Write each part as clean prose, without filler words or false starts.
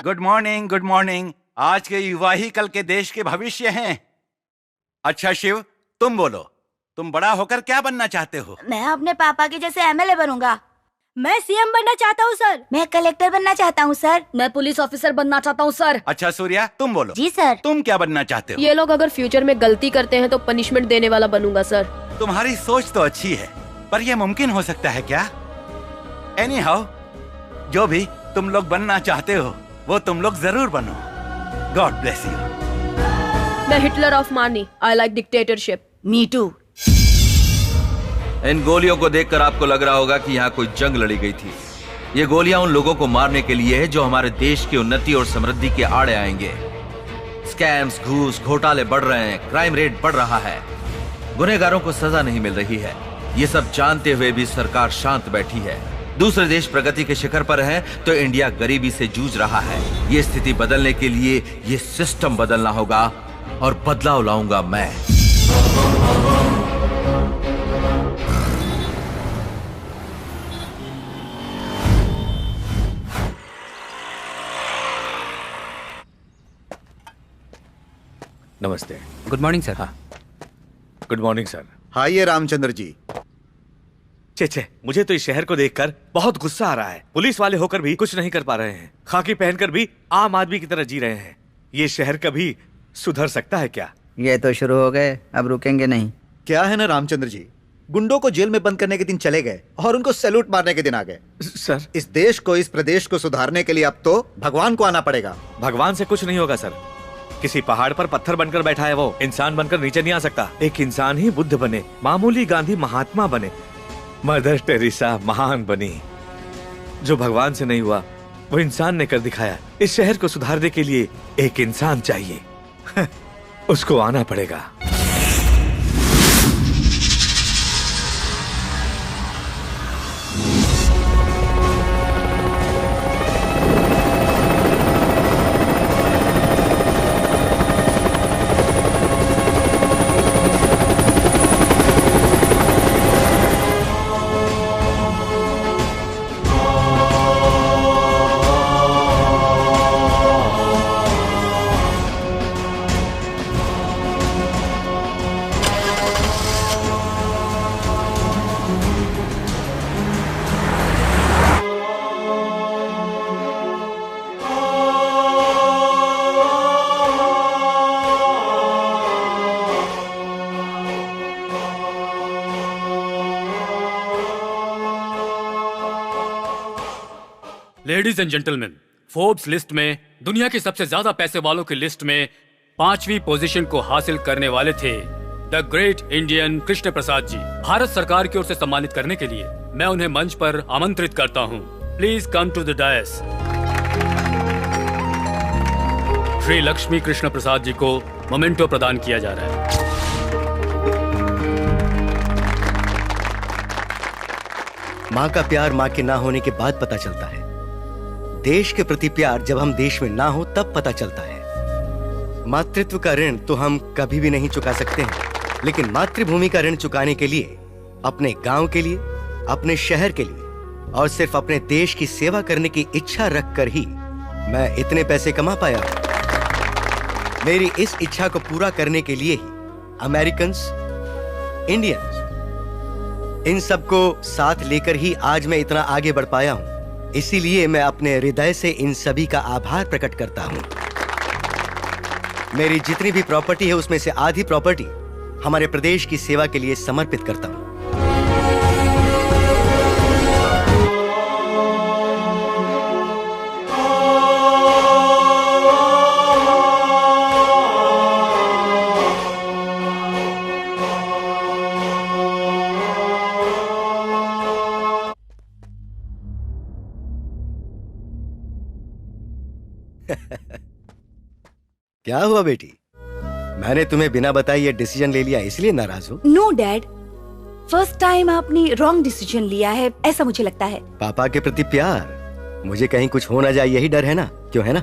Good morning, good morning. आज के युवा ही कल के देश के भविष्य हैं। अच्छा शिव, तुम बोलो, तुम बड़ा होकर क्या बनना चाहते हो? मैं अपने पापा के जैसे एमएलए बनूंगा। मैं सीएम बनना चाहता हूँ सर। मैं कलेक्टर बनना चाहता हूँ सर। मैं पुलिस ऑफिसर बनना चाहता हूँ सर। अच्छा सूर्या, तुम बोलो। जी सर। तुम क्या बनना चाहते हो? ये लोग अगर फ्यूचर में गलती करते हैं तो पनिशमेंट देने वाला बनूंगा सर। तुम्हारी सोच तो अच्छी है, पर यह मुमकिन हो सकता है क्या? एनीहाउ, जो भी तुम लोग बनना चाहते हो वो तुम लोग जरूर बनो। God bless you. मैं हिटलर ऑफ मानी। I like dictatorship. Me too. इन गोलियों को देखकर आपको लग रहा होगा कि यहाँ कोई जंग लड़ी गई थी। ये गोलियां उन लोगों को मारने के लिए है जो हमारे देश की उन्नति और समृद्धि के आड़े आएंगे। स्कैम्स, घूस, घोटाले बढ़ रहे हैं, क्राइम रेट बढ़ रहा है, गुनहगारों को सजा नहीं मिल रही है। ये सब जानते हुए भी सरकार शांत बैठी है। दूसरे देश प्रगति के शिखर पर हैं, तो इंडिया गरीबी से जूझ रहा है। ये स्थिति बदलने के लिए ये सिस्टम बदलना होगा और बदलाव लाऊंगा मैं। नमस्ते। Good morning sir. हाँ, गुड मॉर्निंग सर। हाँ, ये रामचंद्र जी। छे, मुझे तो इस शहर को देखकर बहुत गुस्सा आ रहा है। पुलिस वाले होकर भी कुछ नहीं कर पा रहे हैं, खाकी पहनकर भी आम आदमी की तरह जी रहे हैं। ये शहर कभी सुधर सकता है क्या? ये तो शुरू हो गए, अब रुकेंगे नहीं। क्या है ना रामचंद्र जी, गुंडों को जेल में बंद करने के दिन चले गए और उनको सैल्यूट मारने के दिन आ गए। सर, इस देश को, इस प्रदेश को सुधारने के लिए अब तो भगवान को आना पड़ेगा। भगवान से कुछ नहीं होगा सर। किसी पहाड़ पर पत्थर बनकर बैठा है, वो इंसान बनकर नीचे नहीं आ सकता। एक इंसान ही बुद्ध बने, मामूली गांधी महात्मा बने, मदर टेरेसा महान बनी। जो भगवान से नहीं हुआ वो इंसान ने कर दिखाया। इस शहर को सुधारने के लिए एक इंसान चाहिए। उसको आना पड़ेगा। Ladies and gentleman, Forbes list में दुनिया के सबसे ज्यादा पैसे वालों की लिस्ट में 5वीं पोजीशन को हासिल करने वाले थे the great Indian Krishna Prasad जी। भारत सरकार की ओर से सम्मानित करने के लिए मैं उन्हें मंच पर आमंत्रित करता हूं। Please come to the dais. Shri Lakshmi Krishna Prasad ji को मोमेंटो प्रदान किया जा रहा है। माँ का प्यार माँ के ना होने के बाद पता चलता है। देश के प्रति प्यार जब हम देश में ना हो तब पता चलता है। मातृत्व का ऋण तो हम कभी भी नहीं चुका सकते हैं, लेकिन मातृभूमि का ऋण चुकाने के लिए, अपने गांव के लिए, अपने शहर के लिए और सिर्फ अपने देश की सेवा करने की इच्छा रखकर ही मैं इतने पैसे कमा पाया। मेरी इस इच्छा को पूरा करने के लिए ही अमेरिकन्स, इंडियंस, इन सबको साथ लेकर ही आज मैं इतना आगे बढ़ पाया हूं। इसीलिए मैं अपने हृदय से इन सभी का आभार प्रकट करता हूं। मेरी जितनी भी प्रॉपर्टी है उसमें से आधी प्रॉपर्टी हमारे प्रदेश की सेवा के लिए समर्पित करता हूं। क्या हुआ बेटी? मैंने तुम्हें बिना बताए ये डिसीजन ले लिया इसलिए नाराज हो? नो डैड, फर्स्ट टाइम आपने रॉन्ग डिसीजन लिया है, ऐसा मुझे लगता है। पापा के प्रति प्यार, मुझे कहीं कुछ हो ना जाए यही डर है ना, क्यों है ना?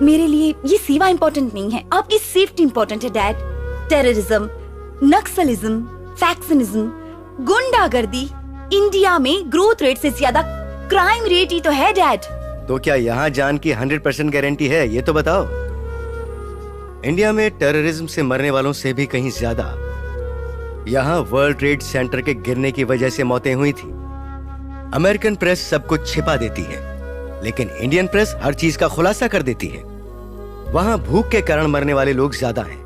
मेरे लिए ये सेवा इम्पोर्टेंट नहीं है, आपकी सेफ्टी इम्पोर्टेंट है डैड। टेररिज्म, नक्सलिज्म, फैक्शनिज्म, गुंडागर्दी, इंडिया में ग्रोथ रेट से ज्यादा क्राइम रेट ही तो है डैड। तो क्या यहाँ जान की 100% गारंटी है, ये तो बताओ। इंडिया में टेररिज्म से मरने वालों से भी कहीं ज्यादा यहाँ वर्ल्ड ट्रेड सेंटर के गिरने की वजह से मौतें हुई थी। अमेरिकन प्रेस सब कुछ छिपा देती है, लेकिन इंडियन प्रेस हर चीज का खुलासा कर देती है। वहां भूख के कारण मरने वाले लोग ज्यादा हैं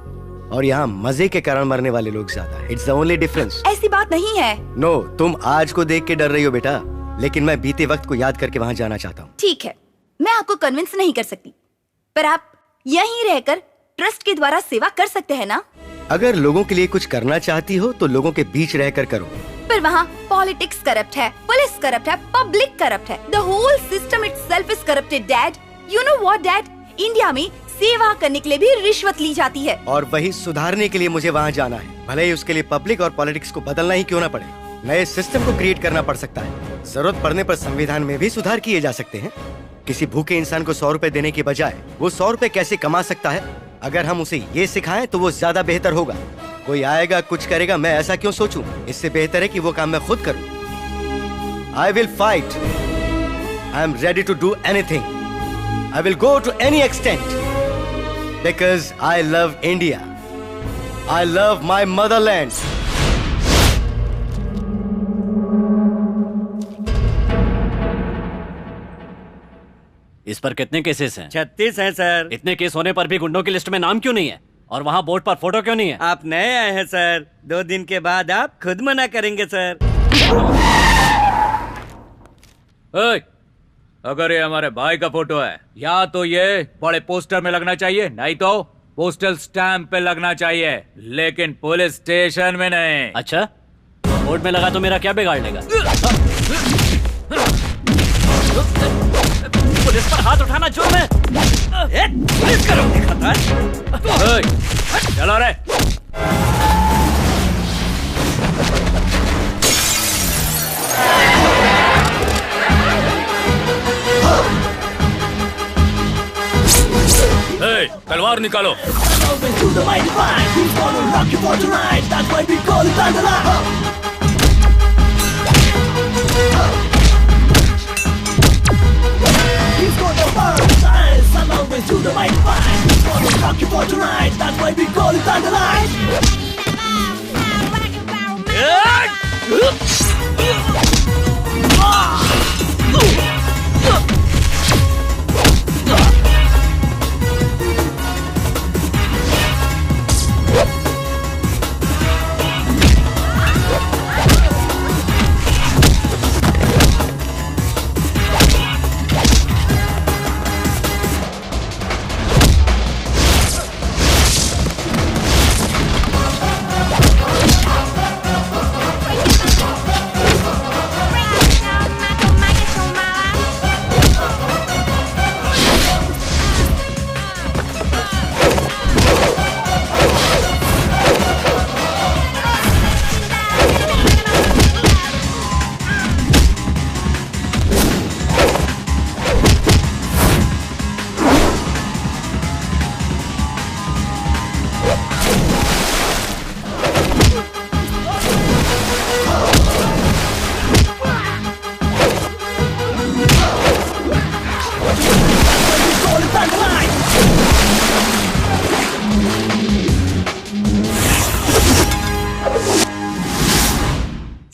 और यहाँ मजे के कारण मरने वाले लोग ज्यादा हैं। It's the only difference. ऐसी बात नहीं है। नो, तुम आज को देख के डर रही हो बेटा, लेकिन मैं बीते वक्त को याद करके वहां जाना चाहता हूँ। ठीक है, मैं आपको कन्विंस नहीं कर सकती, पर आप यहीं रहकर ट्रस्ट के द्वारा सेवा कर सकते हैं ना? अगर लोगों के लिए कुछ करना चाहती हो तो लोगों के बीच रहकर करो। पर वहाँ पॉलिटिक्स करप्ट है, पुलिस करप्ट है, पब्लिक करप्ट है। The whole system itself is corrupted dad. You know what dad, India में सेवा करने के लिए भी रिश्वत ली जाती है। और वही सुधारने के लिए मुझे वहाँ जाना है, भले ही उसके लिए पब्लिक और पॉलिटिक्स को बदलना ही क्यों ना पड़े। नए सिस्टम को क्रिएट करना पड़ सकता है। जरूरत पड़ने पर संविधान में भी सुधार किए जा सकते हैं। किसी भूखे इंसान को 100 रुपए देने के बजाय वो 100 रुपए कैसे कमा सकता है, अगर हम उसे ये सिखाएं तो वो ज्यादा बेहतर होगा। कोई आएगा कुछ करेगा, मैं ऐसा क्यों सोचूं? इससे बेहतर है कि वो काम मैं खुद करूं। I will fight. I am ready to do anything. I will go to any extent because I love India. I love my motherland. इस पर कितने केसेस हैं? 36 हैं सर। इतने केस होने पर भी गुंडों की लिस्ट में नाम क्यों नहीं है? और वहाँ बोर्ड पर फोटो क्यों नहीं है? आप नए आए हैं सर, 2 दिन के बाद आप खुद मना करेंगे सर। अगर ये हमारे भाई का फोटो है, या तो ये बड़े पोस्टर में लगना चाहिए, नहीं तो पोस्टल स्टैंप पे लगना चाहिए, लेकिन पुलिस स्टेशन में नहीं। अच्छा, बोर्ड में लगा तो मेरा क्या बिगाड़ लेगा? पुलिस पर हाथ उठाना जुर्म है। पुलिस का रोकने खतर। चलो रे। तलवार निकालो।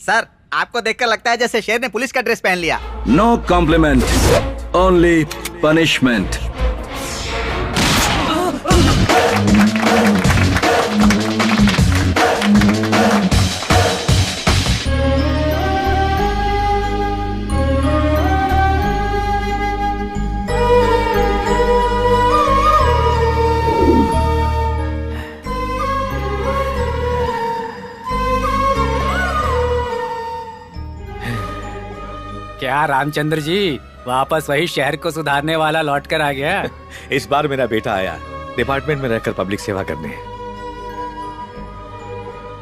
सर, आपको देखकर लगता है जैसे शेर ने पुलिस का ड्रेस पहन लिया। No compliment, only punishment. क्या रामचंद्र जी, वापस वही शहर को सुधारने वाला लौट कर आ गया? इस बार मेरा बेटा आया डिपार्टमेंट में रहकर पब्लिक सेवा करने।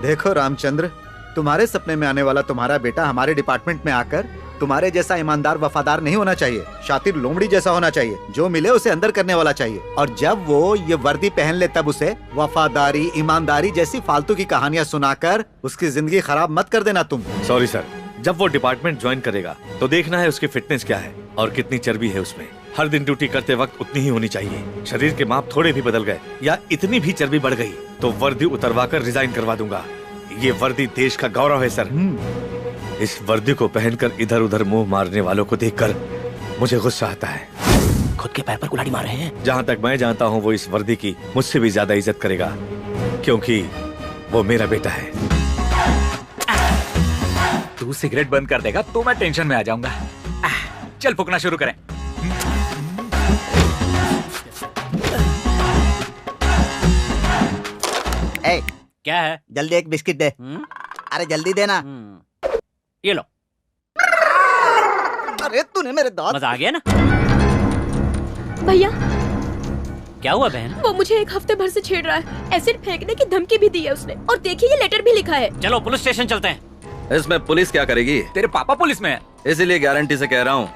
देखो रामचंद्र, तुम्हारे सपने में आने वाला तुम्हारा बेटा हमारे डिपार्टमेंट में आकर तुम्हारे जैसा ईमानदार वफादार नहीं होना चाहिए, शातिर लोमड़ी जैसा होना चाहिए, जो मिले उसे अंदर करने वाला चाहिए। और जब वो ये वर्दी पहन ले तब उसे वफादारी, ईमानदारी जैसी फालतू की कहानियां सुनाकर उसकी जिंदगी खराब मत कर देना तुम। सॉरी सर, जब वो डिपार्टमेंट ज्वाइन करेगा तो देखना है उसकी फिटनेस क्या है और कितनी चर्बी है उसमें। हर दिन ड्यूटी करते वक्त उतनी ही होनी चाहिए। शरीर के माप थोड़े भी बदल गए या इतनी भी चर्बी बढ़ गई तो वर्दी उतरवा कर रिजाइन करवा दूंगा। ये वर्दी देश का गौरव है सर। इस वर्दी को पहनकर इधर उधर मुंह मारने वालों को देखकर मुझे गुस्सा आता है। खुद के पैर पर कुल्हाड़ी मार रहे हैं। जहाँ तक मैं जानता हूँ वो इस वर्दी की मुझसे भी ज्यादा इज्जत करेगा, क्योंकि वो मेरा बेटा है। तू सिगरेट बंद कर देगा तो मैं टेंशन में आ जाऊंगा। चल फूकना शुरू करें। ए, क्या है? जल्दी एक बिस्किट दे। अरे जल्दी देना। ये लो। अरे तूने मेरे दांत। मजा आ गया ना? भैया क्या हुआ बहन? वो मुझे एक हफ्ते भर से छेड़ रहा है। एसिड फेंकने की धमकी भी दी है उसने, और देखिए ये लेटर भी लिखा है। चलो पुलिस स्टेशन चलते हैं। इसमें पुलिस क्या करेगी? तेरे पापा पुलिस में है, इसीलिए गारंटी से कह रहा हूँ,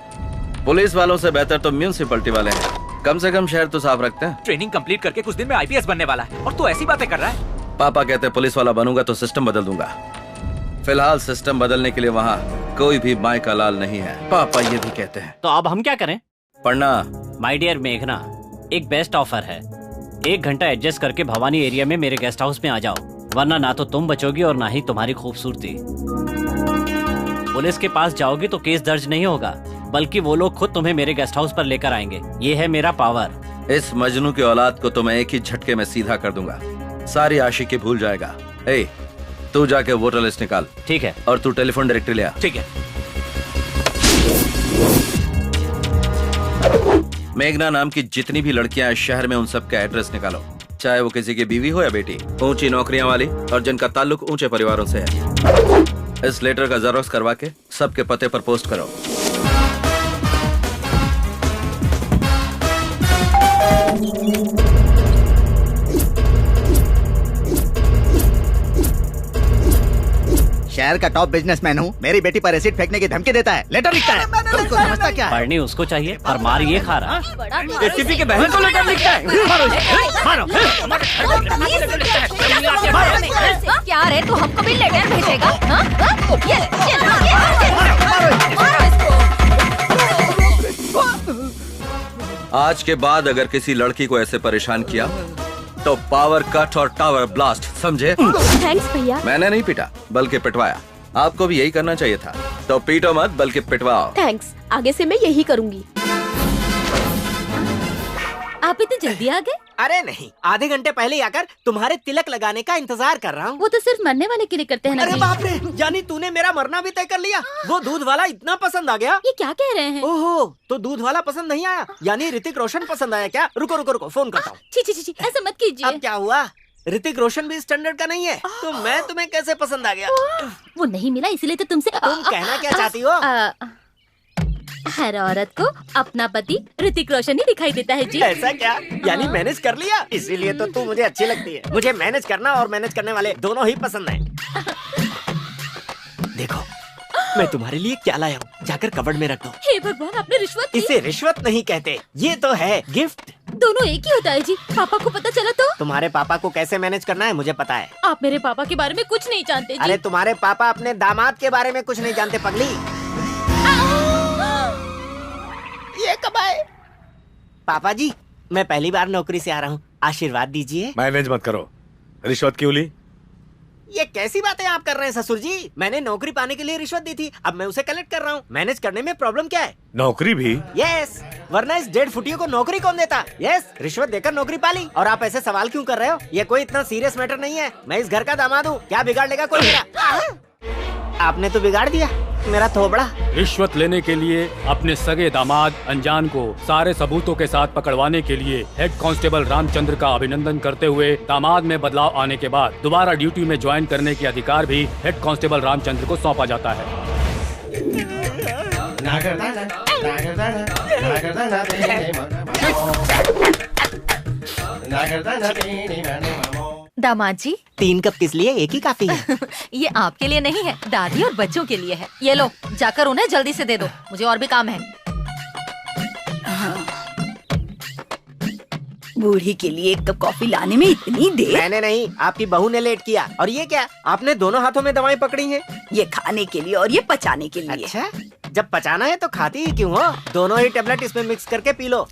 पुलिस वालों से बेहतर तो म्यूनिसिपैलिटी वाले हैं। कम से कम शहर तो साफ रखते हैं। ट्रेनिंग कंप्लीट करके कुछ दिन में आईपीएस बनने वाला है और तू ऐसी बातें कर रहा है। पापा कहते हैं पुलिस वाला बनूंगा तो सिस्टम बदल दूंगा। फिलहाल सिस्टम बदलने के लिए वहाँ कोई भी माई का लाल नहीं है, पापा ये भी कहते हैं। तो अब हम क्या करें? पढ़ना। माय डियर मेघना, एक बेस्ट ऑफर है। 1 घंटा एडजस्ट करके भवानी एरिया में मेरे गेस्ट हाउस में आ जाओ, वरना ना तो तुम बचोगी और ना ही तुम्हारी खूबसूरती। पुलिस के पास जाओगी तो केस दर्ज नहीं होगा, बल्कि वो लोग खुद तुम्हें मेरे गेस्ट हाउस पर लेकर आएंगे। ये है मेरा पावर। इस मजनू की औलाद को तो मैं एक ही झटके में सीधा कर दूंगा, सारी आशिकी भूल जाएगा। ए, तू जाके वोटर लिस्ट निकाल। ठीक है। और तू टेलीफोन डायरेक्टरी ले आ। ठीक है। मेघना नाम की जितनी भी लड़कियां इस शहर में, उन सब का एड्रेस निकालो, चाहे वो किसी की बीवी हो या बेटी, ऊंची नौकरियां वाली और जिनका ताल्लुक ऊंचे परिवारों से है। इस लेटर का जेरॉक्स करवा के सबके पते पर पोस्ट करो। शहर का टॉप बिजनेसमैन हूँ, मेरी बेटी पर एसिड फेंकने की धमकी देता है, लेटर लिखता है। तुमको समझता क्या है? पढ़नी उसको चाहिए और मार ये खा रहा है। एसीपी के बहन को लेटर लिखता है। मारो क्या रे, तू हमको भी लेटर भेजेगा? आज के बाद अगर किसी लड़की को ऐसे परेशान किया तो पावर कट और टावर ब्लास्ट, समझे? थैंक्स भैया। मैंने नहीं पीटा बल्कि पिटवाया। आपको भी यही करना चाहिए था। तो पीटो मत बल्कि पिटवाओ। थैंक्स, आगे से मैं यही करूंगी। आप इतनी जल्दी आ गए? अरे नहीं, आधे घंटे पहले ही आकर तुम्हारे तिलक लगाने का इंतजार कर रहा हूँ। वो तो सिर्फ मरने वाले के लिए करते हैं ना। अरे बाप रे, जानी तूने मेरा मरना भी तय कर लिया। वो दूध वाला इतना पसंद आ गया। ये क्या कह रहे हैं? ओहो, तो दूध वाला पसंद नहीं आया, यानी ऋतिक रोशन पसंद आया क्या? रुको रुको रुको, फोन करता हूँ। छी, ऐसा मत कीजिए। अब क्या हुआ? ऋतिक रोशन भी स्टैंडर्ड का नहीं है, तो मैं तुम्हें कैसे पसंद आ गया? वो नहीं मिला इसीलिए तो तुमसे। तुम कहना क्या चाहती हो? हर औरत को अपना पति ऋतिक रोशन ही दिखाई देता है जी। ऐसा क्या? यानी मैनेज कर लिया, इसीलिए तो तू मुझे अच्छी लगती है। मुझे मैनेज करना और मैनेज करने वाले दोनों ही पसंद हैं। देखो मैं तुम्हारे लिए क्या लाया हूँ, जाकर कबर्ड में रख दो। हे भगवान, आपने रिश्वत दी? इसे रिश्वत नहीं कहते, ये तो है गिफ्ट। दोनों एक ही होता है जी। पापा को पता चला तो? तुम्हारे पापा को कैसे मैनेज करना है मुझे पता है। आप मेरे पापा के बारे में कुछ नहीं जानते जी। अरे तुम्हारे पापा अपने दामाद के बारे में कुछ नहीं जानते पगली। ये कब आए? पापा जी, मैं पहली बार नौकरी से आ रहा हूँ, आशीर्वाद दीजिए। मैनेज मत करो, रिश्वत क्यों ली? ये कैसी बातें आप कर रहे हैं ससुर जी? मैंने नौकरी पाने के लिए रिश्वत दी थी, अब मैं उसे कलेक्ट कर रहा हूँ। मैनेज करने में प्रॉब्लम क्या है? नौकरी भी? यस, वरना इस 1.5 फुटियों को नौकरी कौन देता? यस, रिश्वत देकर नौकरी पाली। और आप ऐसे सवाल क्यों कर रहे हो? ये कोई इतना सीरियस मैटर नहीं है। मैं इस घर का दामाद हूँ, क्या बिगाड़ लेगा कोई मेरा? आपने तो बिगाड़ दिया मेरा थोबड़ा। रिश्वत लेने के लिए अपने सगे दामाद अनजान को सारे सबूतों के साथ पकड़वाने के लिए हेड कांस्टेबल रामचंद्र का अभिनंदन करते हुए दामाद में बदलाव आने के बाद दोबारा ड्यूटी में ज्वाइन करने के अधिकार भी हेड कांस्टेबल रामचंद्र को सौंपा जाता है। दामाद जी, 3 कप किस लिए? एक ही काफी है। ये आपके लिए नहीं है, दादी और बच्चों के लिए है। ये लो, जाकर उन्हें जल्दी से दे दो, मुझे और भी काम है। बूढ़ी के लिए 1 कप कॉफी लाने में इतनी देर? मैंने नहीं, आपकी बहू ने लेट किया। और ये क्या, आपने दोनों हाथों में दवाएं पकड़ी हैं? ये खाने के लिए और ये पचाने के लिए। अच्छा, जब पचाना है तो खाती ही क्यों हो? दोनों ही टेबलेट इसमें मिक्स करके पी लो।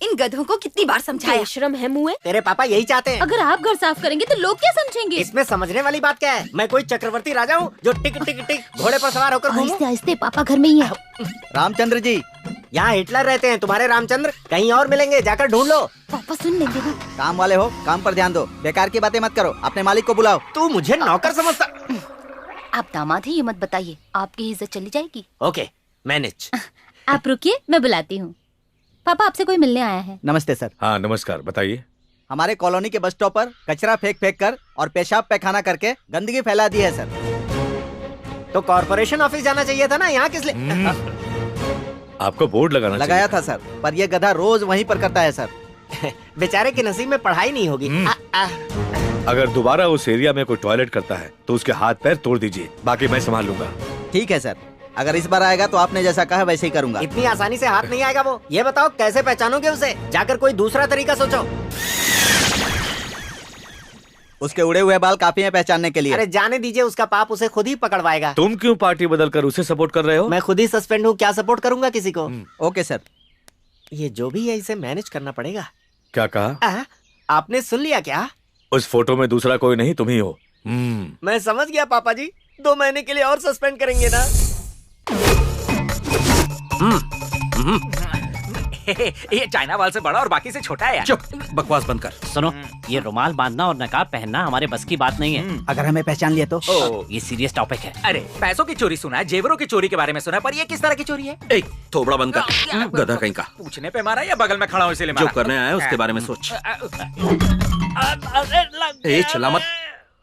इन गधों को कितनी बार समझाया? बेशरम है मुँह। तेरे पापा यही चाहते हैं। अगर आप घर साफ करेंगे तो लोग क्या समझेंगे? इसमें समझने वाली बात क्या है? मैं कोई चक्रवर्ती राजा हूँ जो टिक टिक टिक घोड़े पर सवार होकर घूमूं? आहिस्ते पापा घर में ही है। रामचंद्र जी, यहाँ हिटलर रहते हैं, तुम्हारे रामचंद्र कहीं और मिलेंगे, जाकर ढूंढ लो। पापा सुन लेंगे ना। काम वाले हो, काम पर ध्यान दो, बेकार की बातें मत करो, अपने मालिक को बुलाओ। तू मुझे नौकर समझता? आप दामाद ही, ये मत बताइए, आपकी इज्जत चली जाएगी। Okay, manage. आप रुकिए, मैं बुलाती हूँ। पापा आपसे कोई मिलने आया है। नमस्ते सर। हाँ नमस्कार, बताइए। हमारे कॉलोनी के बस स्टॉप पर कचरा फेंक फेंक कर और पेशाब पैखाना करके गंदगी फैला दी है सर। तो कॉर्पोरेशन ऑफिस जाना चाहिए था ना, यहाँ किस लिए? आपको बोर्ड लगाया था सर, पर ये गधा रोज वहीं पर करता है सर। बेचारे के नसीब में पढ़ाई नहीं होगी। अगर दोबारा उस एरिया में कोई टॉयलेट करता है तो उसके हाथ पैर तोड़ दीजिए, बाकी मैं संभाल लूंगा। ठीक है सर, अगर इस बार आएगा तो आपने जैसा कहा वैसे ही करूंगा। इतनी आसानी से हाथ नहीं आएगा वो। ये बताओ कैसे पहचानोगे उसे? जाकर कोई दूसरा तरीका सोचो। उसके उड़े हुए बाल काफी हैं पहचानने के लिए। अरे जाने दीजिए, उसका पाप उसे खुद ही पकड़वाएगा। तुम क्यों पार्टी बदलकर उसे सपोर्ट कर रहे हो? मैं खुद ही सस्पेंड हूँ, क्या सपोर्ट करूंगा किसी को? Okay sir. ये जो भी है इसे मैनेज करना पड़ेगा। क्या कहा? आपने सुन लिया क्या? उस फोटो में दूसरा कोई नहीं, तुम ही हो। मैं समझ गया पापा जी, 2 महीने के लिए और सस्पेंड करेंगे ना? ये चाइना वाल से बड़ा और बाकी से छोटा है यार। चुप, बकवास बंद कर। सुनो, ये रुमाल बांधना और नकाब पहनना हमारे बस की बात नहीं है। अगर हमें पहचान लिया तो? ये सीरियस टॉपिक है। अरे पैसों की चोरी सुना है, जेवरों की चोरी के बारे में सुना है, पर ये किस तरह की चोरी है? एक थोबड़ा बंद कर, गधा कहीं का। पूछने पे मारा या बगल में खड़ा हूँ इसीलिए जो मारा? करने आया उसके बारे में सोच। ए चिल्ला मत।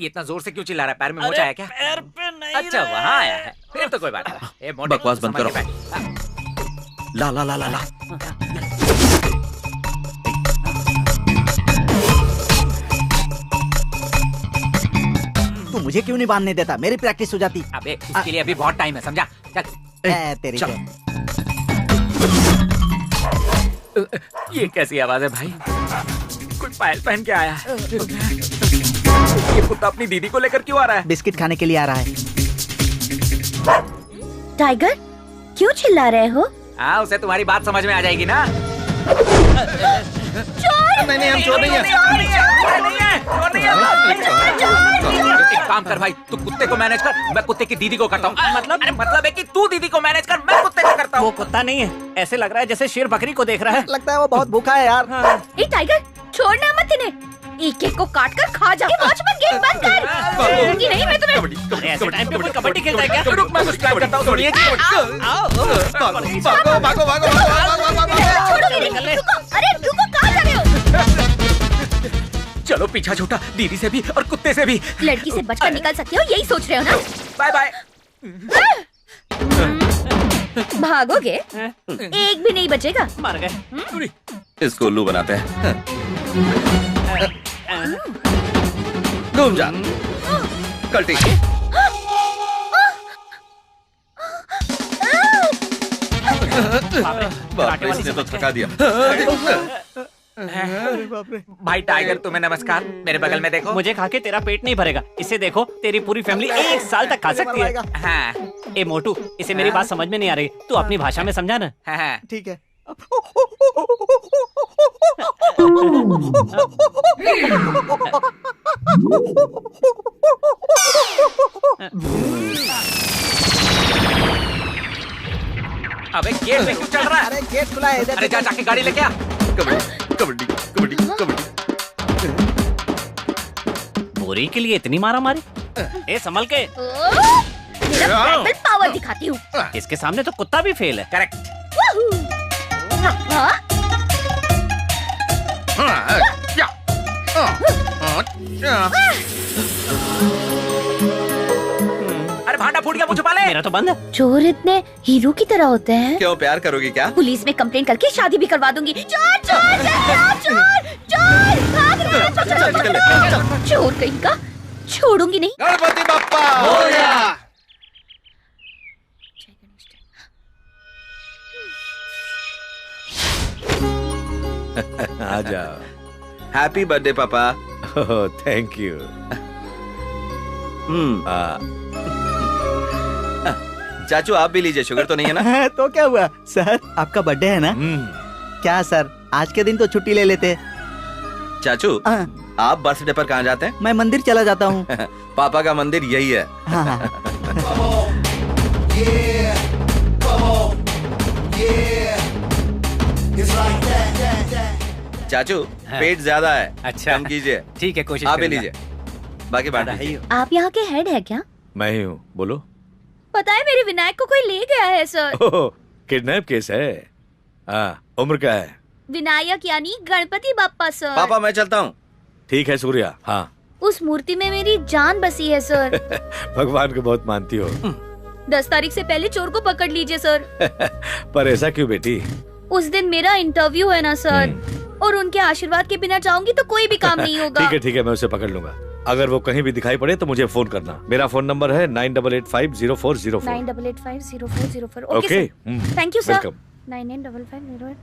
ये इतना जोर से क्यों चिल्ला रहा है? पैर में मोच आया क्या? पैर पे नहीं। अच्छा वहाँ आया है, फिर तो कोई बात नहीं। बकवास बंद करो। ला ला ला ला ला। तू मुझे क्यों नहीं बांधने देता? मेरी प्रैक्टिस हो जाती। अबे उसके लिए अभी बहुत टाइम है, समझा? चल। तेरी चल। ये कैसी आवाज है भाई? कोई पायल पहन के आया है। ये कुत्ता अपनी दीदी को लेकर क्यों आ रहा है? बिस्किट खाने के लिए आ रहा है। टाइगर, क्यों चिल्ला रहे हो? हाँ, उसे तुम्हारी बात समझ में आ जाएगी ना। नहीं, हम चोर नहीं है। एक काम कर भाई, तू कुत्ते को मैनेज कर, मैं कुत्ते की दीदी को करता हूँ। मतलब है कि तू दीदी को मैनेज कर, मैं कुत्ते को करता हूँ। वो कुत्ता नहीं है, ऐसे लग रहा है जैसे शेर बकरी को देख रहा है। लगता है वो बहुत भूखा है यार। ए टाइगर, छोड़ना मत इन्हें, एक एक को काट कर खा जा। वॉचमैन गेट बंद कर। कि नहीं मैं तुम्हें। अरे ऐसे टाइम पे कोई कबड्डी खेलता है क्या? रुक, मैं कुछ प्लान करता हूँ, सुनिए। अरे रुको, कहाँ जा रहे हो? चलो पीछा छूटा, दीदी से भी और कुत्ते से भी। लड़की से बचकर निकल सकते हो, यही सोच रहे हो ना? Bye bye. भागोगे? एक भी नहीं बचेगा। मर गए। इसको उल्लू बनाते हैं। घूम जा कल्टी। बाप रे, इसने तो थका दिया। भाई टाइगर, तुम्हें नमस्कार। मेरे बगल में देखो। मुझे खा के तेरा पेट नहीं भरेगा, इसे देखो, तेरी पूरी फैमिली 1 साल तक खा सकती है। हाँ। ए मोटू, इसे मेरी बात समझ में नहीं आ रही, तू अपनी भाषा में समझा ना। हाँ। ठीक है। अबे गेट में क्यों चल रहा है? अरे गेट खुला है इधर। अरे जा, जाके गाड़ी लेके आ। कबड्डी कबड्डी कबड्डी। बोरी के लिए इतनी मारा मारी? ए संभल के। मेरा बैटल पावर दिखाती हूँ। इसके सामने तो कुत्ता भी फेल है। करेक्ट। अरे भांडा फूट गया, मुझे पाले। मेरा तो बंद है। चोर इतने हीरो की तरह होते हैं। क्यों, प्यार करोगी क्या? पुलिस में कंप्लेंट करके शादी भी करवा दूंगी। चोर चोर चोर चोर चोर, भाग रहे हो। चोर कहीं का, छोड़ूंगी नहीं। गणपति बप्पा मोरया। आ जाओ। हैप्पी बर्थडे पापा। Thank you. चाचू आप भी लीजिए, शुगर तो नहीं है ना? तो क्या हुआ सर, आपका बर्थडे है ना? क्या सर, आज के दिन तो छुट्टी ले लेते। चाचू आप बर्थडे पर कहाँ जाते हैं? मैं मंदिर चला जाता हूँ। पापा का मंदिर यही है। चाचू पेट ज्यादा है, अच्छा कम कीजिए। ठीक है, कोशिश आप भी करूंगा। लीजिए, बाकी बांट दीजिए। आप यहाँ के हेड है क्या? मैं ही हूँ, बोलो। पता है मेरे विनायक को कोई ले गया है सर। किडनैप केस है। उम्र क्या है? विनायक यानी गणपति बाप्पा सर। पापा मैं चलता हूँ। ठीक है सूर्या। हाँ उस मूर्ति में मेरी जान बसी है सर। भगवान को बहुत मानती हो। 10 तारीख से पहले चोर को पकड़ लीजिए सर। पर ऐसा क्यों बेटी? उस दिन मेरा इंटरव्यू है ना सर, और उनके आशीर्वाद के बिना जाऊंगी तो कोई भी काम नहीं होगा। ठीक है, मैं उसे पकड़ लूंगा। अगर वो कहीं भी दिखाई पड़े तो मुझे फोन करना। मेरा फोन नंबर है 98850404। 98850404। Okay, thank you sir. Welcome. 995508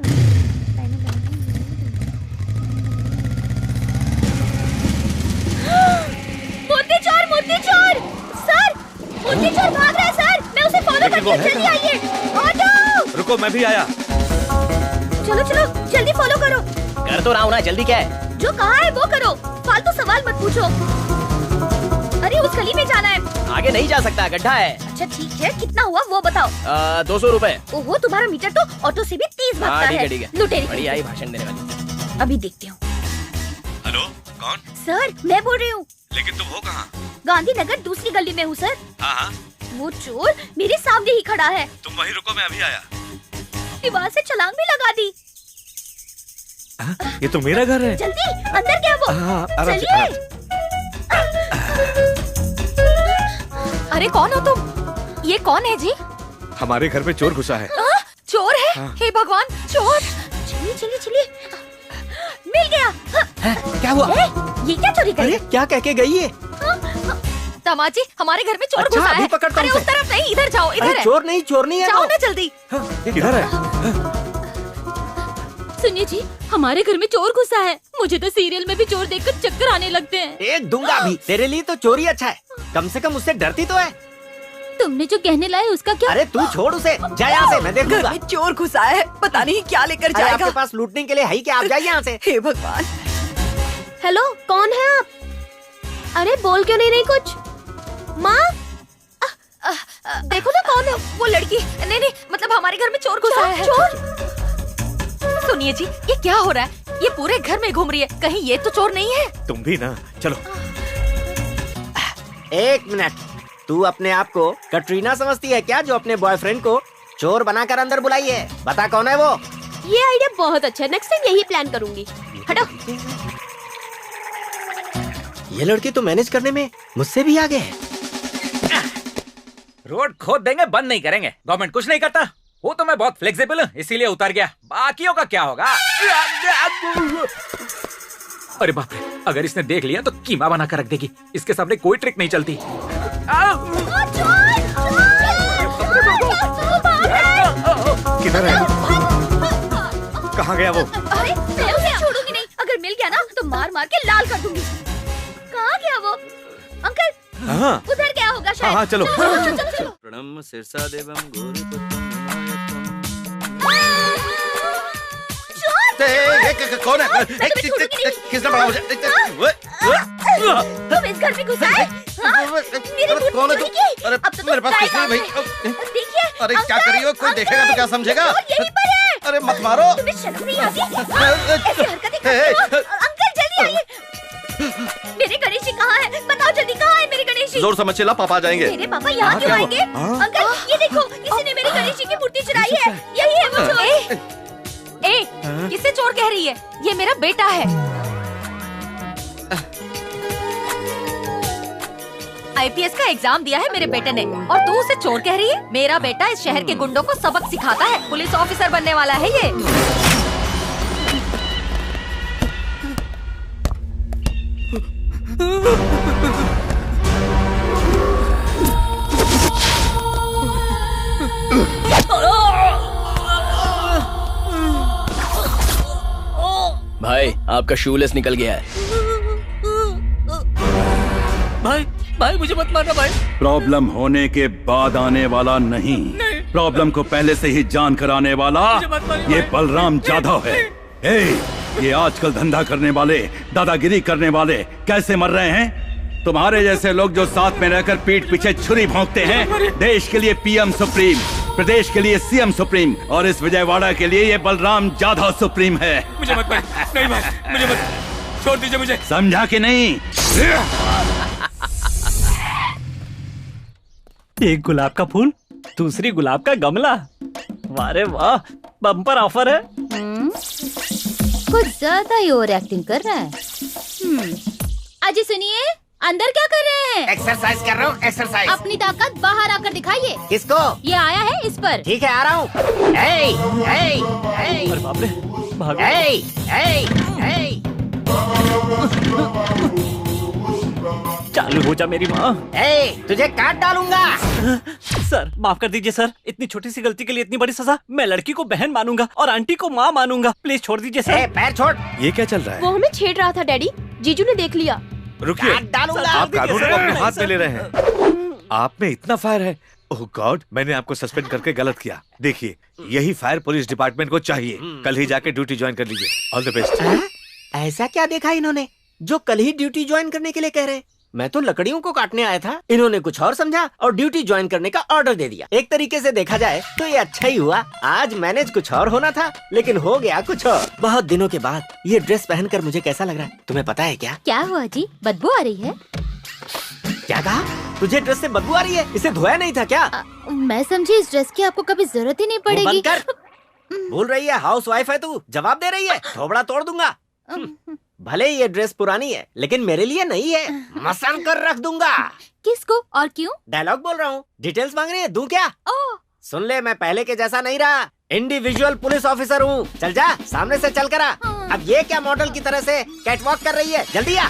मूर्ति चोर सर, मूर्ति चोर भाग रहा है सर। मैं उसे फॉलो करती हूँ, जल्दी आइए। ऑटो रुको, मैं भी आया। चलो जल्दी फॉलो करो। कर तो रहा हूँ ना, जल्दी क्या है? जो कहा है वो करो, फालतू सवाल मत पूछो। अरे उस गली में जाना है। आगे नहीं जा सकता, गड्ढा है। अच्छा ठीक है, कितना हुआ वो बताओ। 200 रुपए। ओहो, तुम्हारा मीटर तो ऑटो से भी 30 भागता है। ठीक है। लुटेरी बढ़िया ही भाषण देने वाली। अभी देखती हूँ। हेलो, कौन? सर मैं बोल रही हूँ। लेकिन तुम हो कहाँ? गांधीनगर दूसरी गली में हूँ सर। हाँ। वो चोर मेरे सामने ही खड़ा है। तुम वहीं रुको, मैं अभी आया। दीवार से छलांग भी लगा दी। ये तो मेरा घर है। जल्दी अंदर क्या वो? चलिए। अरे कौन हो तुम? ये कौन है जी? हमारे घर पे चोर घुसा है। चोर है? हे भगवान, चोर! चलिए। मिल गया। क्या हुआ? ये क्या चोरी करी? क्या कह के गई है? दामाद जी, हमारे घर में चोर अच्छा, घुसा अभी है। पकड़ता हूँ अरे उस तरफ नहीं, इधर जाओ, इधर है। चोर नहीं है। जाओ ना जल्दी। किधर है? सुनिए जी, हमारे घर में चोर घुसा है। मुझे तो सीरियल में भी चोर देखकर चक्कर आने लगते हैं। एक दूंगा भी। तेरे लिए तो चोरी अच्छा है, कम से कम उससे डरती तो है। तुमने जो कहने लाए उसका क्या? अरे तू छोड़ उसे, जा यहाँ से, मैं देखूंगा। घर में चोर घुसा है, पता नहीं क्या लेकर अरे जाएगा। आपके पास लूटने के लिए है क्या? आप जाइए यहाँ से। हे भगवान। हेलो, कौन है आप? अरे बोल क्यों नहीं रही कुछ? माँ देखो ना कौन है वो लड़की। नहीं, मतलब हमारे घर में चोर घुसा है। सुनिए जी, ये क्या हो रहा है? ये पूरे घर में घूम रही है, कहीं ये तो चोर नहीं है? तुम भी ना, चलो। 1 मिनट, तू अपने आप को कटरीना समझती है क्या, जो अपने बॉयफ्रेंड को चोर बनाकर अंदर बुलाई है? बता कौन है वो? ये आइडिया बहुत अच्छा है, नेक्स्ट टाइम यही प्लान करूंगी। हटो। ये लड़के तो मैनेज करने में मुझसे भी आगे है। रोड खोद देंगे, बंद नहीं करेंगे। गवर्नमेंट कुछ नहीं करता। वो तो मैं बहुत फ्लेक्सिबल हूँ, इसीलिए उतर गया। बाकियों का क्या होगा? अरे बाप रे, अगर इसने देख लिया तो कीमा बना कर रख देगी। इसके सामने कोई ट्रिक नहीं चलती। किधर है? कहाँ गया वो? अरे मैं उसे छोड़ूंगी नहीं, अगर मिल गया ना तो मार मार के लाल कर दूंगी। कहाँ गया वो? अंकल हाँ। उधर गया होगा शायद। हाँ, चलो। प्रणम शीर्षा देवम कौन है? किसने पढ़ा मुझे? तुम इस घर में घुसा है? मेरी कौन है तू? अरे मेरे पास कुछ नहीं भाई। देखिए, अरे क्या करी हो? कोई देखेगा तो क्या समझेगा? यहीं पर है। अरे मत मारो। तुम्हें शर्म नहीं आती? ऐसी हरकतें करते हो? अंकल जल्दी आइए। मेरे गणेश जी कहाँ है? बताओ जल्दी, कहाँ है मेरे गणेश जी? जोर समझ चिल्ला, पापा आ जाएंगे। मेरे पापा यहाँ क्यों आएंगे? अंकल ये देखो, किसी ने मेरे गणेश जी की मूर्ति चुराई है। यही है वो चोर। किसे चोर कह रही है? ये मेरा बेटा है। IPS का एग्जाम दिया है मेरे बेटे ने, और तू उसे चोर कह रही है? मेरा बेटा इस शहर के गुंडों को सबक सिखाता है। पुलिस ऑफिसर बनने वाला है ये। भाई आपका शूलेस निकल गया है। भाई भाई मुझे मत मारना भाई। प्रॉब्लम होने के बाद आने वाला नहीं, प्रॉब्लम को पहले से ही जान कर आने वाला ये बलराम जाधव है। ये आजकल धंधा करने वाले, दादागिरी करने वाले कैसे मर रहे हैं? तुम्हारे जैसे लोग जो साथ में रहकर पीठ पीछे छुरी भोंकते हैं। देश के लिए पीएम सुप्रीम, प्रदेश के लिए सीएम सुप्रीम और इस विजयवाड़ा के लिए ये बलराम जाधव सुप्रीम है। मुझे मत मार, नहीं भाई मुझे मत, छोड़ दीजिए मुझे। समझा कि नहीं? एक गुलाब का फूल, दूसरी गुलाब का गमला। वाह रे वाह, बम्पर ऑफर है। कुछ ज्यादा ही ओवर एक्टिंग कर रहा है। अजी सुनिए, अंदर क्या कर रहे हैं? एक्सरसाइज कर रहा हूँ, एक्सरसाइज। अपनी ताकत बाहर आकर दिखाइए। किसको? ये आया है इस पर। ठीक है, आ रहा हूँ। अरे बाप रे, भागो। चालू हो जा मेरी माँ। तुझे काट डालूंगा। सर माफ कर दीजिए सर, इतनी छोटी सी गलती के लिए इतनी बड़ी सजा। मैं लड़की को बहन मानूंगा और आंटी को माँ मानूंगा। प्लीज छोड़ दीजिए सर। पैर छोड़। ये क्या चल रहा है? वो हमें छेड़ रहा था डैडी, जीजू ने देख लिया। रुकिए, आप कानून को अपने हाथ में ले रहे हैं। आप में इतना फायर है? ओह गॉड, मैंने आपको सस्पेंड करके गलत किया। देखिए, यही फायर पुलिस डिपार्टमेंट को चाहिए। कल ही जाके ड्यूटी ज्वाइन कर लीजिए। All the best. ऐसा क्या देखा इन्होंने जो कल ही ड्यूटी ज्वाइन करने के लिए कह रहे? मैं तो लकड़ियों को काटने आया था, इन्होंने कुछ और समझा और ड्यूटी ज्वाइन करने का ऑर्डर दे दिया। एक तरीके से देखा जाए तो ये अच्छा ही हुआ। आज मैनेज कुछ और होना था, लेकिन हो गया कुछ और। बहुत दिनों के बाद ये ड्रेस पहनकर मुझे कैसा लग रहा है, तुम्हें पता है क्या? क्या हुआ जी, बदबू आ रही है? क्या कहा? तुझे ड्रेस से बदबू आ रही है? इसे धोया नहीं था क्या? मैं समझी इस ड्रेस की आपको कभी जरूरत ही नहीं पड़ेगी। भूल रही है, हाउस वाइफ है तू, जवाब दे रही है, थोबड़ा तोड़ दूंगा। भले ये ड्रेस पुरानी है, लेकिन मेरे लिए नहीं है, मसान कर रख दूंगा। किसको और क्यों? डायलॉग बोल रहा हूँ। डिटेल्स मांग रही है, दूं क्या? सुन ले, मैं पहले के जैसा नहीं रहा, इंडिविजुअल पुलिस ऑफिसर हूँ। चल जा, सामने से चल कर आ। अब ये क्या मॉडल की तरह से कैटवॉक कर रही है? जल्दी आ।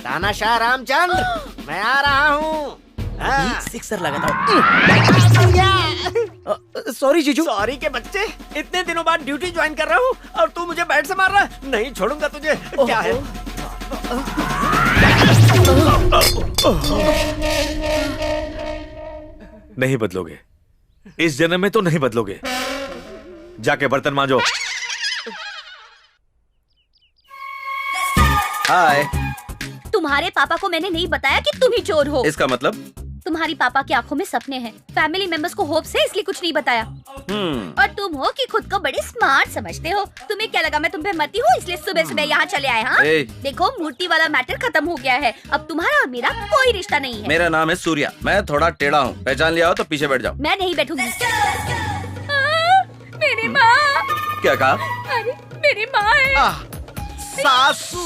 तानाशाह रामचंद्र, मैं आ रहा हूँ। सिक्सर लगा था। सॉरी जीजू। सॉरी के बच्चे, इतने दिनों बाद ड्यूटी ज्वाइन कर रहा हूँ और तू मुझे बैट से मार रहा है? नहीं छोड़ूंगा तुझे। क्या है? नहीं बदलोगे, इस जन्म में तो नहीं बदलोगे। जाके बर्तन मांजो। हाय। तुम्हारे पापा को मैंने नहीं बताया कि तुम ही चोर हो। इसका मतलब? तुम्हारी पापा की आंखों में सपने हैं, फैमिली मेंबर्स को होप से, इसलिए कुछ नहीं बताया। और तुम हो कि खुद को बड़े स्मार्ट समझते हो। तुम्हें क्या लगा मैं तुम पे मती हूँ इसलिए सुबह सुबह यहाँ चले आए? हाँ देखो, मूर्ति वाला मैटर खत्म हो गया है। अब तुम्हारा और मेरा कोई रिश्ता नहीं है। मेरा नाम है सूर्या, मैं थोड़ा टेढ़ा हूँ, पहचान लिया हो तो पीछे बैठ जाओ। मैं नहीं बैठूंगी। मेरी माँ। क्या कहा? अरे मेरी माँ है। सासू।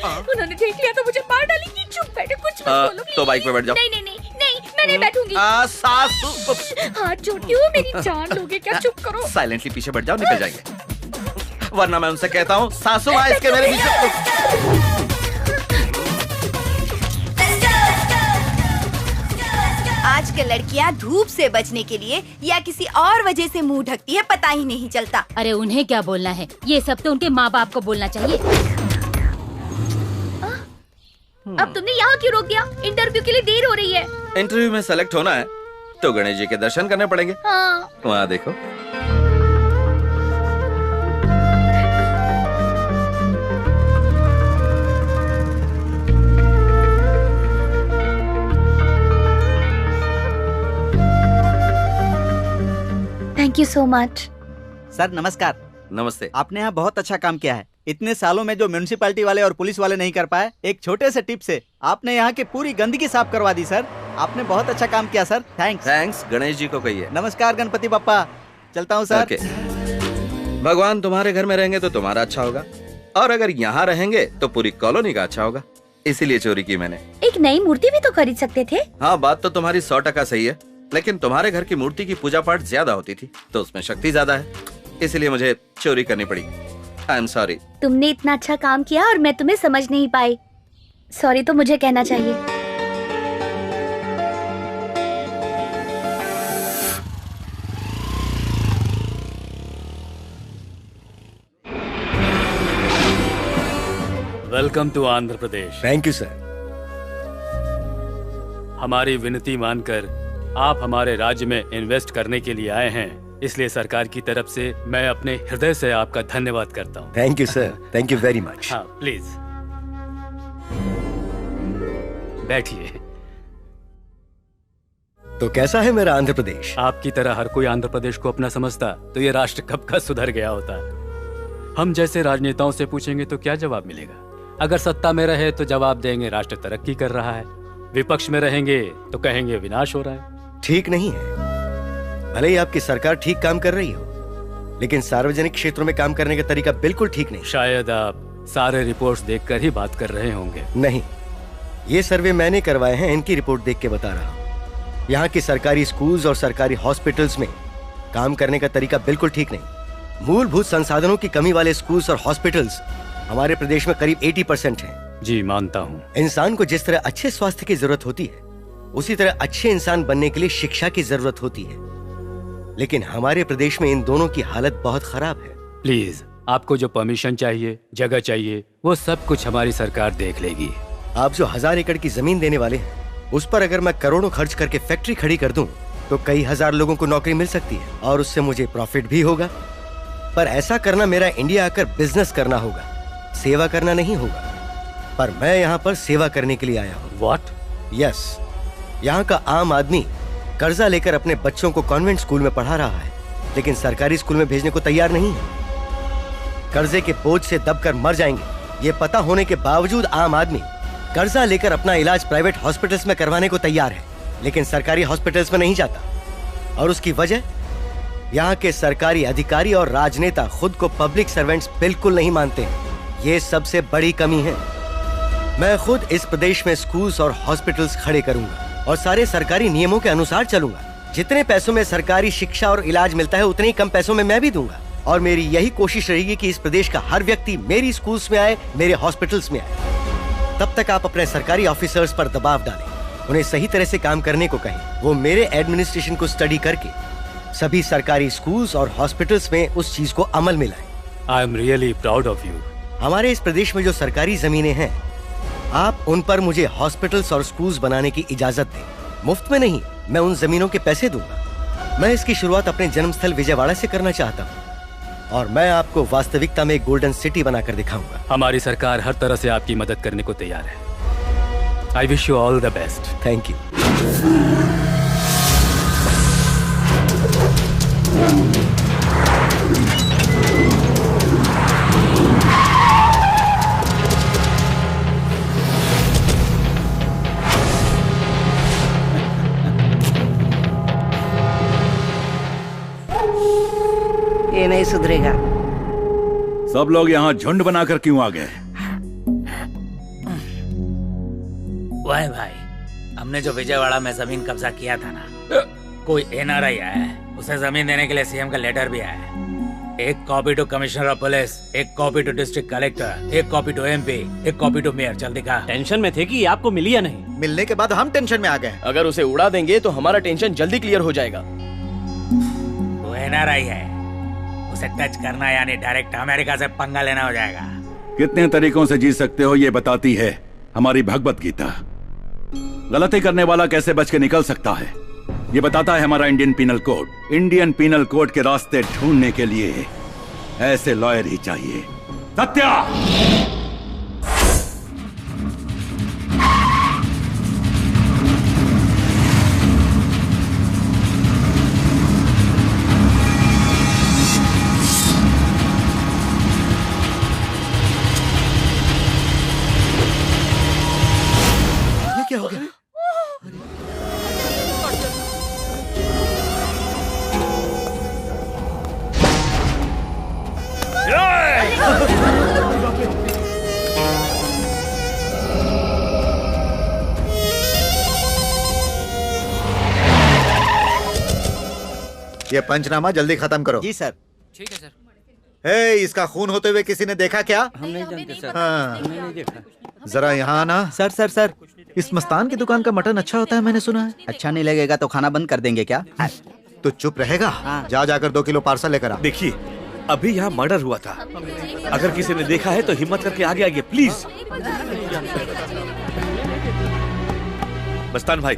उन्होंने देख लिया तो मुझे मार डालेंगी। चुप बैठो, कुछ मत बोलो। तो बाइक पे बैठ जाओ। नहीं नहीं नहीं नहीं, मैं नहीं बैठूंगी। सासू। हाथ जोड़ती हूँ, मेरी जान लोगे क्या? चुप करो। साइलेंटली पीछे बैठ जाओ, निकल जाएंगे, वरना मैं उनसे कहता हूँ सासू माँ इसके मेरे बीच। आजकल लड़कियां धूप से बचने के लिए या किसी और वजह से मुंह ढकती है, पता ही नहीं चलता। अरे उन्हें क्या बोलना है, ये सब तो उनके माँ बाप को बोलना चाहिए। अब तुमने यहाँ क्यों रोक दिया? इंटरव्यू के लिए देर हो रही है। इंटरव्यू में सेलेक्ट होना है तो गणेश जी के दर्शन करने पड़ेंगे। हाँ। वहाँ देखो। Thank you so much. Sir नमस्कार। नमस्ते। आपने यहाँ बहुत अच्छा काम किया है। इतने सालों में जो म्युनिसिपैलिटी वाले और पुलिस वाले नहीं कर पाए, एक छोटे से टिप से आपने यहाँ की पूरी गंदगी साफ करवा दी। सर आपने बहुत अच्छा काम किया सर। थैंक्स। गणेश जी को कहिए। नमस्कार गणपति बप्पा, चलता हूँ सर। भगवान तुम्हारे घर में रहेंगे तो तुम्हारा अच्छा होगा, और अगर यहाँ रहेंगे तो पूरी कॉलोनी का अच्छा होगा, इसीलिए चोरी की मैंने। एक नई मूर्ति भी तो खरीद सकते थे। हाँ, बात तो तुम्हारी 100% सही है, लेकिन तुम्हारे घर की मूर्ति की पूजा पाठ ज्यादा होती थी तो उसमें शक्ति ज्यादा है, इसलिए मुझे चोरी करनी पड़ी। I am sorry. तुमने इतना अच्छा काम किया और मैं तुम्हें समझ नहीं पाई। सॉरी तो मुझे कहना चाहिए। Welcome to Andhra Pradesh. Thank you sir. हमारी विनती मानकर आप हमारे राज्य में इन्वेस्ट करने के लिए आए हैं, इसलिए सरकार की तरफ से मैं अपने हृदय से आपका धन्यवाद करता हूँ। Thank you sir, thank you very much. हाँ प्लीज बैठिए। तो कैसा है मेरा आंध्र प्रदेश? आपकी तरह हर कोई आंध्र प्रदेश को अपना समझता तो ये राष्ट्र कब का सुधर गया होता। हम जैसे राजनेताओं से पूछेंगे तो क्या जवाब मिलेगा? अगर सत्ता में रहे तो जवाब देंगे राष्ट्र तरक्की कर रहा है, विपक्ष में रहेंगे तो कहेंगे विनाश हो रहा है। ठीक नहीं है। भले ही आपकी सरकार ठीक काम कर रही हो, लेकिन सार्वजनिक क्षेत्रों में काम करने का तरीका बिल्कुल ठीक नहीं। शायद आप सारे रिपोर्ट्स देखकर ही बात कर रहे होंगे। नहीं, ये सर्वे मैंने करवाए हैं, इनकी रिपोर्ट देख के बता रहा हूँ। यहाँ की सरकारी स्कूल्स और सरकारी हॉस्पिटल्स में काम करने का तरीका बिल्कुल ठीक नहीं। मूलभूत संसाधनों की कमी वाले स्कूल्स और हॉस्पिटल्स हमारे प्रदेश में करीब 80% हैं। जी मानता हूँ। इंसान को जिस तरह अच्छे स्वास्थ्य की जरूरत होती है, उसी तरह अच्छे इंसान बनने के लिए शिक्षा की जरूरत होती है, लेकिन हमारे प्रदेश में इन दोनों की हालत बहुत खराब है। प्लीज, आपको जो परमिशन चाहिए, जगह चाहिए, वो सब कुछ हमारी सरकार देख लेगी। आप जो 1000 एकड़ की जमीन देने वाले हैं, उस पर अगर मैं करोड़ों खर्च करके फैक्ट्री खड़ी कर दूं, तो कई हजार लोगों को नौकरी मिल सकती है और उससे मुझे प्रॉफिट भी होगा। पर ऐसा करना मेरा इंडिया आकर बिजनेस करना होगा, सेवा करना नहीं होगा। पर मैं यहाँ पर सेवा करने के लिए आया हूँ। What? यस, यहाँ का आम आदमी कर्जा लेकर अपने बच्चों को कॉन्वेंट स्कूल में पढ़ा रहा है, लेकिन सरकारी स्कूल में भेजने को तैयार नहीं है। कर्जे के बोझ से दबकर मर जाएंगे, ये पता होने के बावजूद आम आदमी कर्जा लेकर अपना इलाज प्राइवेट हॉस्पिटल्स में करवाने को तैयार है, लेकिन सरकारी हॉस्पिटल्स में नहीं जाता। और उसकी वजह, यहाँ के सरकारी अधिकारी और राजनेता खुद को पब्लिक सर्वेंट्स बिल्कुल नहीं मानते हैं। ये सबसे बड़ी कमी है। मैं खुद इस प्रदेश में स्कूल्स और हॉस्पिटल्स खड़े करूंगा और सारे सरकारी नियमों के अनुसार चलूंगा। जितने पैसों में सरकारी शिक्षा और इलाज मिलता है, उतने ही कम पैसों में मैं भी दूंगा। और मेरी यही कोशिश रहेगी कि इस प्रदेश का हर व्यक्ति मेरी स्कूल्स में आए, मेरे हॉस्पिटल्स में आए। तब तक आप अपने सरकारी ऑफिसर्स पर दबाव डालें, उन्हें सही तरह से काम करने को कहें। वो मेरे एडमिनिस्ट्रेशन को स्टडी करके सभी सरकारी स्कूल्स और हॉस्पिटल्स में उस चीज को अमल में लाएं। I am really proud of you. हमारे इस प्रदेश में जो सरकारी जमीनें हैं, आप उन पर मुझे हॉस्पिटल्स और स्कूल्स बनाने की इजाजत दें। मुफ्त में नहीं, मैं उन जमीनों के पैसे दूंगा। मैं इसकी शुरुआत अपने जन्मस्थल विजयवाड़ा से करना चाहता हूँ और मैं आपको वास्तविकता में एक गोल्डन सिटी बनाकर दिखाऊंगा। हमारी सरकार हर तरह से आपकी मदद करने को तैयार है। I wish you all the best. Thank you. ये नहीं सुधरेगा। सब लोग यहाँ झुंड बनाकर क्यों आ गए? वाह भाई, हमने जो विजयवाड़ा में जमीन कब्जा किया था ना, कोई एनआरआई आया है, उसे जमीन देने के लिए सीएम का लेटर भी आया है। एक copy to commissioner of police, एक कॉपी टू डिस्ट्रिक्ट कलेक्टर, एक कॉपी टू एमपी, एक कॉपी टू मेयर। जल्दी दिखा। टेंशन में थे कि ये आपको मिली या नहीं। मिलने के बाद हम टेंशन में आ गए। अगर उसे उड़ा देंगे तो हमारा टेंशन जल्दी क्लियर हो जाएगा। वो एनआरआई है, उसे टच करना यानी डायरेक्ट अमेरिका से पंगा लेना हो जाएगा। कितने तरीकों से जी सकते हो ये बताती है हमारी भगवत गीता। गलती करने वाला कैसे बच के निकल सकता है ये बताता है हमारा Indian penal code. Indian penal code के रास्ते ढूंढने के लिए ऐसे लॉयर ही चाहिए। सत्या! क्या हो गया? ये पंचनामा जल्दी खत्म करो। जी सर। ठीक है सर। हे, इसका खून होते हुए किसी ने देखा क्या? हम नहीं जानते सर। हाँ। हमने नहीं देखा। जरा यहाँ आना। सर सर सर, इस मस्तान की दुकान का मटन अच्छा होता है मैंने सुना है। अच्छा नहीं लगेगा तो खाना बंद कर देंगे क्या? तो चुप रहेगा? जा जाकर 2 किलो पार्सल लेकर आ। देखिए, अभी यहाँ मर्डर हुआ था। अगर किसी ने देखा है तो हिम्मत करके आगे आइए प्लीज। मस्तान भाई,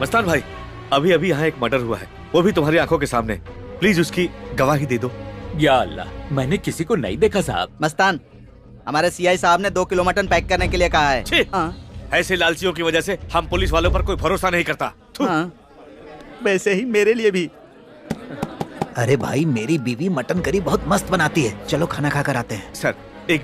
मस्तान भाई, अभी अभी यहाँ एक मर्डर हुआ है, वो भी तुम्हारी आंखों के सामने। प्लीज उसकी गवाही दे दो। या अल्लाह, मैंने किसी को नहीं देखा साहब। मस्तान, हमारे सीआई साहब ने 2 किलो मटन पैक करने के लिए कहा है। ऐसे लालचियों की वजह से हम पुलिस वालों पर कोई भरोसा नहीं करता। वैसे ही मेरे लिए भी। अरे भाई, मेरी बीवी मटन करी बहुत मस्त बनाती है, चलो खाना खा कर आते हैं। सर, एक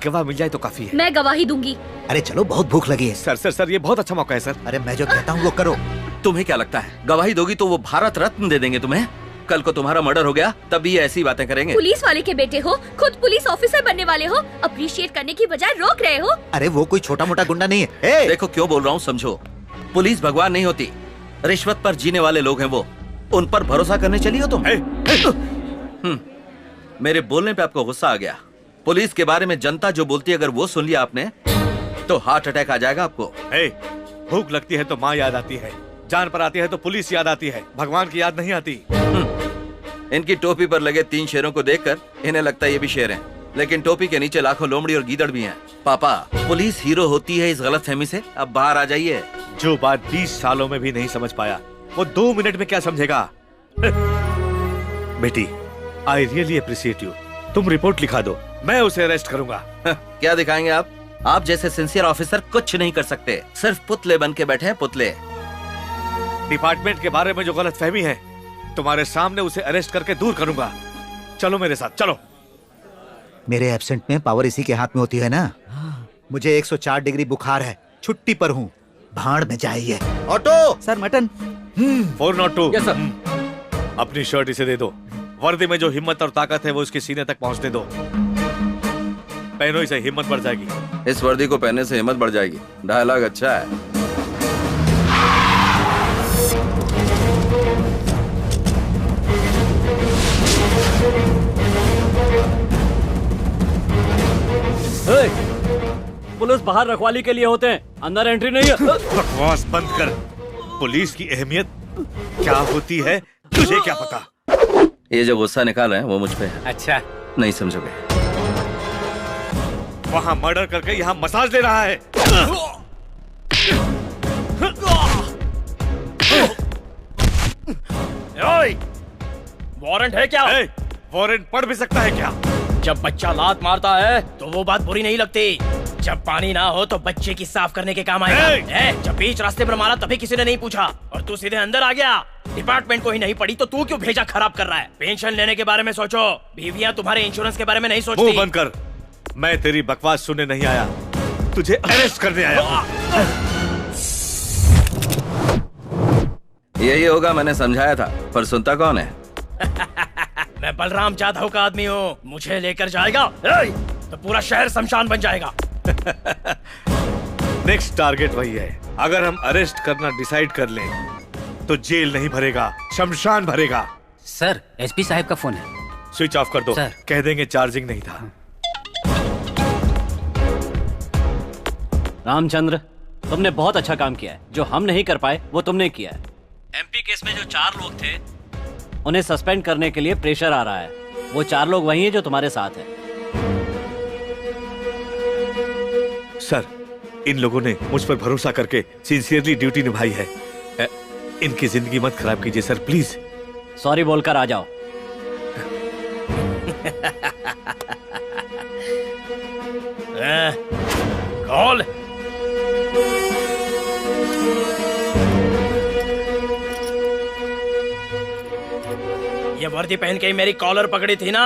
गवाह मिल जाए तो काफी है। मैं गवाही दूंगी। अरे चलो, बहुत भूख लगी है। सर, ये बहुत अच्छा मौका है सर। अरे मैं जो कहता हूँ वो करो। तुम्हें क्या लगता है गवाही दोगी तो वो भारत रत्न दे देंगे तुम्हें? कल को तुम्हारा मर्डर हो गया तब भी ये ऐसी बातें करेंगे। पुलिस वाले के बेटे हो, खुद पुलिस ऑफिसर बनने वाले हो, अप्रिशिएट करने की बजाय रोक रहे हो। अरे वो कोई छोटा मोटा गुंडा नहीं है। देखो क्यों बोल रहा हूँ समझो। पुलिस भगवान नहीं होती, रिश्वत पर जीने वाले लोग हैं वो। उन पर भरोसा करने चली हो तुम? मेरे बोलने पे आपको गुस्सा आ गया। पुलिस के बारे में जनता जो बोलती है अगर वो सुन लिया आपने तो हार्ट अटैक आ जाएगा आपको। भूख लगती है तो माँ याद आती है, जान पर आती है तो पुलिस याद आती है, भगवान की याद नहीं आती। इनकी टोपी पर लगे 3 शेरों को देखकर इन्हें लगता है ये भी शेर हैं, लेकिन टोपी के नीचे लाखों लोमड़ी और गीदड़ भी हैं। पापा, पुलिस हीरो होती है इस गलतफहमी से अब बाहर आ जाइए। जो बात 20 सालों में भी नहीं समझ पाया वो 2 मिनट में क्या समझेगा? बेटी, आई रियली अप्रिशिएट यू। तुम रिपोर्ट लिखा दो, मैं उसे अरेस्ट करूंगा। क्या दिखाएंगे आप? आप जैसे सिंसियर ऑफिसर कुछ नहीं कर सकते, सिर्फ पुतले बन के बैठे हैं, पुतले। डिपार्टमेंट के बारे में जो गलतफहमी है तुम्हारे सामने उसे अरेस्ट करके दूर करूंगा। चलो मेरे साथ, चलो। मेरे एब्सेंट में पावर इसी के हाथ में होती है ना। मुझे 104 डिग्री बुखार है, छुट्टी पर हूँ, भाड़ में जाइए। Auto sir, mutton. 402। Yes sir. अपनी शर्ट इसे दे दो। वर्दी में जो हिम्मत और ताकत है वो उसके सीने तक पहुंचने दो। पहनो इसे, हिम्मत बढ़ जाएगी। इस वर्दी को पहनने से हिम्मत बढ़ जाएगी। डायलॉग अच्छा है। पुलिस बाहर रखवाली के लिए होते हैं, अंदर एंट्री नहीं है। बकवास बंद कर। पुलिस की अहमियत क्या होती है तुझे क्या पता? ये जो गुस्सा निकाल रहे हैं वो मुझ पे है। अच्छा, नहीं समझोगे। वहाँ मर्डर करके यहाँ मसाज ले रहा है। वारंट है क्या? वारंट पढ़ भी सकता है क्या? जब बच्चा लात मारता है तो वो बात बुरी नहीं लगती। जब पानी ना हो तो बच्चे की साफ करने के काम आएगा। जब बीच रास्ते पर मारा तभी किसी ने नहीं पूछा और तू सीधे अंदर आ गया। डिपार्टमेंट को ही नहीं पड़ी तो तू क्यों भेजा खराब कर रहा है? पेंशन लेने के बारे में सोचो, बीवियां तुम्हारे इंश्योरेंस के बारे में नहीं सोचती। मुंह बंद कर। मैं तेरी बकवास सुनने नहीं आया, तुझे अरेस्ट करने आया। यही होगा, मैंने समझाया था, पर सुनता कौन है? मैं बलराम जाधव का आदमी हूँ, मुझे लेकर जाएगा तो पूरा शहर शमशान बन जाएगा। नेक्स्ट टारगेट वही है। अगर हम अरेस्ट करना डिसाइड कर लें तो जेल नहीं भरेगा, शमशान भरेगा। सर, एसपी साहब का फोन है। स्विच ऑफ कर दो। सर। कह देंगे चार्जिंग नहीं था। रामचंद्र, तुमने बहुत अच्छा काम किया है। जो हम नहीं कर पाए वो तुमने किया है। एमपी केस में जो 4 लोग थे उन्हें सस्पेंड करने के लिए प्रेशर आ रहा है। वो 4 लोग वही हैं जो तुम्हारे साथ हैं। सर, इन लोगों ने मुझ पर भरोसा करके सिंसियरली ड्यूटी निभाई है। इनकी जिंदगी मत खराब कीजिए सर, प्लीज। सॉरी बोलकर आ जाओ। कॉल। ये वर्दी पहन के ही मेरी कॉलर पकड़ी थी ना,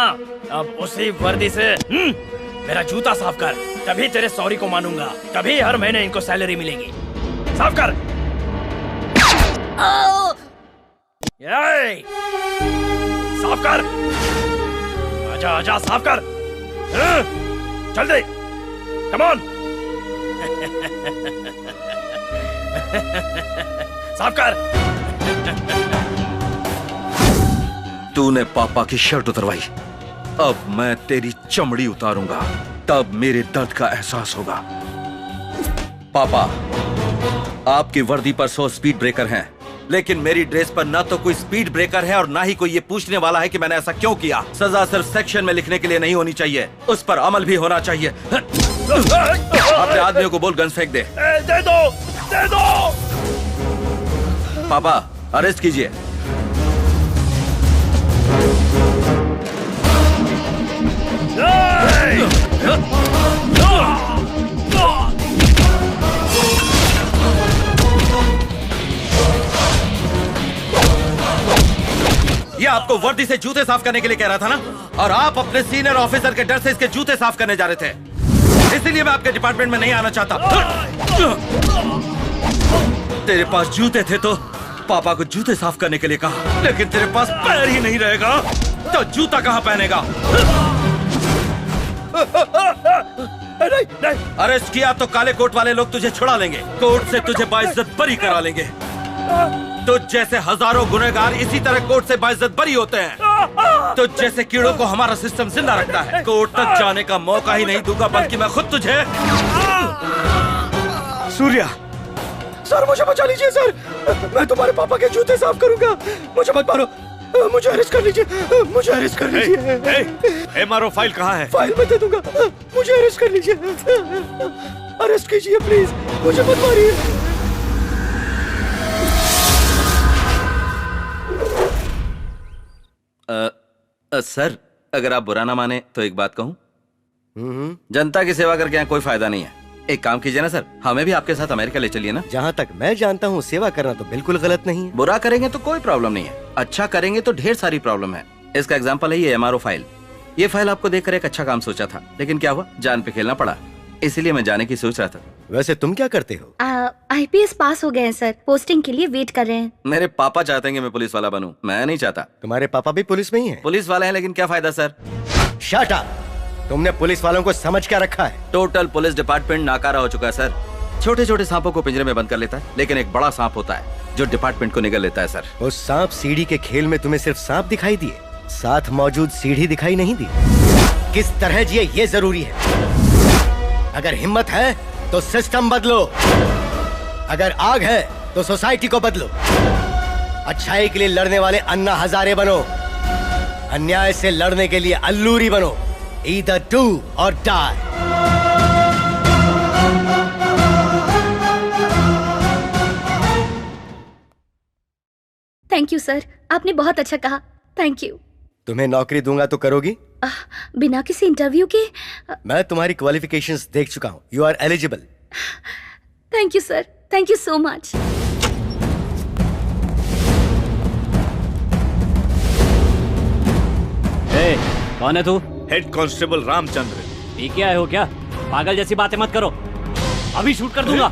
अब उसी वर्दी से मेरा जूता साफ कर, तभी तेरे सॉरी को मानूंगा, तभी हर महीने इनको सैलरी मिलेगी। साफ कर। साफ कर। आजा आजा, साफ कर। जल्दी, कम ऑन। साफ कर। तूने पापा की शर्ट उतरवाई, अब मैं तेरी चमड़ी उतारूंगा, तब मेरे दर्द का एहसास होगा। पापा, आपकी वर्दी पर 100 स्पीड ब्रेकर हैं, लेकिन मेरी ड्रेस पर ना तो कोई स्पीड ब्रेकर है और ना ही कोई ये पूछने वाला है कि मैंने ऐसा क्यों किया। सजा सिर्फ सेक्शन में लिखने के लिए नहीं होनी चाहिए, उस पर अमल भी होना चाहिए। अपने आदमियों को बोल गन फेंक दे। दे दो, दे दो। पापा अरेस्ट कीजिए। ये आपको वर्दी से जूते साफ करने के लिए कह रहा था ना, और आप अपने सीनियर ऑफिसर के डर से इसके जूते साफ करने जा रहे थे, इसीलिए मैं आपके डिपार्टमेंट में नहीं आना चाहता। तेरे पास जूते थे तो पापा को जूते साफ करने के लिए कहा, लेकिन तेरे पास पैर ही नहीं रहेगा तो जूता कहाँ पहनेगा? नहीं। अरेस्ट किया तो काले कोट वाले लोग तुझे छुड़ा लेंगे, कोर्ट से तुझे बाइज्जत बरी करा लेंगे। तुझ जैसे हजारों गुनहगार इसी तरह कोर्ट से बाइज्जत बरी होते हैं। तुझ जैसे कीड़ों को हमारा सिस्टम जिंदा रखता है। कोर्ट तक जाने का मौका ही नहीं दूंगा, बल्कि मैं खुद तुझे। सूर्या, सर मुझे बचा लीजिए सर, मैं तुम्हारे पापा के जूते साफ करूंगा, मुझे मत मारो, मुझे अरेस्ट कर लीजिए, मुझे अरेस्ट कर लीजिए। MRO फाइल कहाँ है? फाइल मैं दे दूंगा, मुझे अरेस्ट कर लीजिए, अरेस्ट कीजिए प्लीज, मुझे मत मारिए। सर अगर आप बुरा ना माने तो एक बात कहूं, जनता की सेवा करके यहाँ कोई फायदा नहीं है। एक काम कीजिए ना सर, हमें भी आपके साथ अमेरिका ले चलिए ना। जहाँ तक मैं जानता हूँ सेवा करना तो बिल्कुल गलत नहीं है। बुरा करेंगे तो कोई प्रॉब्लम नहीं है, अच्छा करेंगे तो ढेर सारी प्रॉब्लम है। इसका एग्जाम्पल है ये MRO फाइल। ये फाइल आपको देखकर एक अच्छा काम सोचा था, लेकिन क्या हुआ, जान पे खेलना पड़ा, इसीलिए मैं जाने की सोच रहा था। वैसे तुम क्या करते हो? IPS पास हो गए हैं सर, पोस्टिंग के लिए वेट कर रहे हैं। मेरे पापा चाहते हैं कि मैं पुलिस वाला बनूं, मैं नहीं चाहता। तुम्हारे पापा भी पुलिस में ही हैं? पुलिस वाले हैं, लेकिन क्या फायदा सर। Shut up! तुमने पुलिस वालों को समझ क्या रखा है? टोटल पुलिस डिपार्टमेंट नाकारा हो चुका है सर। छोटे छोटे सांपों को पिंजरे में बंद कर लेता है, लेकिन एक बड़ा सांप होता है जो डिपार्टमेंट को निगल लेता है सर। उस सांप सीढ़ी के खेल में तुम्हें सिर्फ सांप दिखाई दिए, साथ मौजूद सीढ़ी दिखाई नहीं दी। किस तरह जिए ये जरूरी है। अगर हिम्मत है तो सिस्टम बदलो, अगर आग है तो सोसाइटी को बदलो। अच्छाई के लिए लड़ने वाले अन्ना हजारे बनो, अन्याय से लड़ने के लिए अल्लूरी बनो। Either do or die. Thank you sir, आपने बहुत अच्छा कहा, थैंक यू। तुम्हें नौकरी दूंगा तो करोगी? बिना किसी इंटरव्यू के? मैं तुम्हारी क्वालिफिकेशंस देख चुका हूँ, you are eligible. Thank you sir, thank you so much. कौन है तू? Head constable Ramchandra. पी के आए हो क्या? पागल जैसी बातें मत करो, अभी शूट कर दूंगा।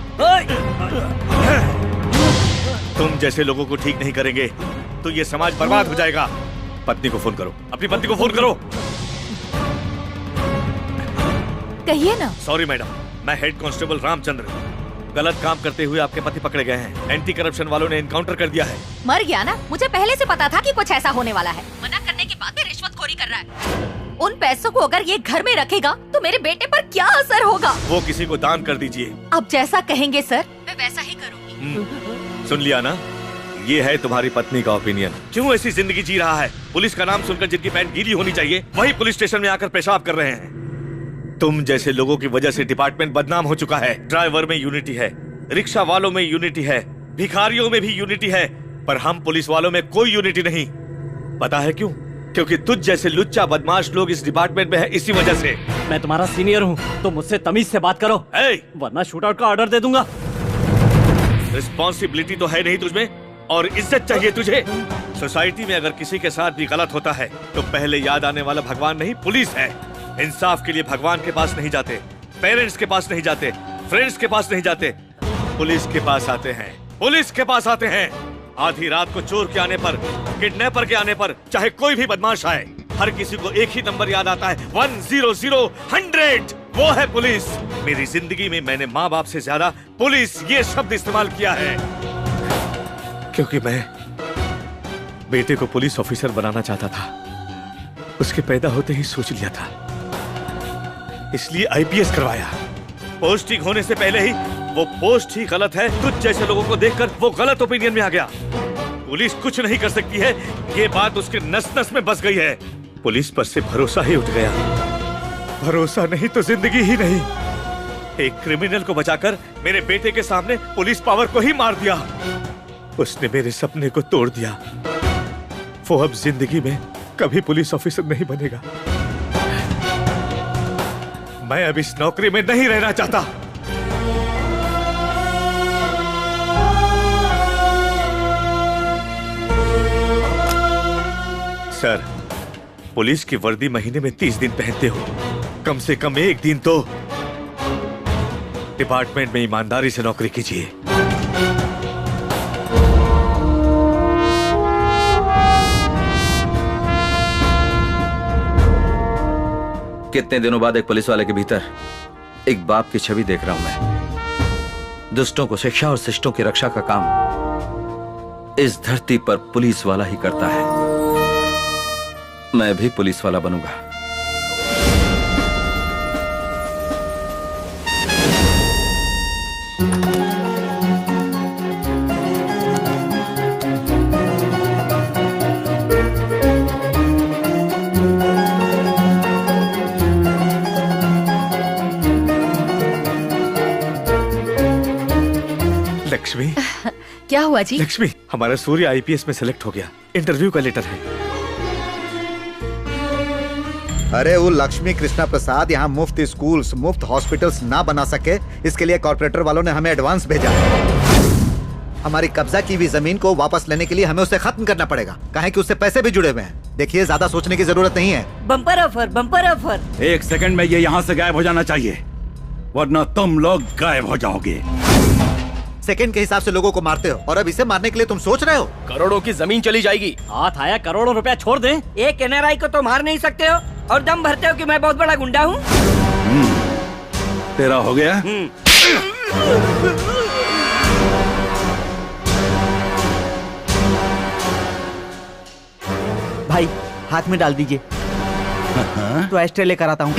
तुम जैसे लोगों को ठीक नहीं करेंगे तो ये समाज बर्बाद हो जाएगा। पत्नी को फोन करो, अपनी पत्नी को फोन करो। कहिए ना। सॉरी मैडम, मैं हेड कांस्टेबल रामचंद्र। गलत काम करते हुए आपके पति पकड़े गए हैं। एंटी करप्शन वालों ने इनकाउंटर कर दिया है। मर गया ना, मुझे पहले से पता था कि कुछ ऐसा होने वाला है। मना करने के बाद भी रिश्वतखोरी कर रहा है। उन पैसों को अगर ये घर में रखेगा तो मेरे बेटे पर क्या असर होगा? वो किसी को दान कर दीजिए। अब जैसा कहेंगे सर, मैं वैसा ही करूँगी। सुन लिया ना, ये है तुम्हारी पत्नी का ओपिनियन। क्यों ऐसी जिंदगी जी रहा है? पुलिस का नाम सुनकर जिनकी पैंट गीली होनी चाहिए वही पुलिस स्टेशन में आकर पेशाब कर रहे हैं। तुम जैसे लोगों की वजह से डिपार्टमेंट बदनाम हो चुका है। ड्राइवर में यूनिटी है, रिक्शा वालों में यूनिटी है, भिखारियों में भी यूनिटी है, पर हम पुलिस वालों में कोई यूनिटी नहीं। पता है क्यों? क्योंकि तुझ जैसे लुच्चा बदमाश लोग इस डिपार्टमेंट में है, इसी वजह से। मैं तुम्हारा सीनियर हूँ तो मुझसे तमीज से बात करो, वरना शूटआउट का ऑर्डर दे दूंगा। रिस्पॉन्सिबिलिटी तो है नहीं तुझमें, और इज्जत चाहिए तुझे। सोसाइटी में अगर किसी के साथ भी गलत होता है तो पहले याद आने वाला भगवान नहीं, पुलिस है। इंसाफ के लिए भगवान के पास नहीं जाते, पेरेंट्स के पास नहीं जाते, फ्रेंड्स के पास नहीं जाते, पुलिस के पास आते हैं। पुलिस के पास आते हैं। आधी रात को चोर के आने पर, किडनैपर के आने पर, चाहे कोई भी बदमाश आए, हर किसी को एक ही नंबर याद आता है, 100-100। वो है पुलिस। मेरी जिंदगी में मैंने माँ बाप से ज्यादा पुलिस ये शब्द इस्तेमाल किया है, क्योंकि मैं बेटे को पुलिस ऑफिसर बनाना चाहता था। उसके पैदा होते ही सोच लिया था, इसलिए IPS करवाया। पोस्टिंग होने से पहले ही वो पोस्ट ही गलत है, कुछ जैसे लोगों को देखकर वो गलत ओपिनियन में आ गया। पुलिस कुछ नहीं कर सकती है, ये बात उसके नस नस में बस गई है। पुलिस पर से भरोसा ही उठ गया। भरोसा नहीं तो जिंदगी ही नहीं। एक क्रिमिनल को बचाकर मेरे बेटे के सामने पुलिस पावर को ही मार दिया। उसने मेरे सपने को तोड़ दिया। वो अब जिंदगी में कभी पुलिस ऑफिसर नहीं बनेगा। मैं अब इस नौकरी में नहीं रहना चाहता। सर, पुलिस की वर्दी महीने में 30 दिन पहनते हो, कम से कम एक दिन तो डिपार्टमेंट में ईमानदारी से नौकरी कीजिए। कितने दिनों बाद एक पुलिस वाले के भीतर एक बाप की छवि देख रहा हूं मैं। दुष्टों को शिक्षा और शिष्टों की रक्षा का काम इस धरती पर पुलिस वाला ही करता है। मैं भी पुलिस वाला बनूंगा। लक्ष्मी। क्या हुआ जी? लक्ष्मी, हमारा सूर्य आईपीएस में सेलेक्ट हो गया। इंटरव्यू का लेटर है। अरे वो लक्ष्मी कृष्णा प्रसाद यहाँ मुफ्त स्कूल्स, मुफ्त हॉस्पिटल्स ना बना सके, इसके लिए कॉर्पोरेटर वालों ने हमें एडवांस भेजा। हमारी कब्जा की हुई जमीन को वापस लेने के लिए हमें उसे खत्म करना पड़ेगा, काहे कि उससे पैसे भी जुड़े हुए हैं। देखिए, ज्यादा सोचने की जरूरत नहीं है। Bumper offer, bumper offer. एक सेकंड में ये यहाँ से गायब हो जाना चाहिए, वरना तुम लोग गायब हो जाओगे। सेकंड के हिसाब से लोगों को मारते हो और अब इसे मारने के लिए तुम सोच रहे हो? करोड़ों की जमीन चली जाएगी। हाथ आया करोड़ों रुपया छोड़ दे। एक एनआरआई को तो मार नहीं सकते हो और दम भरते हो कि मैं बहुत बड़ा गुंडा हूँ। तेरा हो गया? भाई हाथ में डाल दीजिए, तो एस्ट्रे लेकर आता हूँ।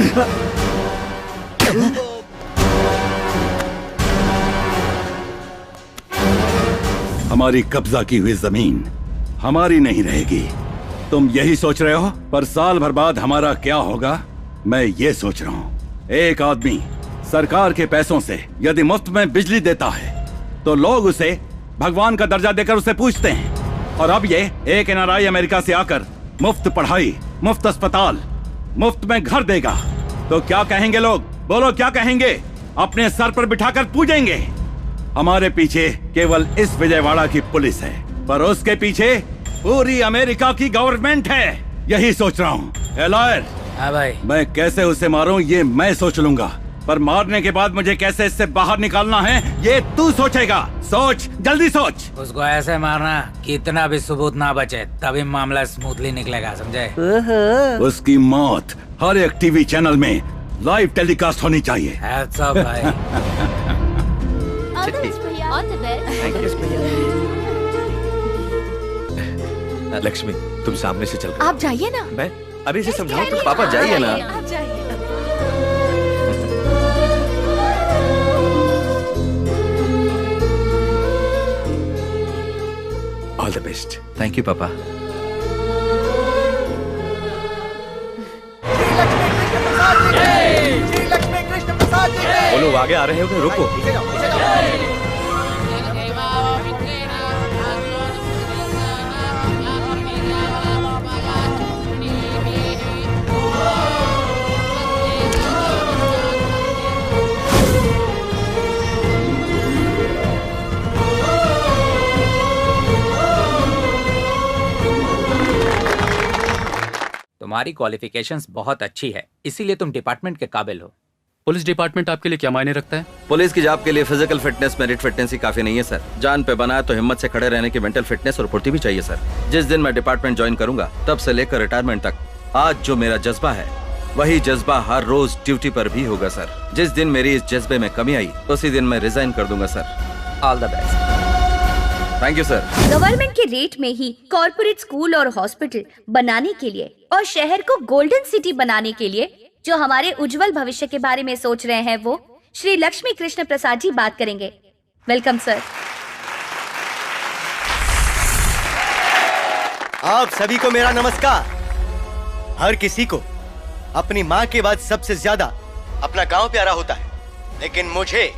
हमारी कब्जा की हुई जमीन हमारी नहीं रहेगी, तुम यही सोच रहे हो? पर साल भर बाद हमारा क्या होगा, मैं ये सोच रहा हूँ। एक आदमी सरकार के पैसों से यदि मुफ्त में बिजली देता है तो लोग उसे भगवान का दर्जा देकर उसे पूजते हैं। और अब ये एक एनआरआई अमेरिका से आकर मुफ्त पढ़ाई, मुफ्त अस्पताल, मुफ्त में घर देगा तो क्या कहेंगे लोग? बोलो क्या कहेंगे? अपने सर पर बिठाकर पूजेंगे। हमारे पीछे केवल इस विजयवाड़ा की पुलिस है, पर उसके पीछे पूरी अमेरिका की गवर्नमेंट है। यही सोच रहा हूँ। लॉयर, हाँ भाई, मैं कैसे उसे मारूं ये मैं सोच लूंगा, पर मारने के बाद मुझे कैसे इससे बाहर निकालना है ये तू सोचेगा। सोच, जल्दी सोच। उसको ऐसे मारना कि इतना भी सबूत ना बचे, तभी मामला स्मूथली निकलेगा, समझे? उसकी मौत हर एक टीवी चैनल में लाइव टेलीकास्ट होनी चाहिए। भाई। लक्ष्मी, तुम सामने से चल। आप जाइए ना। मैं अभी से समझाऊं तो? पापा जाइए ना। आप जाइए। All the best. Thank you पापा। वो लोग आगे आ रहे हो, रुको। तुम्हारी क्वालिफिकेशंस बहुत अच्छी है, इसीलिए तुम डिपार्टमेंट के काबिल हो। पुलिस डिपार्टमेंट आपके लिए क्या मायने रखता है? पुलिस की जॉब के लिए फिजिकल फिटनेस, मेरिट फिटनेस ही काफी नहीं है सर। जान पे बना है तो हिम्मत से खड़े रहने की मेंटल फिटनेस और फुर्ती भी चाहिए सर। जिस दिन मैं डिपार्टमेंट ज्वाइन करूंगा तब से लेकर रिटायरमेंट तक आज जो मेरा जज्बा है वही जज्बा हर रोज ड्यूटी पर भी होगा सर। जिस दिन मेरी इस जज्बे में कमी आई उसी दिन मैं रिजाइन कर दूंगा sir. All the best. Thank you sir. Government के रेट में ही कॉर्पोरेट स्कूल और हॉस्पिटल बनाने के लिए और शहर को गोल्डन सिटी बनाने के लिए जो हमारे उज्जवल भविष्य के बारे में सोच रहे हैं वो श्री लक्ष्मी कृष्ण प्रसाद जी बात करेंगे। Welcome sir. आप सभी को मेरा नमस्कार। हर किसी को अपनी माँ के बाद सबसे ज्यादा अपना गांव प्यारा होता है, लेकिन मुझे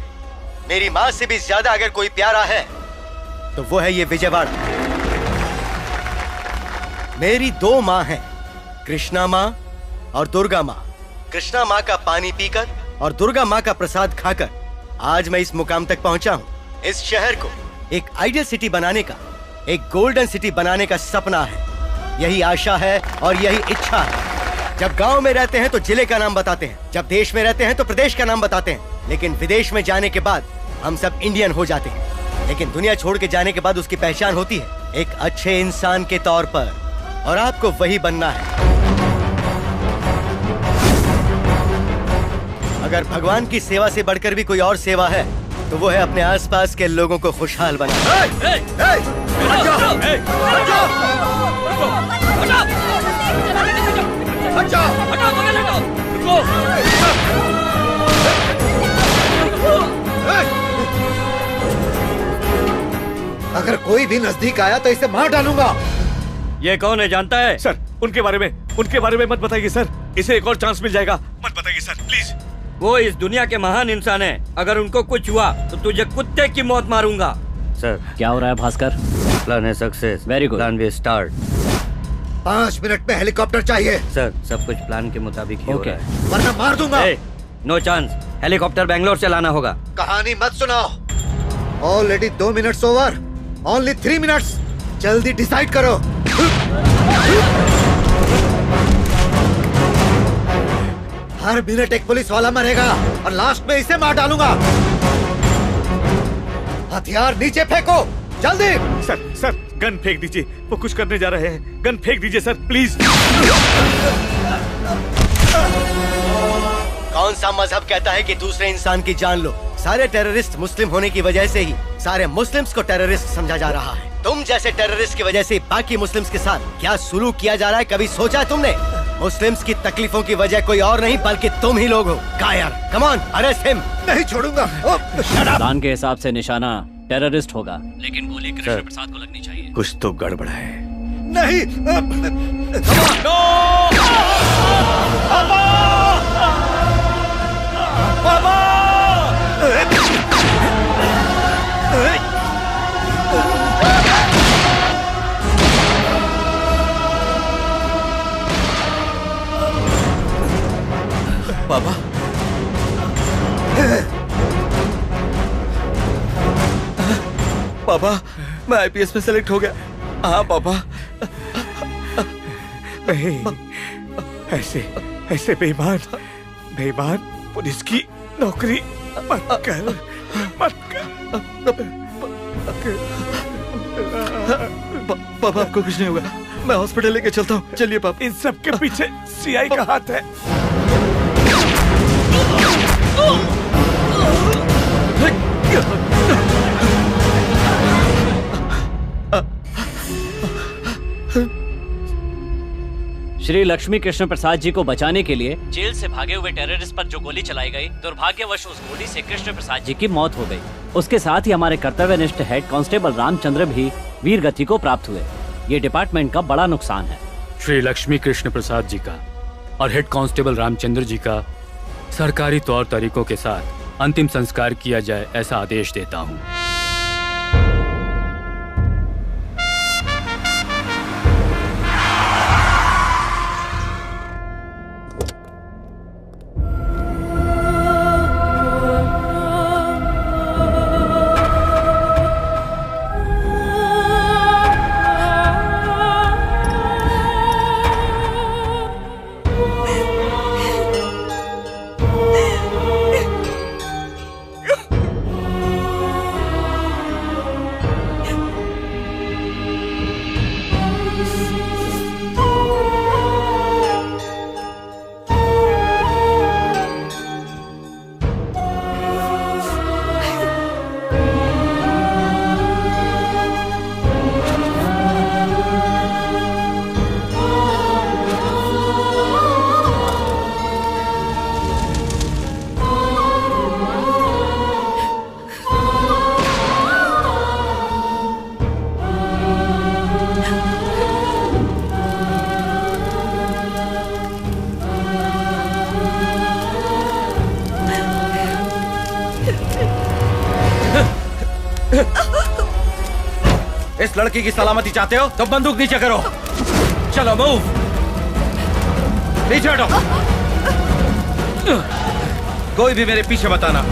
मेरी माँ से भी ज्यादा अगर कोई प्यारा है तो वो है ये विजयवाड़ा। मेरी 2 माँ हैं, कृष्णा माँ और दुर्गा माँ। कृष्णा माँ का पानी पीकर और दुर्गा माँ का प्रसाद खाकर आज मैं इस मुकाम तक पहुंचा हूँ। इस शहर को एक आइडियल सिटी बनाने का, एक गोल्डन सिटी बनाने का सपना है। यही आशा है और यही इच्छा है। जब गांव में रहते हैं तो जिले का नाम बताते हैं, जब देश में रहते हैं तो प्रदेश का नाम बताते हैं, लेकिन विदेश में जाने के बाद हम सब इंडियन हो जाते हैं। लेकिन दुनिया छोड़ के जाने के बाद उसकी पहचान होती है एक अच्छे इंसान के तौर पर, और आपको वही बनना है। अगर भगवान की सेवा से बढ़कर भी कोई और सेवा है तो वो है अपने आसपास के लोगों को खुशहाल बनाना। अगर कोई भी नजदीक आया तो इसे मार डालूंगा। ये कौन है जानता है? सर उनके बारे में मत बताइए सर, इसे एक और चांस मिल जाएगा। मत बताइए सर प्लीज। वो इस दुनिया के महान इंसान है, अगर उनको कुछ हुआ तो तुझे कुत्ते की मौत मारूंगा। सर क्या हो रहा है भास्कर? प्लान है success. Very good. Plan we start. 5 minute में हेलीकॉप्टर चाहिए। सर सब कुछ प्लान के मुताबिक ही हो रहा है, वरना मार दूंगा। नो चांस, हेलीकॉप्टर बैंगलोर से लाना होगा। कहानी मत सुनाओ। Already 2 minutes over, only 3 minutes. जल्दी डिसाइड करो। हर मिनट एक पुलिस वाला मरेगा और लास्ट में इसे मार डालूंगा। हथियार नीचे फेंको, जल्दी। सर गन फेंक दीजिए, वो कुछ करने जा रहे हैं। गन फेंक दीजिए सर प्लीज। कौन सा मजहब कहता है कि दूसरे इंसान की जान लो? सारे टेररिस्ट मुस्लिम होने की वजह से ही सारे मुस्लिम्स को टेररिस्ट समझा जा रहा है। तुम जैसे टेररिस्ट की वजह से बाकी मुस्लिम्स के साथ क्या सुलूक किया जा रहा है, कभी सोचा है तुमने? मुस्लिम्स की तकलीफों की वजह कोई और नहीं बल्कि तुम ही लोग हो। कायर, कम ऑन, अरेस्ट हिम। नहीं छोड़ूंगा। प्लान के हिसाब से निशाना टेररिस्ट होगा, लेकिन गोली कृष्ण प्रसाद को लगनी चाहिए। कुछ तो गड़बड़ है। नहीं। पापा, पापा मैं आईपीएस में सेलेक्ट हो गया। हाँ पापा। नहीं, ऐसे बेईमान पुलिस की नौकरी मत कर। पापा आपको कुछ नहीं होगा, मैं हॉस्पिटल लेके चलता हूँ। चलिए पापा। इन सब के पीछे सीआई का हाथ है। श्री लक्ष्मी कृष्ण प्रसाद जी को बचाने के लिए जेल से भागे हुए टेररिस्ट पर जो गोली चलाई गई, दुर्भाग्यवश उस गोली से कृष्ण प्रसाद जी की मौत हो गई। उसके साथ ही हमारे कर्तव्यनिष्ठ हेड कांस्टेबल रामचंद्र भी वीर गति को प्राप्त हुए। ये डिपार्टमेंट का बड़ा नुकसान है। श्री लक्ष्मी कृष्ण प्रसाद जी का और हेड कांस्टेबल रामचंद्र जी का सरकारी तौर तरीकों के साथ अंतिम संस्कार किया जाए, ऐसा आदेश देता हूँ। इस लड़की की सलामती चाहते हो तो बंदूक नीचे करो। चलो मूव, नीचे हटो। कोई भी मेरे पीछे मत आना।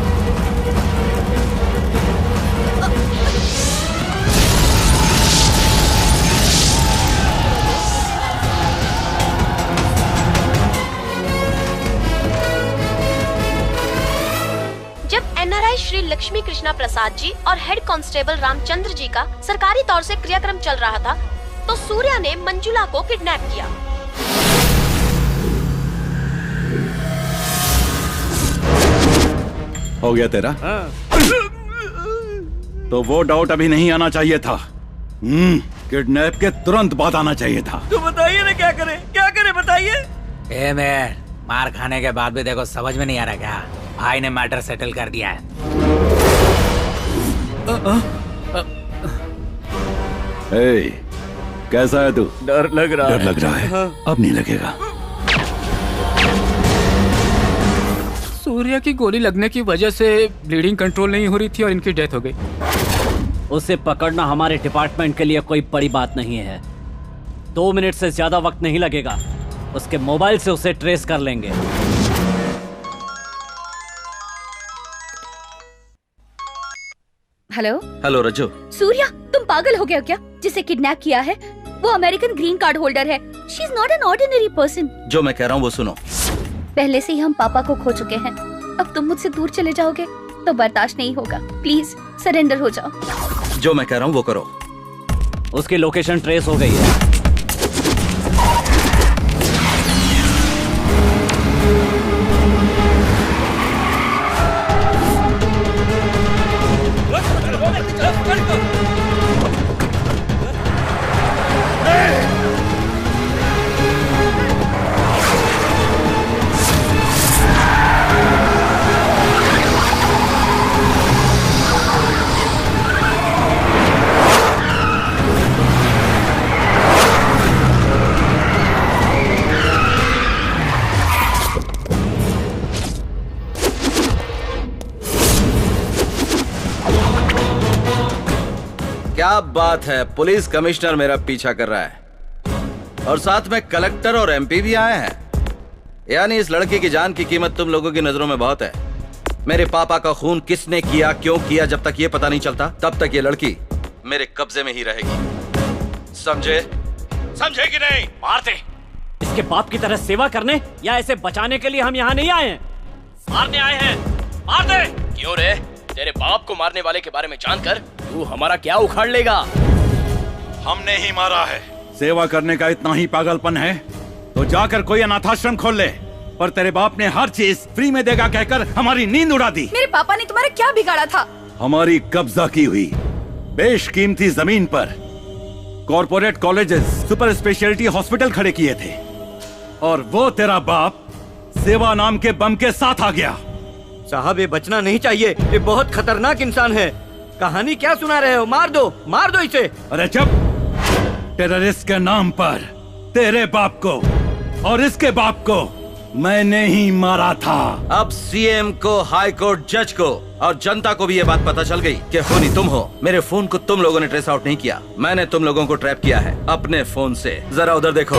जब एनआरआई श्री लक्ष्मी कृष्णा प्रसाद जी और हेड कांस्टेबल रामचंद्र जी का सरकारी तौर से क्रियाक्रम चल रहा था तो सूर्या ने मंजुला को किडनैप किया। हो गया तेरा? तो वो डाउट अभी नहीं आना चाहिए था। किडनैप के तुरंत बाद आना चाहिए था। तो बताइए ना क्या करें बताइए। ए मेयर, मार खाने के बाद भी देखो समझ में नहीं आ रहा क्या? भाई ने मैटर सेटल कर दिया है। कैसा है तू? डर लग रहा है। डर लग रहा है? अब नहीं लगेगा। सूर्या की गोली लगने की वजह से ब्लीडिंग कंट्रोल नहीं हो रही थी और इनकी डेथ हो गई। उसे पकड़ना हमारे डिपार्टमेंट के लिए कोई बड़ी बात नहीं है। 2 मिनट से ज्यादा वक्त नहीं लगेगा। उसके मोबाइल से उसे ट्रेस कर लेंगे। हेलो हेलो रज्जू। सूर्या, तुम पागल हो गए हो क्या? जिसे किडनैप किया है वो अमेरिकन ग्रीन कार्ड होल्डर है। She is not an ordinary person. जो मैं कह रहा हूँ वो सुनो। पहले से ही हम पापा को खो चुके हैं। अब तुम मुझसे दूर चले जाओगे तो बर्दाश्त नहीं होगा। प्लीज सरेंडर हो जाओ। जो मैं कह रहा हूँ वो करो। उसकी लोकेशन ट्रेस हो गई है। क्या बात है, पुलिस कमिश्नर मेरा पीछा कर रहा है और साथ में कलेक्टर और एमपी भी आए हैं। यानी इस लड़की की जान की कीमत तुम लोगों की नजरों में बहुत है। मेरे पापा का खून किसने किया, क्यों किया, जब तक ये पता नहीं चलता तब तक ये लड़की मेरे कब्जे में ही रहेगी। समझे? समझे कि नहीं? मार दे। इसके बाप की तरह सेवा करने या इसे बचाने के लिए हम यहाँ नहीं आए हैं, मारने आए हैं। मार दे। क्यों रे? तेरे बाप को मारने वाले के बारे में जानकर तू हमारा क्या उखाड़ लेगा? हमने ही मारा है। सेवा करने का इतना ही पागलपन है तो जाकर कोई अनाथाश्रम खोल ले। पर तेरे बाप ने हर चीज फ्री में देगा कहकर हमारी नींद उड़ा दी। मेरे पापा ने तुम्हारा क्या बिगाड़ा था? हमारी कब्जा की हुई बेशकीमती जमीन पर corporate colleges, super speciality hospital खड़े किए थे और वो तेरा बाप सेवा नाम के बम के साथ आ गया। साहब ये बचना नहीं चाहिए, ये बहुत खतरनाक इंसान है। कहानी क्या सुना रहे हो? मार दो इसे। अरे चुप। टेररिस्ट के नाम पर तेरे बाप को और इसके बाप को मैंने ही मारा था। अब सीएम को, हाई कोर्ट जज को और जनता को भी ये बात पता चल गई कि खूनी तुम हो। मेरे फोन को तुम लोगों ने ट्रेस आउट नहीं किया, मैंने तुम लोगों को ट्रैप किया है अपने फोन से। जरा उधर देखो।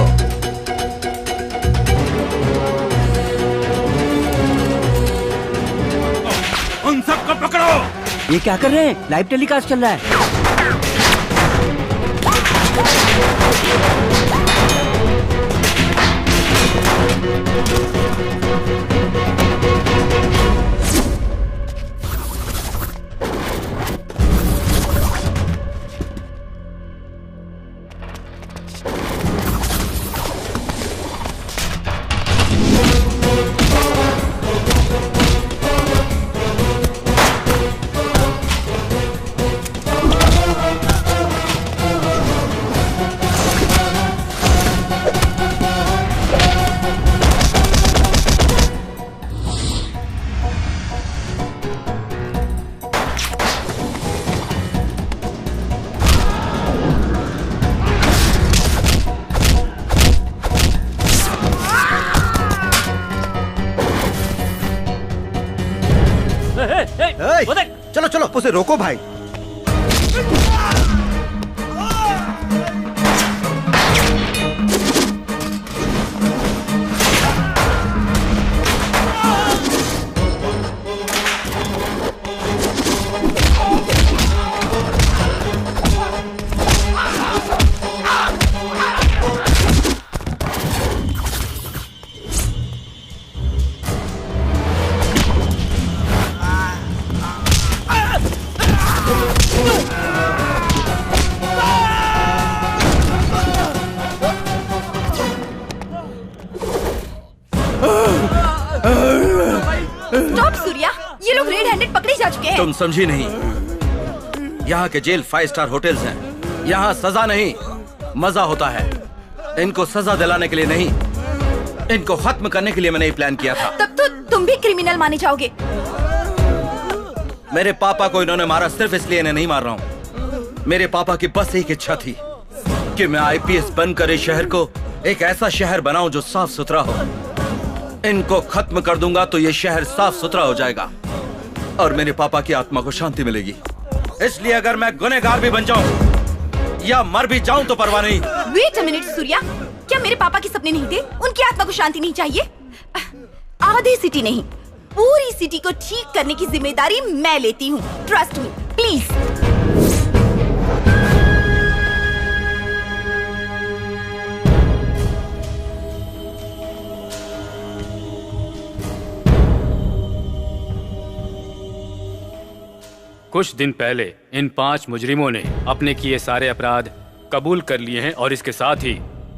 उन सबको पकड़ो। ये क्या कर रहे हैं? लाइव टेलीकास्ट चल रहा है। चलो चलो उसे रोको भाई। स्टॉप सूर्या, ये लोग रेड हैंडेड पकड़े जा चुके हैं। तुम समझी नहीं, यहाँ के जेल 5 स्टार होटल्स हैं। यहाँ सजा नहीं मजा होता है। इनको सजा दिलाने के लिए नहीं, इनको खत्म करने के लिए मैंने ये प्लान किया था। तब तो तुम भी क्रिमिनल माने जाओगे। मेरे पापा को इन्होंने मारा सिर्फ इसलिए इन्हें नहीं मार रहा हूँ। मेरे पापा की बस एक इच्छा थी कि मैं IPS बनकर इस शहर को एक ऐसा शहर बनाऊं जो साफ सुथरा हो। इनको खत्म कर दूंगा तो ये शहर साफ सुथरा हो जाएगा और मेरे पापा की आत्मा को शांति मिलेगी। इसलिए अगर मैं गुनहगार भी बन जाऊं या मर भी जाऊं तो परवाह नहीं। वेट अ मिनट सूर्या, क्या मेरे पापा के सपने नहीं थे? उनकी आत्मा को शांति नहीं चाहिए? आधी सिटी नहीं, पूरी सिटी को ठीक करने की जिम्मेदारी मैं लेती हूँ। Trust me please. कुछ दिन पहले इन 5 मुजरिमों ने अपने किए सारे अपराध कबूल कर लिए हैं और इसके साथ ही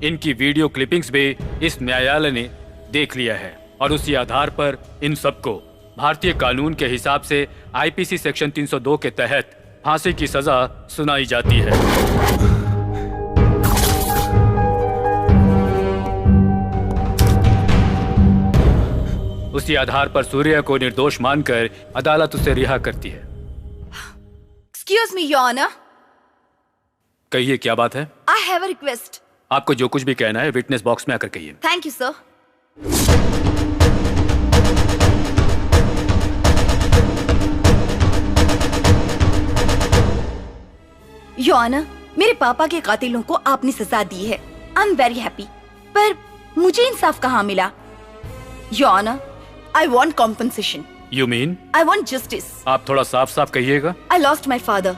इनकी वीडियो क्लिपिंग्स भी इस न्यायालय ने देख लिया है और उसी आधार पर इन सबको भारतीय कानून के हिसाब से IPC सेक्शन 302 के तहत फांसी की सजा सुनाई जाती है। उसी आधार पर सूर्या को निर्दोष मानकर अदालत उसे रिहा करती है। Excuse me, Your Honor. कहिए क्या बात है? I have a request. आपको जो कुछ भी कहना है विटनेस बॉक्स में आकर कहिए। Thank you, sir. Your Honor, मेरे पापा के कातिलों को आपने सजा दी है। I'm very happy. पर मुझे इंसाफ कहाँ मिला? Your Honor, I want compensation. You mean? I want justice. आप थोड़ा साफ साफ कहिएगा। I lost my father.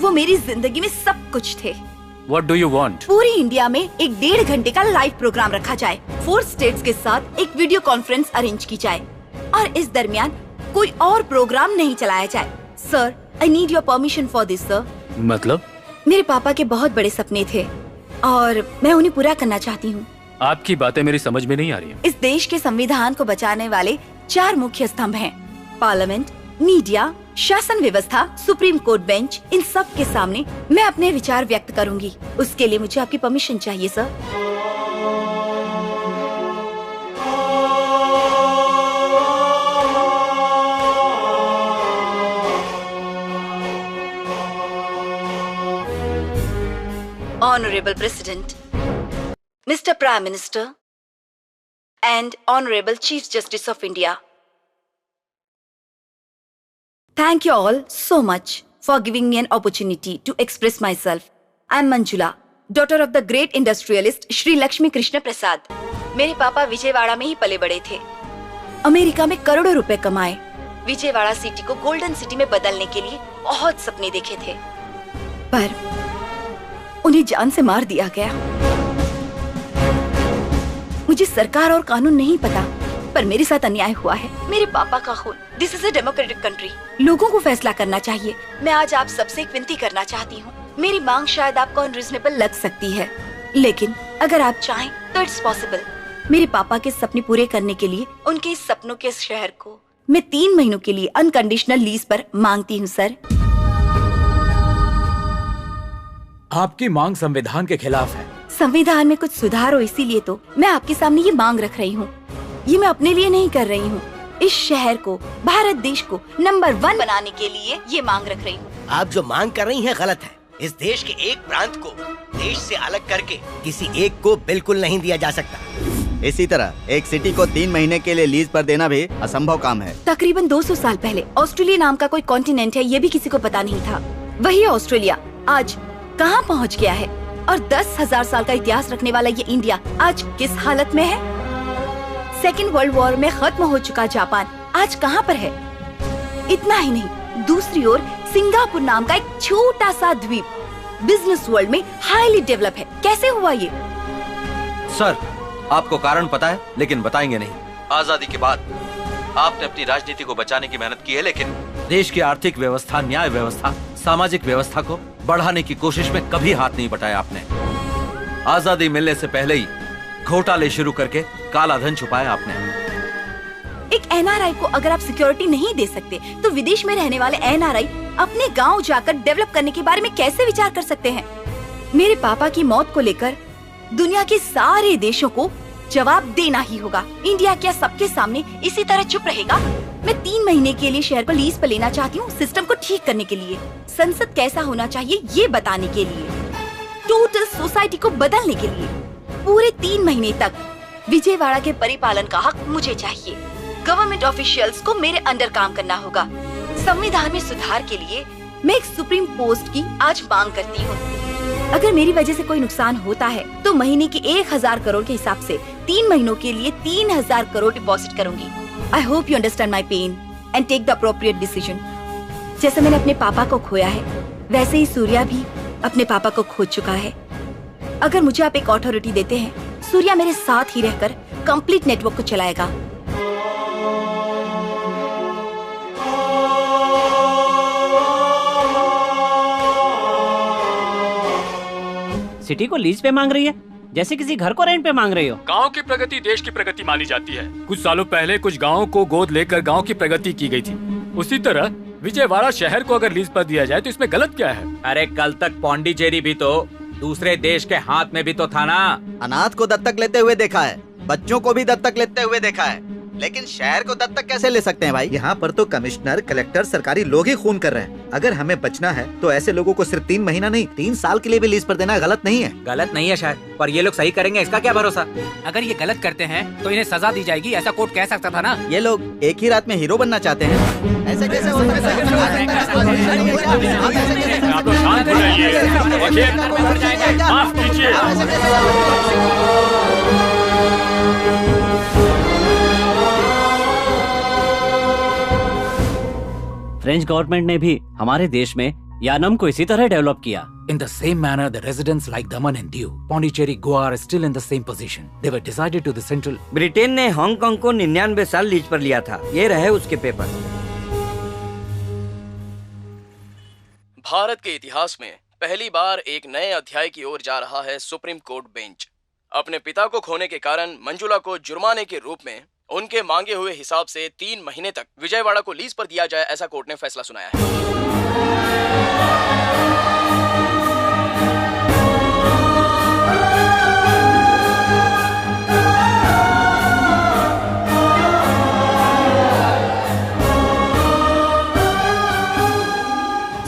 वो मेरी जिंदगी में सब कुछ थे। What do you want? पूरी इंडिया में एक 1.5 घंटे का लाइव प्रोग्राम रखा जाए, 4 स्टेट्स के साथ एक वीडियो कॉन्फ्रेंस अरेंज की जाए और इस दरमियान कोई और प्रोग्राम नहीं चलाया जाए। Sir, I need your permission for this, sir. मतलब? मेरे पापा के बहुत बड़े सपने थे और मैं उन्हें पूरा करना चाहती हूँ। आपकी बातें मेरी समझ में नहीं आ रही हैं। इस देश के संविधान को बचाने वाले 4 मुख्य स्तंभ हैं। पार्लियामेंट, मीडिया, शासन व्यवस्था, सुप्रीम कोर्ट बेंच। इन सब के सामने मैं अपने विचार व्यक्त करूंगी। उसके लिए मुझे आपकी परमिशन चाहिए sir. Honorable President, Mr. Prime Minister, and Honorable Chief Justice of India. Thank you all so much for giving me an opportunity to express myself. I am Manjula, daughter of the great industrialist Shri Lakshmi Krishna Prasad. मेरे पापा विजयवाड़ा में ही पले बड़े थे। America में करोड़ों रुपए कमाए। विजयवाड़ा सिटी को गोल्डन सिटी में बदलने के लिए बहुत सपने देखे थे, पर उन्हें जान से मार दिया गया। मुझे सरकार और कानून नहीं पता, पर मेरे साथ अन्याय हुआ है। मेरे पापा का खून। This is a democratic country. लोगों को फैसला करना चाहिए। मैं आज आप सबसे एक विनती करना चाहती हूँ। मेरी मांग शायद आपको अनरीजनेबल लग सकती है, लेकिन अगर आप चाहें तो इट्स पॉसिबल। मेरे पापा के सपने पूरे करने के लिए उनके इस सपनों के शहर को मैं 3 महीनों के लिए अनकंडीशनल लीज पर मांगती हूँ सर। आपकी मांग संविधान के खिलाफ है। संविधान में कुछ सुधार हो, इसीलिए तो मैं आपके सामने ये मांग रख रही हूँ। ये मैं अपने लिए नहीं कर रही हूँ, इस शहर को, भारत देश को नंबर 1 बनाने के लिए ये मांग रख रही हूँ। आप जो मांग कर रही हैं गलत है। इस देश के एक प्रांत को देश से अलग करके किसी एक को बिल्कुल नहीं दिया जा सकता। इसी तरह एक सिटी को 3 महीने के लिए लीज पर देना भी असंभव काम है। तकरीबन 200 साल पहले ऑस्ट्रेलिया नाम का कोई कॉन्टिनेंट है, ये भी किसी को पता नहीं था। वही ऑस्ट्रेलिया आज कहाँ पहुँच गया है, और 10,000 साल का इतिहास रखने वाला ये इंडिया आज किस हालत में है। सेकेंड वर्ल्ड वॉर में खत्म हो चुका जापान आज कहाँ पर है। इतना ही नहीं, दूसरी ओर सिंगापुर नाम का एक छोटा सा द्वीप बिजनेस वर्ल्ड में हाईली डेवलप है। कैसे हुआ ये? सर, आपको कारण पता है, लेकिन बताएंगे नहीं। आजादी के बाद आपने अपनी राजनीति को बचाने की मेहनत की है, लेकिन देश की आर्थिक व्यवस्था, न्याय व्यवस्था, सामाजिक व्यवस्था को बढ़ाने की कोशिश में कभी हाथ नहीं बटाया आपने। आजादी मिलने से पहले ही घोटाले शुरू करके काला धन छुपाया आपने। एक एनआरआई को अगर आप सिक्योरिटी नहीं दे सकते तो विदेश में रहने वाले एनआरआई अपने गांव जाकर डेवलप करने के बारे में कैसे विचार कर सकते हैं? मेरे पापा की मौत को लेकर दुनिया के सारे देशों को जवाब देना ही होगा। इंडिया क्या सबके सामने इसी तरह चुप रहेगा? मैं 3 महीने के लिए शहर को लीज पर लेना चाहती हूँ, सिस्टम को ठीक करने के लिए, संसद कैसा होना चाहिए ये बताने के लिए, टोटल सोसाइटी को बदलने के लिए। पूरे 3 महीने तक विजयवाड़ा के परिपालन का हक मुझे चाहिए। गवर्नमेंट ऑफिशियल्स को मेरे अंडर काम करना होगा। संविधान में सुधार के लिए मैं एक सुप्रीम पोस्ट की आज मांग करती हूँ। अगर मेरी वजह से कोई नुकसान होता है तो महीने के 1000 करोड़ के हिसाब से 3 महीनों के लिए 3000 करोड़ डिपॉजिट करूंगी। I hope you understand my pain and take the appropriate decision. जैसे मैंने अपने पापा को खोया है वैसे ही सूर्या भी अपने पापा को खो चुका है। अगर मुझे आप एक अथॉरिटी देते हैं, सूर्या मेरे साथ ही रहकर कंप्लीट नेटवर्क को चलाएगा। सिटी को लीज पे मांग रही है जैसे किसी घर को रेंट पे मांग रही हो। गांव की प्रगति देश की प्रगति मानी जाती है। कुछ सालों पहले कुछ गांवों को गोद लेकर गांव की प्रगति की गई थी। उसी तरह विजयवाड़ा शहर को अगर लीज पर दिया जाए तो इसमें गलत क्या है? अरे कल तक पौंडीचेरी भी तो दूसरे देश के हाथ में भी तो था ना। अनाथ को दत्तक लेते हुए देखा है, बच्चों को भी दत्तक लेते हुए देखा है, लेकिन शहर को दत्तक कैसे ले सकते हैं भाई? यहाँ पर तो कमिश्नर, कलेक्टर, सरकारी लोग ही खून कर रहे हैं। अगर हमें बचना है तो ऐसे लोगों को सिर्फ 3 महीना नहीं 3 साल के लिए भी लीज पर देना गलत नहीं है। गलत नहीं है शायद, पर ये लोग सही करेंगे इसका क्या भरोसा? अगर ये गलत करते हैं तो इन्हें सजा दी जाएगी, ऐसा कोर्ट कह सकता था ना। ये लोग एक ही रात में हीरो बनना चाहते हैं, ऐसे कैसे हो सकता है? आप लोग शांत हो जाइए। माफ कीजिए। फ्रेंच गवर्नमेंट ने भी हमारे देश में यानम को इसी तरह डेवलप किया। In the same manner, the residents like Daman and Diu, Pondicherry, Goa are still in the same position. They were decided to the central. Britain ने हांगकांग को 99 साल लीज पर लिया था। ये रहे उसके पेपर। भारत के इतिहास में पहली बार एक नए अध्याय की ओर जा रहा है सुप्रीम कोर्ट बेंच। अपने पिता को खोने के कारण मंजुला को जुर्माने के रूप में उनके मांगे हुए हिसाब से 3 महीने तक विजयवाड़ा को लीज पर दिया जाए, ऐसा कोर्ट ने फैसला सुनाया है।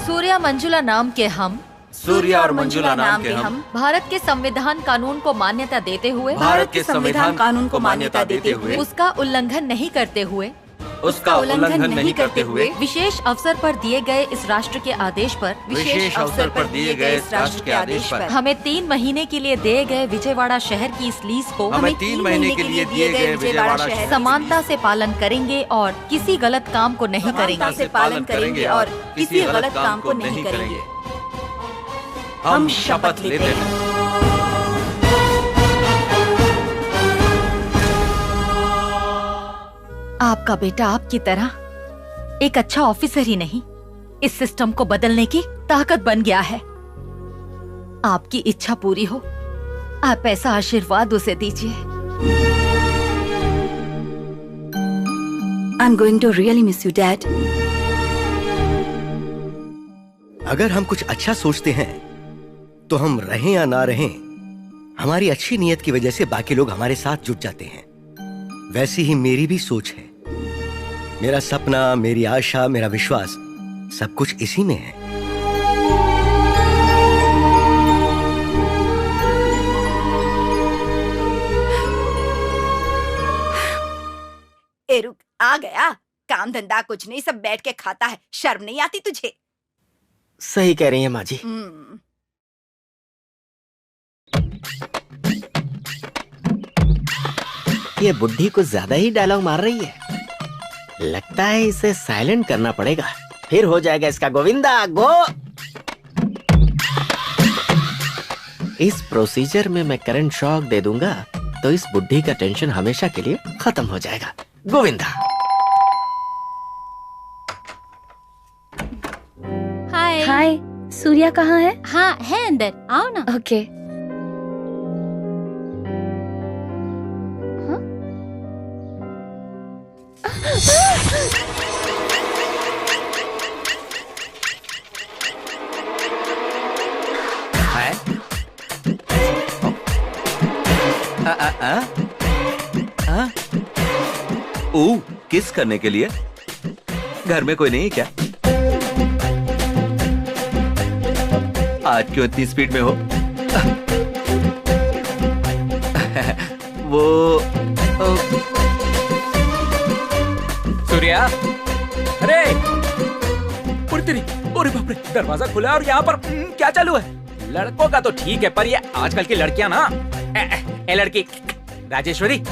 सूर्या मंजुला नाम के हम, सूर्या और मंजुला नाम के हम भारत के संविधान कानून को मान्यता देते हुए, भारत के संविधान कानून को मान्यता देते हुए, उसका उल्लंघन नहीं करते हुए, उसका उल्लंघन नहीं करते हुए, विशेष अवसर पर दिए गए इस राष्ट्र के आदेश पर, विशेष अवसर पर दिए गए इस राष्ट्र के आदेश पर, हमें 3 महीने के लिए दिए गए विजयवाड़ा शहर की इस लीज को हमें 3 महीने के लिए दिए गए विजयवाड़ा शहर समानता से पालन करेंगे और किसी गलत काम को नहीं करेंगे और किसी गलत काम को नहीं करेंगे। हम शपथ लेते हैं। आपका बेटा आपकी तरह एक अच्छा ऑफिसर ही नहीं, इस सिस्टम को बदलने की ताकत बन गया है। आपकी इच्छा पूरी हो, आप ऐसा आशीर्वाद उसे दीजिए। I'm going to really miss you, Dad. अगर हम कुछ अच्छा सोचते हैं तो हम रहें या ना रहें, हमारी अच्छी नीयत की वजह से बाकी लोग हमारे साथ जुट जाते हैं। वैसी ही मेरी भी सोच है। मेरा सपना, मेरी आशा, मेरा विश्वास सब कुछ इसी में है। ए रुक, आ गया। काम धंधा कुछ नहीं, सब बैठ के खाता है। शर्म नहीं आती तुझे? सही कह रही है माँ जी। ये बुढ़ी कुछ ज्यादा ही डायलॉग मार रही है। लगता है इसे साइलेंट करना पड़ेगा, फिर हो जाएगा इसका गोविंदा गो। इस प्रोसीजर में मैं करंट शॉक दे दूंगा तो इस बुढ़ी का टेंशन हमेशा के लिए खत्म हो जाएगा। गोविंदा। हाय हाय, सूर्या कहाँ है? हाँ है अंदर, आओ ना। ओके। किस करने के लिए? घर में कोई नहीं है क्या? आज क्यों इतनी स्पीड में हो? वो सूर्या, अरे तेरी, अरे बाप रे, दरवाजा खुला और यहाँ पर क्या चालू है? लड़कों का तो ठीक है, पर ये आजकल की लड़कियां ना, ए लड़की राजेश्वरी,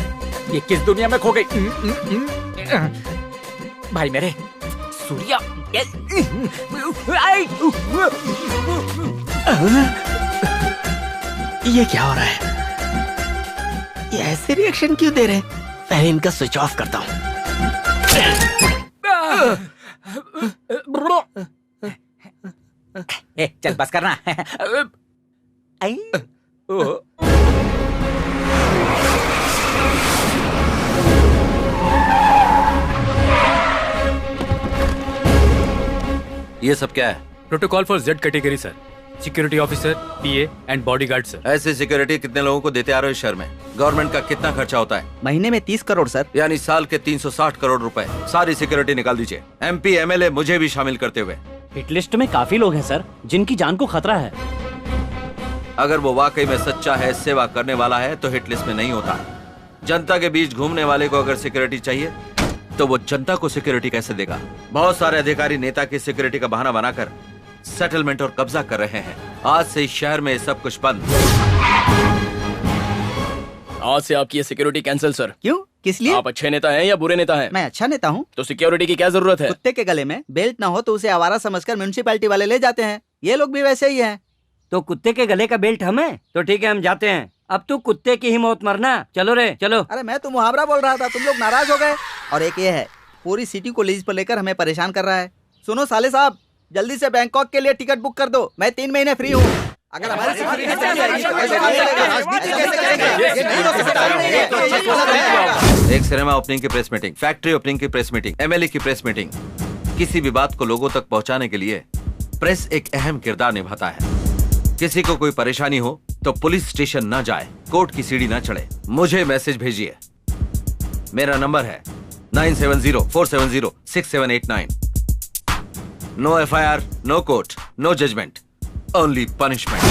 ये किस दुनिया में खो गई? भाई मेरे सूर्या, ये क्या हो रहा है? ये ऐसे रिएक्शन क्यों दे रहे हैं? पहले इनका स्विच ऑफ करता हूँ। चल बस करना। ये सब क्या है? Protocol for Z category sir. Security officer, PA and bodyguard sir. ऐसे सिक्योरिटी कितने लोगों को देते आ रहे हो इस शहर में? गवर्नमेंट का कितना खर्चा होता है? महीने में 30 करोड़ सर। यानी साल के 360 करोड़ रुपए। सारी सिक्योरिटी निकाल दीजिए, MP MLA मुझे भी शामिल करते हुए। हिट लिस्ट में काफी लोग हैं सर, जिनकी जान को खतरा है। अगर वो वाकई में सच्चा है, सेवा करने वाला है, तो हिट लिस्ट में नहीं होता। जनता के बीच घूमने वाले को अगर सिक्योरिटी चाहिए तो वो जनता को सिक्योरिटी कैसे देगा? बहुत सारे अधिकारी नेता की सिक्योरिटी का बहाना बनाकर सेटलमेंट और कब्जा कर रहे हैं। आज से इस शहर में सब कुछ बंद। आज से आपकी ये सिक्योरिटी कैंसिल सर। क्यों? किस लिए? आप अच्छे नेता हैं या बुरे नेता हैं? मैं अच्छा नेता हूँ। तो सिक्योरिटी की क्या जरूरत है? कुत्ते के गले में बेल्ट ना हो तो उसे आवारा समझकर म्युनिसिपैलिटी वाले ले जाते हैं। ये लोग भी वैसे ही हैं। तो कुत्ते के गले का बेल्ट हमें? तो ठीक है, हम जाते हैं। अब तू कुत्ते की ही मौत मरना। चलो रे चलो। अरे मैं तो मुहावरा बोल रहा था, तुम लोग नाराज हो गए। और एक ये है, पूरी सिटी को लीज पर लेकर हमें परेशान कर रहा है। सुनो साले साहब, जल्दी से बैंकॉक के लिए टिकट बुक कर दो। मैं 3 महीने फ्री हूँ। अगर हमारे एक सिनेमा ओपनिंग की प्रेस मीटिंग, फैक्ट्री ओपनिंग की प्रेस मीटिंग, MLA की प्रेस मीटिंग, किसी भी बात को लोगों तक पहुंचाने के लिए प्रेस एक अहम किरदार निभाता है। किसी को कोई परेशानी हो तो पुलिस स्टेशन ना जाए, कोर्ट की सीढ़ी ना चढ़े, मुझे मैसेज भेजिए। मेरा नंबर है 9704706789। No FIR, no court, no judgment, only punishment.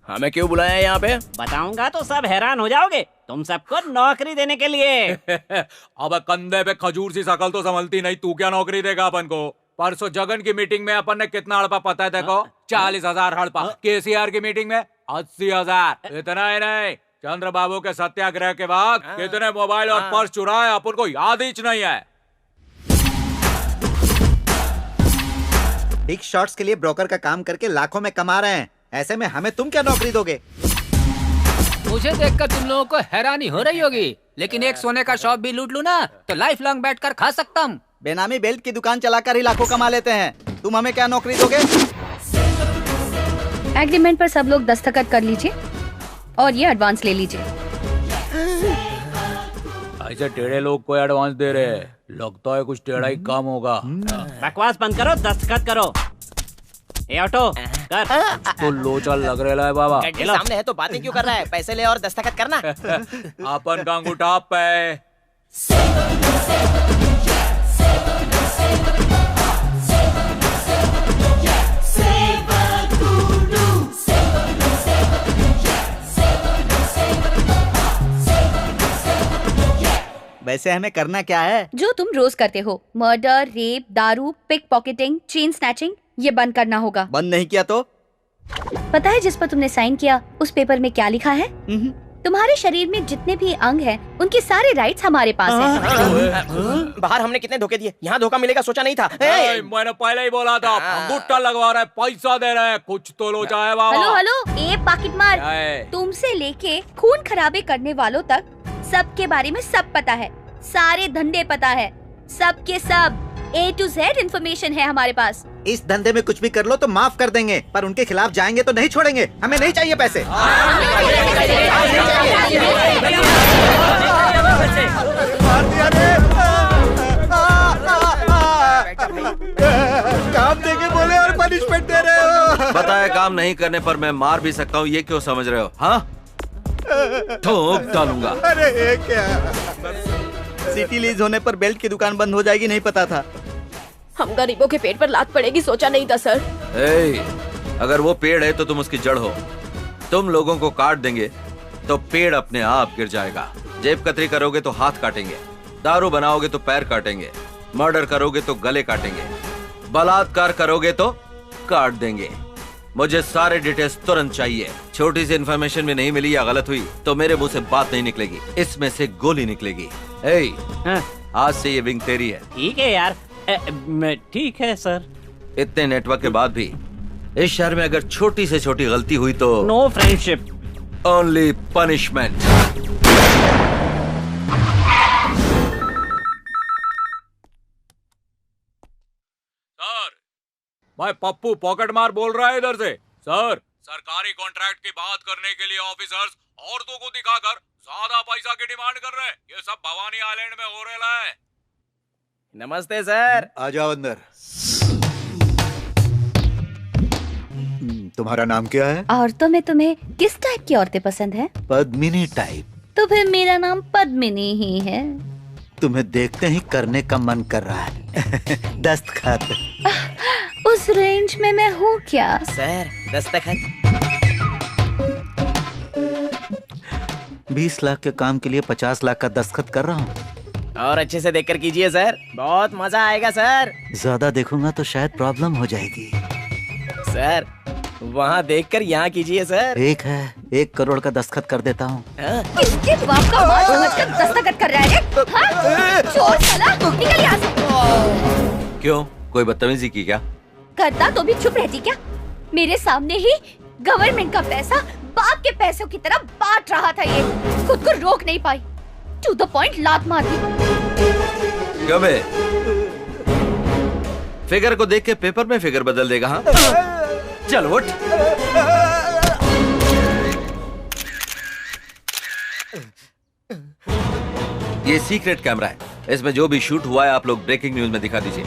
हमें क्यों बुलाया है यहाँ पे? बताऊंगा तो सब हैरान हो जाओगे। तुम सबको नौकरी देने के लिए। अब कंधे पे खजूर सी शकल तो संभलती नहीं, तू क्या नौकरी देगा अपन को? परसों जगन की मीटिंग में अपन ने कितना हड़पा पता है देखो? 40,000 हड़पा। KCR की मीटिंग में 80,000। इतना ही नहीं, चंद्र बाबू के सत्याग्रह के बाद कितने मोबाइल और पर्स चुराए अपन को याद ही नहीं है। बिग शॉट्स के लिए ब्रोकर का काम करके लाखों में कमा रहे हैं। ऐसे में हमें तुम क्या नौकरी दोगे? मुझे देखकर तुम लोगों को हैरानी हो रही होगी, लेकिन एक सोने का शॉप भी लूट लूं ना तो लाइफ लॉन्ग बैठकर खा सकता हूँ। बेनामी बेल्ट की दुकान चलाकर ही लाखों कमा लेते हैं। तुम हमें क्या नौकरी दोगे? एग्रीमेंट पर सब लोग दस्तखत कर लीजिए और ये एडवांस ले लीजिए। ऐसे टेढ़े लोग को एडवांस दे रहे हैं, लगता है कुछ टेढ़ा ही काम होगा। बकवास बंद करो, दस्तखत करो। ए ऑटो कर। तो लोचा लग रहा है बाबा। सामने है तो बातें क्यों कर रहा है? पैसे ले और दस्तखत करना। अपन का अंगूठा पे। वैसे हमें करना क्या है? जो तुम रोज करते हो, मर्डर, रेप, दारू, पिक पॉकेटिंग, चेन स्नैचिंग, ये बंद करना होगा। बंद नहीं किया तो? पता है जिस पर तुमने साइन किया उस पेपर में क्या लिखा है? तुम्हारे शरीर में जितने भी अंग हैं, उनके सारे राइट्स हमारे पास हैं। बाहर हमने कितने धोखे दिए, यहाँ धोखा मिलेगा सोचा नहीं था। मैंने पहले ही बोला था, अंगूठा लगवा रहा है, पैसा दे रहा है, कुछ तो लोचा है बाबा। हेलो हेलो, ए पाकिट मार, तुमसे लेके खून खराबे करने वालों तक सबके बारे में सब पता है, सारे धंधे पता है, सब के सब। A to Z इन्फॉर्मेशन है हमारे पास। इस धंधे में कुछ भी कर लो तो माफ कर देंगे, पर उनके खिलाफ जाएंगे तो नहीं छोड़ेंगे। हमें नहीं चाहिए पैसे। काम देके बोले और पनिशमेंट दे रहे हो। बताया काम नहीं करने पर मैं मार भी सकता हूँ, ये क्यों समझ रहे हो? हाँ, ठोक डालूंगा। अरे ये क्या? सिटी लीज होने पर बेल्ट की दुकान बंद हो जाएगी, नहीं पता था। हम गरीबों के पेट पर लात पड़ेगी सोचा नहीं था सर। अगर वो पेड़ है तो तुम उसकी जड़ हो। तुम लोगों को काट देंगे तो पेड़ अपने आप गिर जाएगा। जेब कतरी करोगे तो हाथ काटेंगे, दारू बनाओगे तो पैर काटेंगे, मर्डर करोगे तो गले काटेंगे, बलात्कार करोगे तो काट देंगे। मुझे सारे डिटेल्स तुरंत चाहिए। छोटी सी इन्फॉर्मेशन भी नहीं मिली या गलत हुई तो मेरे मुंह से बात नहीं निकलेगी, इसमें से गोली निकलेगी। आज से ये विंग तेरी है। ठीक है यार। ठीक है सर। इतने नेटवर्क के बाद भी इस शहर में अगर छोटी से छोटी गलती हुई तो नो फ्रेंडशिप, ओनली पनिशमेंट। भाई पप्पू पॉकेट मार बोल रहा है इधर से। सर, सरकारी कॉन्ट्रैक्ट की बात करने के लिए ऑफिसर्स औरतों को दिखाकर ज्यादा पैसा की डिमांड कर रहे हैं। ये सब भवानी आइलैंड में हो रहा है। नमस्ते सर। आ जाओ अंदर। तुम्हारा नाम क्या है? औरतों में तुम्हें किस टाइप की औरतें पसंद हैं? पद्मिनी टाइप। तो फिर मेरा नाम पद्मिनी ही है। तुम्हें देखते ही करने का मन कर रहा है। दस्तखत। उस रेंज में मैं हूँ क्या? सर दस्तखत। 20 लाख के काम के लिए 50 लाख का दस्तखत कर रहा हूँ। और अच्छे से देखकर कीजिए सर, बहुत मजा आएगा सर। ज्यादा देखूंगा तो शायद प्रॉब्लम हो जाएगी। सर वहाँ देखकर यहाँ कीजिए सर। एक है, 1 करोड़ का दस्तखत कर देता हूँ। किसके बाप का बात समझकर दस्तखत कर रहा है? हाँ? चोर साला, निकल यहाँ से। क्यों, कोई बदतमीजी की क्या? करता तो भी चुप रहती क्या? मेरे सामने ही गवर्नमेंट का पैसा बाप के पैसों की तरह बांट रहा था। ये खुद को रोक नहीं पाई, टू द पॉइंट लात मार दी। क्यों बे? फिगर को देख के पेपर में फिगर बदल देगा? हाँ, चल उठ। ये सीक्रेट कैमरा है, इसमें जो भी शूट हुआ है आप लोग ब्रेकिंग न्यूज में दिखा दीजिए।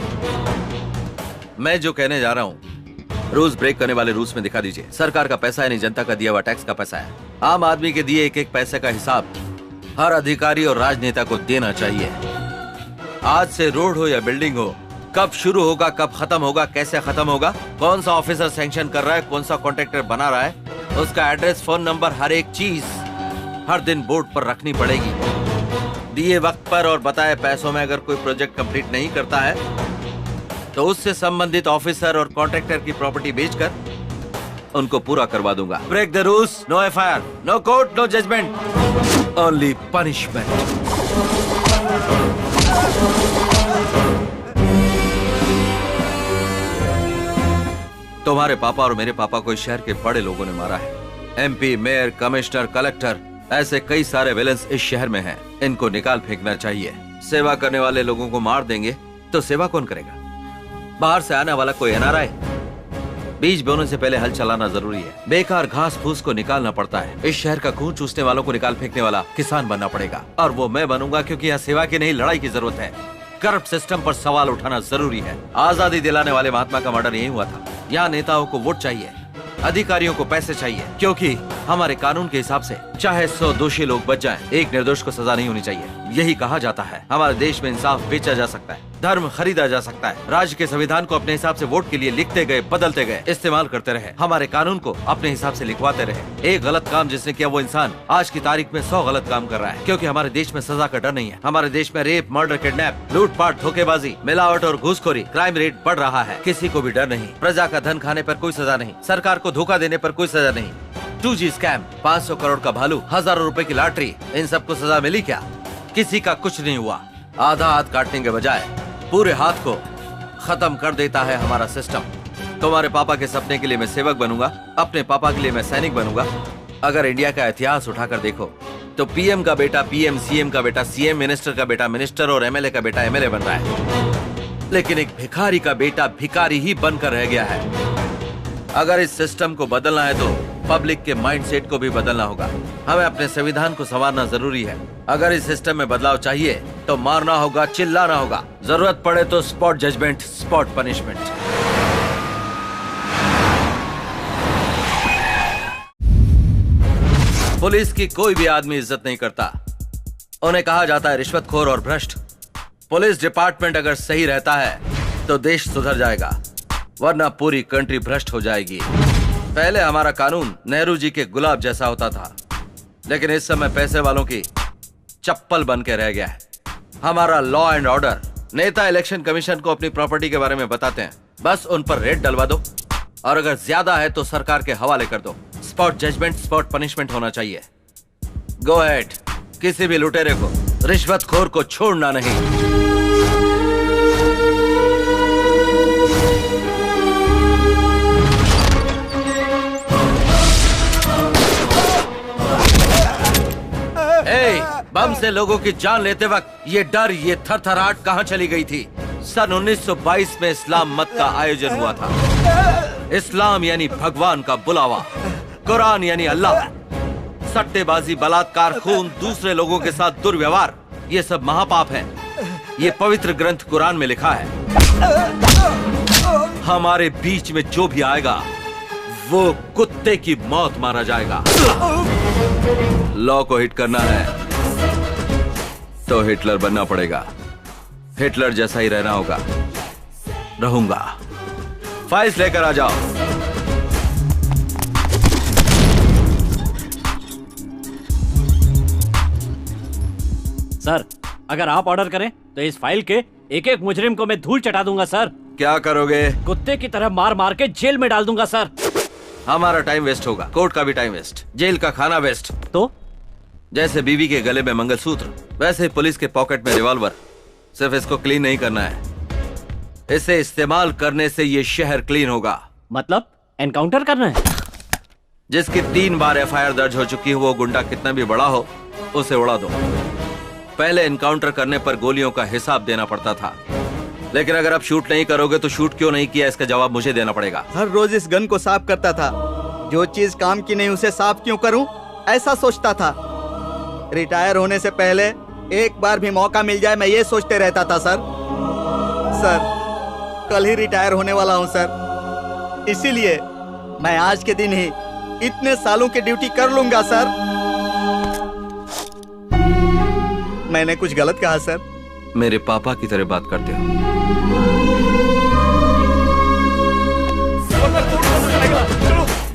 मैं जो कहने जा रहा हूँ रूल्स ब्रेक करने वाले रूल्स में दिखा दीजिए। सरकार का पैसा है, नहीं जनता का दिया हुआ टैक्स का पैसा है। आम आदमी के दिए एक एक पैसे का हिसाब हर अधिकारी और राजनेता को देना चाहिए। आज से रोड हो या बिल्डिंग हो, कब शुरू होगा, कब खत्म होगा, कैसे खत्म होगा, कौन सा ऑफिसर सैंक्शन कर रहा है, कौन सा कॉन्ट्रैक्टर बना रहा है, उसका एड्रेस, फोन नंबर, हर एक चीज हर दिन बोर्ड पर रखनी पड़ेगी। दिए वक्त पर और बताए पैसों में अगर कोई प्रोजेक्ट कंप्लीट नहीं करता है तो उससे संबंधित ऑफिसर और कॉन्ट्रैक्टर की प्रॉपर्टी बेचकर उनको पूरा करवा दूंगा। Break the rules, no FIR, no court, no judgment, only punishment. तुम्हारे पापा और मेरे पापा को इस शहर के बड़े लोगों ने मारा है। एमपी, मेयर, कमिश्नर, कलेक्टर, ऐसे कई सारे विलेंस इस शहर में हैं। इनको निकाल फेंकना चाहिए। सेवा करने वाले लोगों को मार देंगे तो सेवा कौन करेगा? बाहर से आने वाला कोई एनआरआई? बीज बोने से पहले हल चलाना जरूरी है। बेकार घास फूस को निकालना पड़ता है। इस शहर का खून चूसने वालों को निकाल फेंकने वाला किसान बनना पड़ेगा, और वो मैं बनूंगा, क्योंकि यहाँ सेवा की नहीं लड़ाई की जरूरत है। करप्ट सिस्टम पर सवाल उठाना जरूरी है। आजादी दिलाने वाले महात्मा का मर्डर यही हुआ था। यहाँ नेताओं को वोट चाहिए, अधिकारियों को पैसे चाहिए, क्योंकि हमारे कानून के हिसाब से चाहे 100 दोषी लोग बच जाएं, एक निर्दोष को सजा नहीं होनी चाहिए। यही कहा जाता है। हमारे देश में इंसाफ बेचा जा सकता है, धर्म खरीदा जा सकता है। राज्य के संविधान को अपने हिसाब से वोट के लिए लिखते गए, बदलते गए, इस्तेमाल करते रहे। हमारे कानून को अपने हिसाब से लिखवाते रहे। एक गलत काम जिसने किया वो इंसान आज की तारीख में 100 गलत काम कर रहा है, क्योंकि हमारे देश में सजा का डर नहीं है। हमारे देश में रेप, मर्डर, किडनैप, लूटपाट, धोखेबाजी, मिलावट और घूसखोरी, क्राइम रेट बढ़ रहा है। किसी को भी डर नहीं। प्रजा का धन खाने पर कोई सजा नहीं, सरकार को धोखा देने पर कोई सजा नहीं। 2G स्कैम, 500 करोड़ का भालू, हजारों रुपए की लॉटरी, इन सबको सजा मिली क्या? किसी का कुछ नहीं हुआ। आधा हाथ काटने के बजाय पूरे हाथ को खत्म कर देता है हमारा सिस्टम। तुम्हारे पापा के सपने के लिए मैं सेवक बनूंगा, अपने पापा के लिए मैं सैनिक बनूंगा। अगर इंडिया का इतिहास उठाकर देखो तो पीएम का बेटा पीएम, सीएम का बेटा सीएम, मिनिस्टर का बेटा मिनिस्टर और एमएलए का बेटा एमएलए बन रहा है। लेकिन एक भिखारी का बेटा भिखारी ही बनकर रह गया है। अगर इस सिस्टम को बदलना है तो पब्लिक के माइंडसेट को भी बदलना होगा। हमें अपने संविधान को संवारना जरूरी है। अगर इस सिस्टम में बदलाव चाहिए तो मारना होगा, चिल्लाना होगा, जरूरत पड़े तो spot judgment, spot punishment. Police की कोई भी आदमी इज्जत नहीं करता। उन्हें कहा जाता है रिश्वतखोर और भ्रष्ट। पुलिस डिपार्टमेंट अगर सही रहता है तो देश सुधर जाएगा, वरना पूरी कंट्री भ्रष्ट हो जाएगी। पहले हमारा कानून नेहरू जी के गुलाब जैसा होता था, लेकिन इस समय पैसे वालों की चप्पल बन के रह गया है। हमारा लॉ एंड ऑर्डर, नेता इलेक्शन कमीशन को अपनी प्रॉपर्टी के बारे में बताते हैं, बस उन पर रेड डलवा दो, और अगर ज्यादा है तो सरकार के हवाले कर दो। स्पॉट जजमेंट, स्पॉट पनिशमेंट होना चाहिए। गो अहेड, किसी भी लुटेरे को, रिश्वतखोर को छोड़ना नहीं। बम से लोगों की जान लेते वक्त ये डर, ये थरथराहट कहाँ चली गई थी? सन 1922 में इस्लाम मत का आयोजन हुआ था। इस्लाम यानी भगवान का बुलावा, कुरान यानी अल्लाह। सट्टेबाजी, बलात्कार, खून, दूसरे लोगों के साथ दुर्व्यवहार, ये सब महापाप हैं। ये पवित्र ग्रंथ कुरान में लिखा है। हमारे बीच में जो भी आएगा वो कुत्ते की मौत मारा जाएगा। लॉ को हिट करना है तो हिटलर बनना पड़ेगा। हिटलर जैसा ही रहना होगा। रहूंगा। फाइल्स लेकर आ जाओ। सर, अगर आप ऑर्डर करें तो इस फाइल के एक एक मुजरिम को मैं धूल चटा दूंगा सर। क्या करोगे? कुत्ते की तरह मार मार के जेल में डाल दूंगा सर। हमारा टाइम वेस्ट होगा, कोर्ट का भी टाइम वेस्ट, जेल का खाना वेस्ट। तो जैसे बीवी के गले में मंगलसूत्र, वैसे ही पुलिस के पॉकेट में रिवॉल्वर। सिर्फ इसको क्लीन नहीं करना है, इसे इस्तेमाल करने से ये शहर क्लीन होगा। मतलब एनकाउंटर करना है? जिसकी 3 बार एफआईआर दर्ज हो चुकी हो, वो गुंडा कितना भी बड़ा हो, उसे उड़ा दो। पहले एनकाउंटर करने पर गोलियों का हिसाब देना पड़ता था, लेकिन अगर आप शूट नहीं करोगे तो शूट क्यों नहीं किया, इसका जवाब मुझे देना पड़ेगा। हर रोज इस गन को साफ करता था। जो चीज काम की नहीं उसे साफ क्यों करूं, ऐसा सोचता था। रिटायर होने से पहले एक बार भी मौका मिल जाए, मैं ये सोचते रहता था। सर, कल ही रिटायर होने वाला हूं सर, इसीलिए मैं आज के दिन ही इतने सालों की ड्यूटी कर लूंगा सर। मैंने कुछ गलत कहा सर? मेरे पापा की तरह बात करते हो।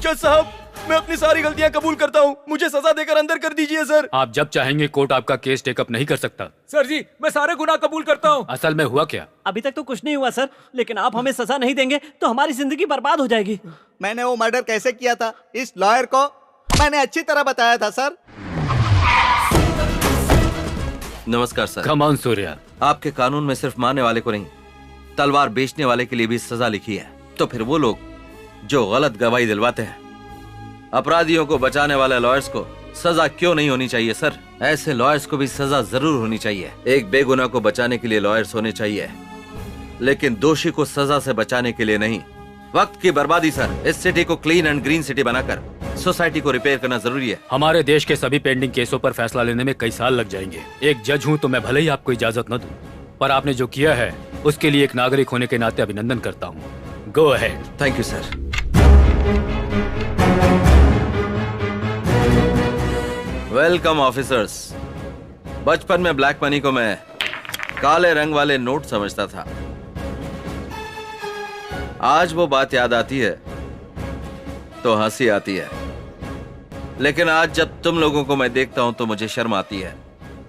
जज साहब, मैं अपनी सारी गलतियां कबूल करता हूँ, मुझे सजा देकर अंदर कर दीजिए सर। आप जब चाहेंगे कोर्ट आपका केस टेकअप नहीं कर सकता। सर जी, मैं सारे गुनाह कबूल करता हूँ। असल में हुआ क्या? अभी तक तो कुछ नहीं हुआ सर, लेकिन आप हमें सजा नहीं देंगे तो हमारी जिंदगी बर्बाद हो जाएगी। मैंने वो मर्डर कैसे किया था, इस लॉयर को मैंने अच्छी तरह बताया था सर। नमस्कार सर। Come on Surya. आपके कानून में सिर्फ मारने वाले को नहीं, तलवार बेचने वाले के लिए भी सजा लिखी है। तो फिर वो लोग जो गलत गवाही दिलवाते हैं, अपराधियों को बचाने वाले लॉयर्स को सजा क्यों नहीं होनी चाहिए सर? ऐसे लॉयर्स को भी सजा जरूर होनी चाहिए। एक बेगुनाह को बचाने के लिए लॉयर्स होने चाहिए, लेकिन दोषी को सजा से बचाने के लिए नहीं। वक्त की बर्बादी सर। इस सिटी को क्लीन एंड ग्रीन सिटी बनाकर सोसाइटी को रिपेयर करना जरूरी है। हमारे देश के सभी पेंडिंग केसों पर फैसला लेने में कई साल लग जाएंगे। एक जज हूँ तो मैं भले ही आपको इजाजत न दूं, पर आपने जो किया है उसके लिए एक नागरिक होने के नाते अभिनंदन करता हूँ। Go ahead. Thank you sir. Welcome officers. बचपन में ब्लैक मनी को मैं काले रंग वाले नोट समझता था। आज वो बात याद आती है तो हंसी आती है, लेकिन आज जब तुम लोगों को मैं देखता हूं तो मुझे शर्म आती है।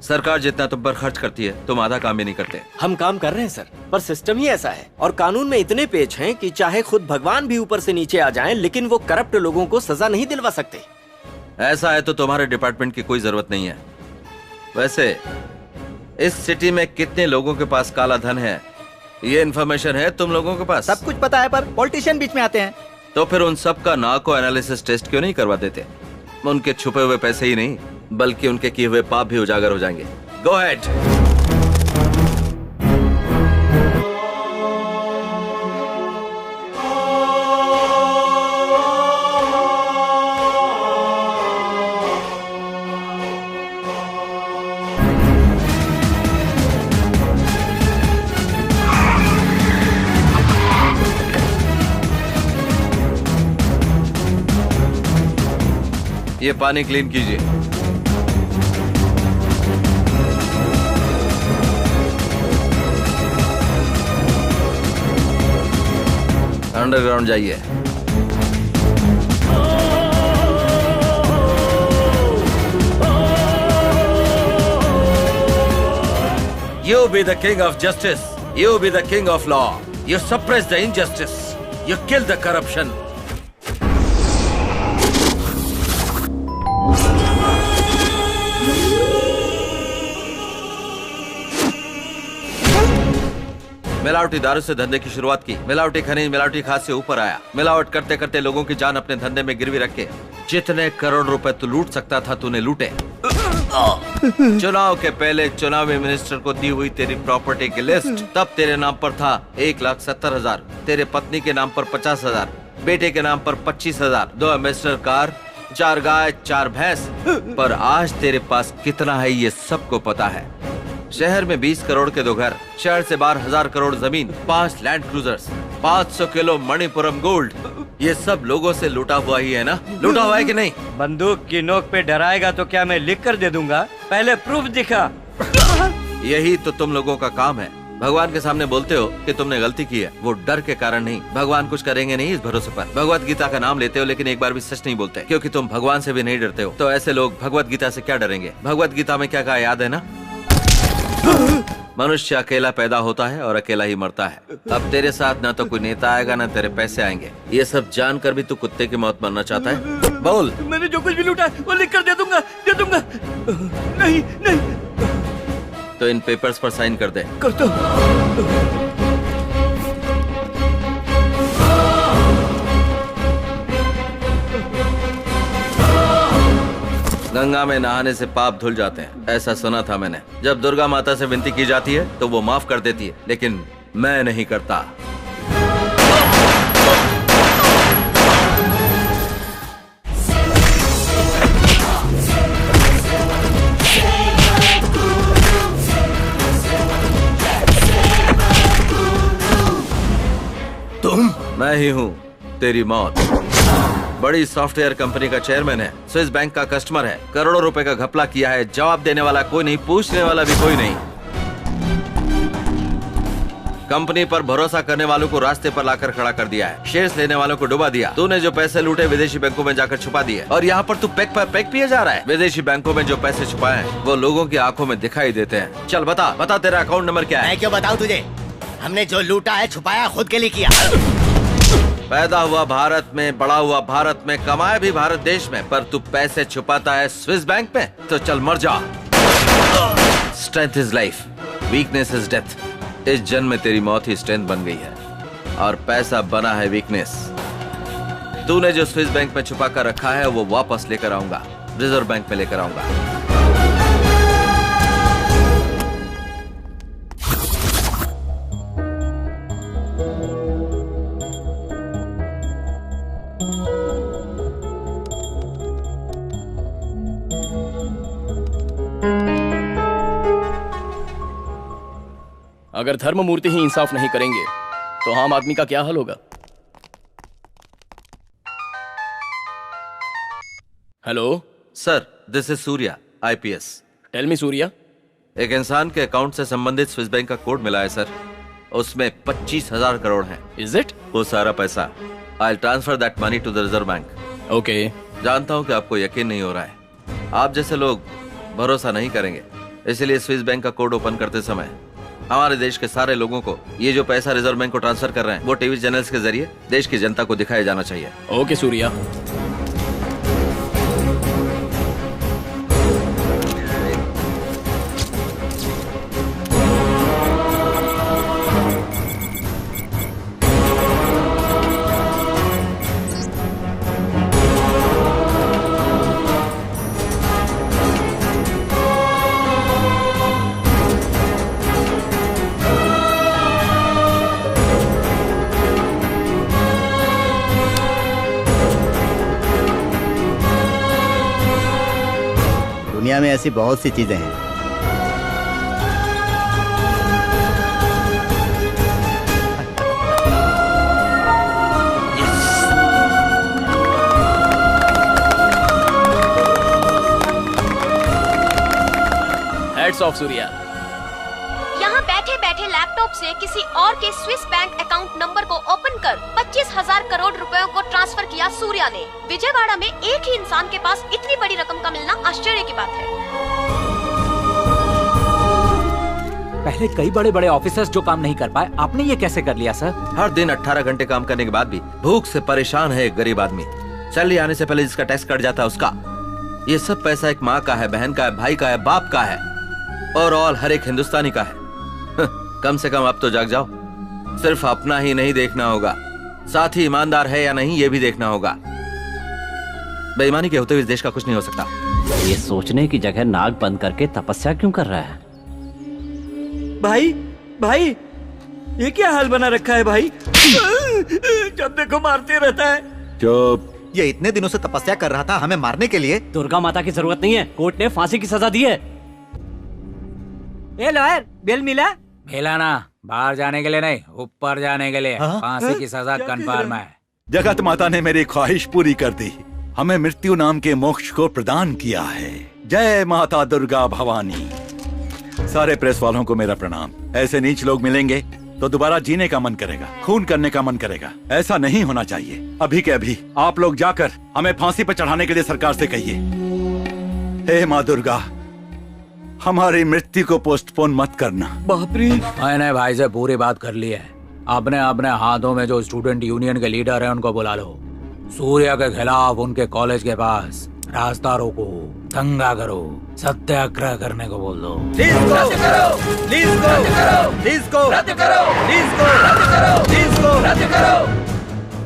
सरकार जितना तुम पर खर्च करती है, तुम आधा काम भी नहीं करते। हम काम कर रहे हैं सर, पर सिस्टम ही ऐसा है और कानून में इतने पेच हैं कि चाहे खुद भगवान भी ऊपर से नीचे आ जाएं, लेकिन वो करप्ट लोगों को सजा नहीं दिलवा सकते। ऐसा है तो तुम्हारे डिपार्टमेंट की कोई जरूरत नहीं है। वैसे इस सिटी में कितने लोगों के पास काला धन है, ये इन्फॉर्मेशन है तुम लोगों के पास? सब कुछ पता है, पर पॉलिटिशियन बीच में आते हैं। तो फिर उन सब का नार्को एनालिसिस टेस्ट क्यों नहीं करवा देते? उनके छुपे हुए पैसे ही नहीं, बल्कि उनके किए हुए पाप भी उजागर हो जाएंगे। Go ahead. ये पानी क्लीन कीजिए। अंडरग्राउंड जाइए। You be the king of justice. You be the king of law. You suppress the injustice. You kill the corruption. मिलावटी दारू से धंधे की शुरुआत की, मिलावटी खनिज, मिलावटी खाद से ऊपर आया। मिलावट करते करते लोगों की जान अपने धंधे में गिरवी रख के जितने करोड़ रुपए तू लूट सकता था तूने लूटे। चुनाव के पहले चुनावी मिनिस्टर को दी हुई तेरी प्रॉपर्टी की लिस्ट तब तेरे नाम पर था 1,70,000, तेरे पत्नी के नाम पर 50,000, बेटे के नाम पर 25,000, 2 एम्बेसडर कार, 4 गाय, 4 भैंस। पर आज तेरे पास कितना है ये सबको पता है। शहर में 20 करोड़ के 2 घर, शहर से बाहर 1,000 करोड़ जमीन, 5 land cruisers, 500 kilo Manappuram gold. ये सब लोगों से लूटा हुआ ही है ना? लूटा हुआ है कि नहीं? बंदूक की नोक पे डराएगा तो क्या मैं लिख कर दे दूंगा? पहले प्रूफ दिखा। यही तो तुम लोगों का काम है। भगवान के सामने बोलते हो कि तुमने गलती की है, वो डर के कारण नहीं। भगवान कुछ करेंगे नहीं इस भरोसे पर। भगवत गीता का नाम लेते हो लेकिन एक बार भी सच नहीं बोलते, क्योंकि तुम भगवान से भी नहीं डरते हो। तो ऐसे लोग भगवत गीता से क्या डरेंगे? भगवत गीता में क्या कहा याद है ना? मनुष्य अकेला पैदा होता है और अकेला ही मरता है। अब तेरे साथ ना तो कोई नेता आएगा ना तेरे पैसे आएंगे। ये सब जानकर भी तू कुत्ते की मौत मरना चाहता है? बोल। मैंने जो कुछ भी लूटा है वो लिख कर दे दूंगा, दे दूंगा। नहीं नहीं। तो इन पेपर्स पर साइन कर दे। कर दो। गंगा में नहाने से पाप धुल जाते हैं, ऐसा सुना था मैंने। जब दुर्गा माता से विनती की जाती है तो वो माफ कर देती है, लेकिन मैं नहीं करता। तुम? मैं ही हूँ तेरी मौत। बड़ी सॉफ्टवेयर कंपनी का चेयरमैन है, स्विस बैंक का कस्टमर है, करोड़ों रुपए का घपला किया है। जवाब देने वाला कोई नहीं, पूछने वाला भी कोई नहीं। कंपनी पर भरोसा करने वालों को रास्ते पर लाकर खड़ा कर दिया है, शेयर्स लेने वालों को डुबा दिया। तूने जो पैसे लूटे विदेशी बैंकों में जाकर छुपा दिए, और यहाँ पर तू पैक पर पैक पिए जा रहा है। विदेशी बैंकों में जो पैसे छुपाए हैं वो लोगों की आंखों में दिखाई देते हैं। चल बता तेरा अकाउंट नंबर क्या है? मैं क्यों बताऊं तुझे? हमने जो लूटा है छुपाया खुद के लिए किया। पैदा हुआ भारत में, बड़ा हुआ भारत में, कमाया भी भारत देश में, पर तू पैसे छुपाता है स्विस बैंक में। तो चल मर जा। Strength is life, weakness is death. इस जन्म में तेरी मौत ही स्ट्रेंथ बन गई है और पैसा बना है वीकनेस। तूने जो स्विस बैंक में छुपा कर रखा है वो वापस लेकर आऊंगा, रिजर्व बैंक में लेकर आऊंगा। अगर धर्ममूर्ति ही इंसाफ नहीं करेंगे तो आम आदमी का क्या हाल होगा? Hello sir, this is Surya, IPS। Tell me Surya. एक इंसान के अकाउंट से संबंधित स्विस बैंक का कोड मिला है सर, उसमें 25,000 करोड़ हैं। Is it? वो सारा पैसा। I transfer that money to the Reserve Bank. Okay. जानता हूँ कि आपको यकीन नहीं हो रहा है, आप जैसे लोग भरोसा नहीं करेंगे, इसलिए स्विस बैंक का कोड ओपन करते समय हमारे देश के सारे लोगों को ये जो पैसा रिजर्व बैंक को ट्रांसफर कर रहे हैं वो टीवी चैनल्स के जरिए देश की जनता को दिखाया जाना चाहिए। ओके सूर्या। दुनिया में ऐसी बहुत सी चीजें हैं। Hats off Surya. यहाँ बैठे बैठे लैपटॉप से किसी और के स्विस बैंक अकाउंट नंबर को ओपन कर 25,000 करोड़ रुपयों को ट्रांसफर किया सूर्या ने। विजयवाड़ा में एक ही इंसान के पास इतनी बड़ी रकम का मिलना आश्चर्य की बात है। पहले कई बड़े बड़े ऑफिसर्स जो काम नहीं कर पाए, आपने ये कैसे कर लिया सर? हर दिन 18 घंटे काम करने के बाद भी भूख से परेशान है एक गरीब आदमी। सैलरी आने से पहले जिसका टैक्स कट जाता है उसका। ये सब पैसा एक माँ का है, बहन का है, भाई का है, बाप का है और ऑल हर एक हिंदुस्तानी का है। कम से कम अब तो जाग जाओ। सिर्फ अपना ही नहीं देखना होगा, साथ ही ईमानदार है या नहीं ये भी देखना होगा। बेईमानी के होते हुए इस देश का कुछ नहीं हो सकता। ये सोचने की जगह नाक बंद करके तपस्या क्यों कर रहा है? भाई भाई ये क्या हाल बना रखा है भाई? जब देखो मारते रहता है। चुप। ये इतने दिनों से तपस्या कर रहा था हमें मारने के लिए। दुर्गा माता की जरूरत नहीं है, कोर्ट ने फांसी की सजा दी है। ए लॉयर, बेल मिला? मिला ना, बाहर जाने के लिए नहीं, ऊपर जाने के लिए। फांसी की सजा कंफर्म है। जगत माता ने मेरी ख्वाहिश पूरी कर दी, हमें मृत्यु नाम के मोक्ष को प्रदान किया है। जय माता दुर्गा भवानी। सारे प्रेस वालों को मेरा प्रणाम। ऐसे नीच लोग मिलेंगे तो दोबारा जीने का मन करेगा, खून करने का मन करेगा। ऐसा नहीं होना चाहिए। अभी के अभी आप लोग जाकर हमें फांसी पर चढ़ाने के लिए सरकार से कहिए। हे माँ दुर्गा, हमारी मृत्यु को पोस्टपोन मत करना। बाप रे। मैंने भाई से पूरी बात कर ली है। अपने अपने हाथों में जो स्टूडेंट यूनियन के लीडर हैं उनको बुला लो। सूर्या के खिलाफ उनके कॉलेज के पास रास्ता रोको, दंगा करो, सत्याग्रह करने को बोल दो।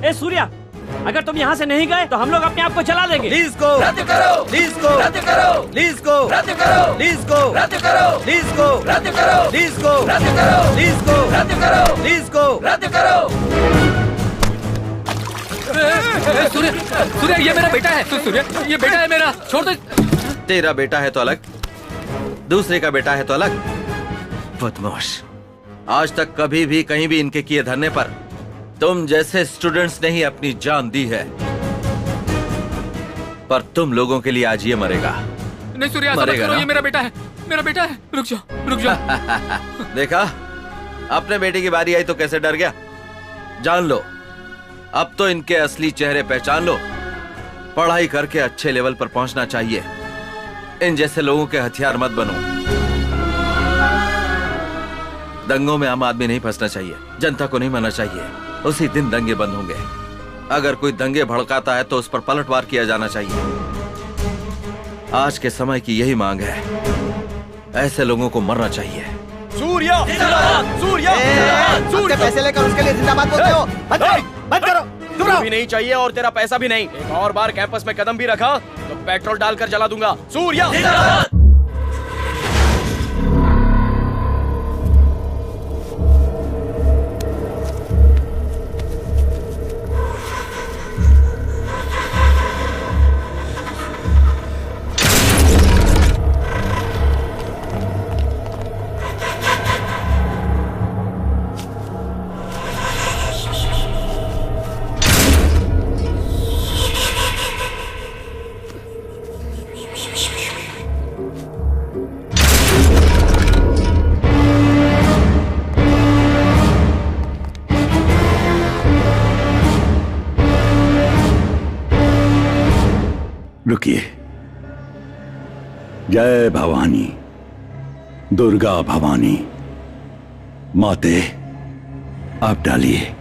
ए सूर्या, अगर तुम यहाँ से नहीं गए तो हम लोग अपने आप को जला देंगे। लीज को रद्द करो, लीज को रद्द करो, लीज को रद्द करो, लीज को रद्द करो, लीज को रद्द करो, लीज को रद्द करो, लीज को रद्द करो, लीज को रद्द करो। सूर्य, सूर्य ये मेरा बेटा है। सूर्य ये बेटा है मेरा, छोड़ दो। तेरा बेटा है तो अलग, दूसरे का बेटा है तो अलग। बदमाश। आज तक कभी भी कहीं भी इनके किए धरने पर तुम जैसे स्टूडेंट्स ने ही अपनी जान दी है, पर तुम लोगों के लिए आज ये मरेगा। नहीं सूर्य, ऐसा मत करो, ये मेरा बेटा है, मेरा बेटा है। रुक जाओ, रुक जाओ। देखा, अपने बेटे की बारी आई तो कैसे डर गया। जान लो, अब तो इनके असली चेहरे पहचान लो। पढ़ाई करके अच्छे लेवल पर पहुंचना चाहिए। इन जैसे लोगों के हथियार मत बनो। दंगों में आम आदमी नहीं फंसना चाहिए, जनता को नहीं मरना चाहिए। उसी दिन दंगे बंद होंगे। अगर कोई दंगे भड़काता है तो उस पर पलटवार किया जाना चाहिए। आज के समय की यही मांग है। ऐसे लोगों को मरना चाहिए। सूर्या, सूर्या, सूर्या पैसे लेकर उसके लिए जिंदाबाद बोलते हो? बंद करो। तू भी नहीं चाहिए और तेरा पैसा भी नहीं। एक और बार कैंपस में कदम भी रखा तो पेट्रोल डालकर जला दूंगा। सूर्या। रुकिए। जय भवानी, दुर्गा भवानी, माते आप डालिए।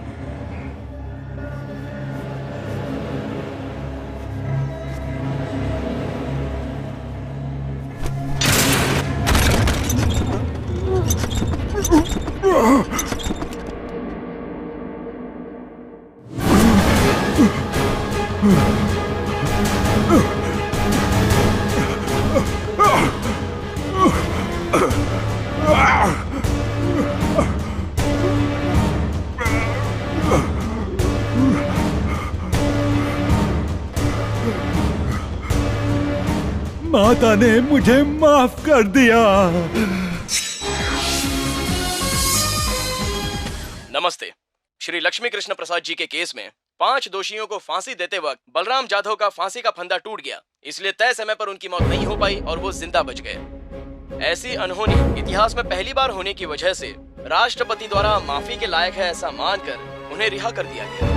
माता ने मुझे माफ कर दिया। नमस्ते। श्री लक्ष्मी कृष्ण प्रसाद जी के केस में 5 दोषियों को फांसी देते वक्त बलराम जाधव का फांसी का फंदा टूट गया, इसलिए तय समय पर उनकी मौत नहीं हो पाई और वो जिंदा बच गए। ऐसी अनहोनी इतिहास में पहली बार होने की वजह से राष्ट्रपति द्वारा माफी के लायक है ऐसा मानकर उन्हें रिहा कर दिया गया।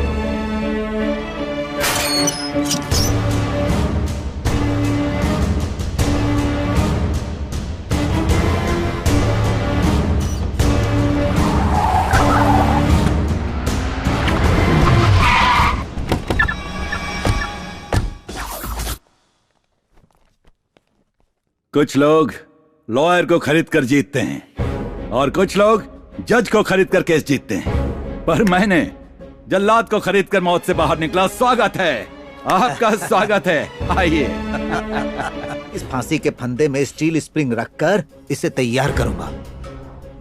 कुछ लोग लॉयर को खरीद कर जीतते हैं और कुछ लोग जज को खरीद कर केस जीतते हैं, पर मैंने जल्लाद को खरीद कर मौत से बाहर निकला। स्वागत है, आपका स्वागत है, आइए। इस फांसी के फंदे में स्टील स्प्रिंग रखकर इसे तैयार करूंगा।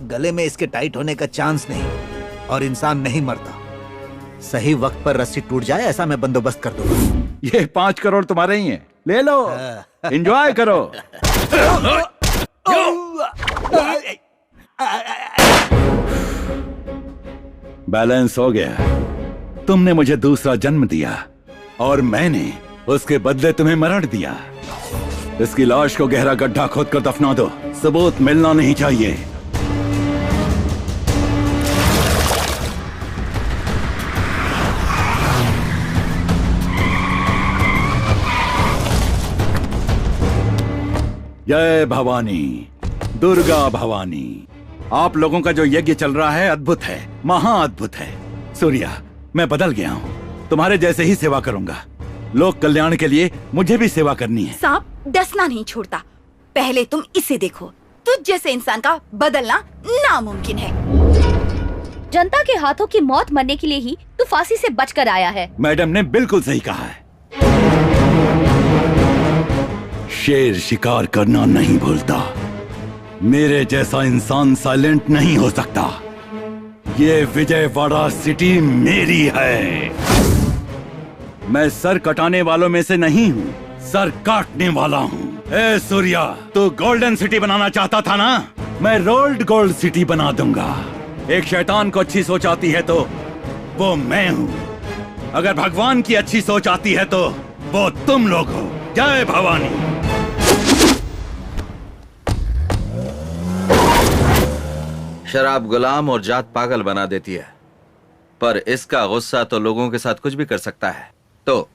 गले में इसके टाइट होने का चांस नहीं और इंसान नहीं मरता। सही वक्त पर रस्सी टूट जाए ऐसा मैं बंदोबस्त कर दूंगा। ये 5 करोड़ तुम्हारे ही हैं, ले लो, एंजॉय करो। बैलेंस हो गया। तुमने मुझे दूसरा जन्म दिया और मैंने उसके बदले तुम्हें मरण दिया। इसकी लाश को गहरा गड्ढा खोदकर दफना दो, सबूत मिलना नहीं चाहिए। जय भवानी, दुर्गा भवानी। आप लोगों का जो यज्ञ चल रहा है अद्भुत है, महाअद्भुत है। सूर्या, मैं बदल गया हूँ, तुम्हारे जैसे ही सेवा करूंगा। लोक कल्याण के लिए मुझे भी सेवा करनी है। सांप डसना नहीं छोड़ता, पहले तुम इसे देखो। तुझ जैसे इंसान का बदलना नामुमकिन है। जनता के हाथों की मौत मरने के लिए ही तू फांसी से बचकर आया है। मैडम ने बिल्कुल सही कहा है। शेर शिकार करना नहीं भूलता। मेरे जैसा इंसान साइलेंट नहीं हो सकता। ये विजयवाड़ा सिटी मेरी है। मैं सर कटाने वालों में से नहीं हूँ, सर काटने वाला हूँ। ए सूर्या, तू गोल्डन सिटी बनाना चाहता था ना? मैं रोल्ड गोल्ड सिटी बना दूंगा। एक शैतान को अच्छी सोच आती है तो वो मैं हूँ। अगर भगवान की अच्छी सोच आती है तो वो तुम लोग हो। जय भवानी। शराब गुलाम और जात पागल बना देती है, पर इसका गुस्सा तो लोगों के साथ कुछ भी कर सकता है। तो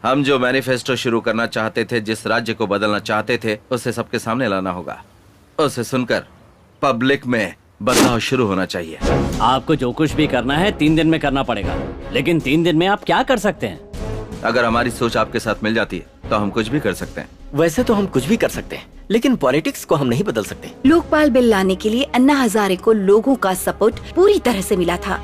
हम जो मैनिफेस्टो शुरू करना चाहते थे, जिस राज्य को बदलना चाहते थे, उसे सबके सामने लाना होगा। उसे सुनकर पब्लिक में बदलाव शुरू होना चाहिए। आपको जो कुछ भी करना है 3 दिन में करना पड़ेगा, लेकिन 3 दिन में आप क्या कर सकते हैं? अगर हमारी सोच आपके साथ मिल जाती है तो हम कुछ भी कर सकते हैं। वैसे तो हम कुछ भी कर सकते हैं, लेकिन पॉलिटिक्स को हम नहीं बदल सकते। लोकपाल बिल लाने के लिए अन्ना हजारे को लोगों का सपोर्ट पूरी तरह से मिला था।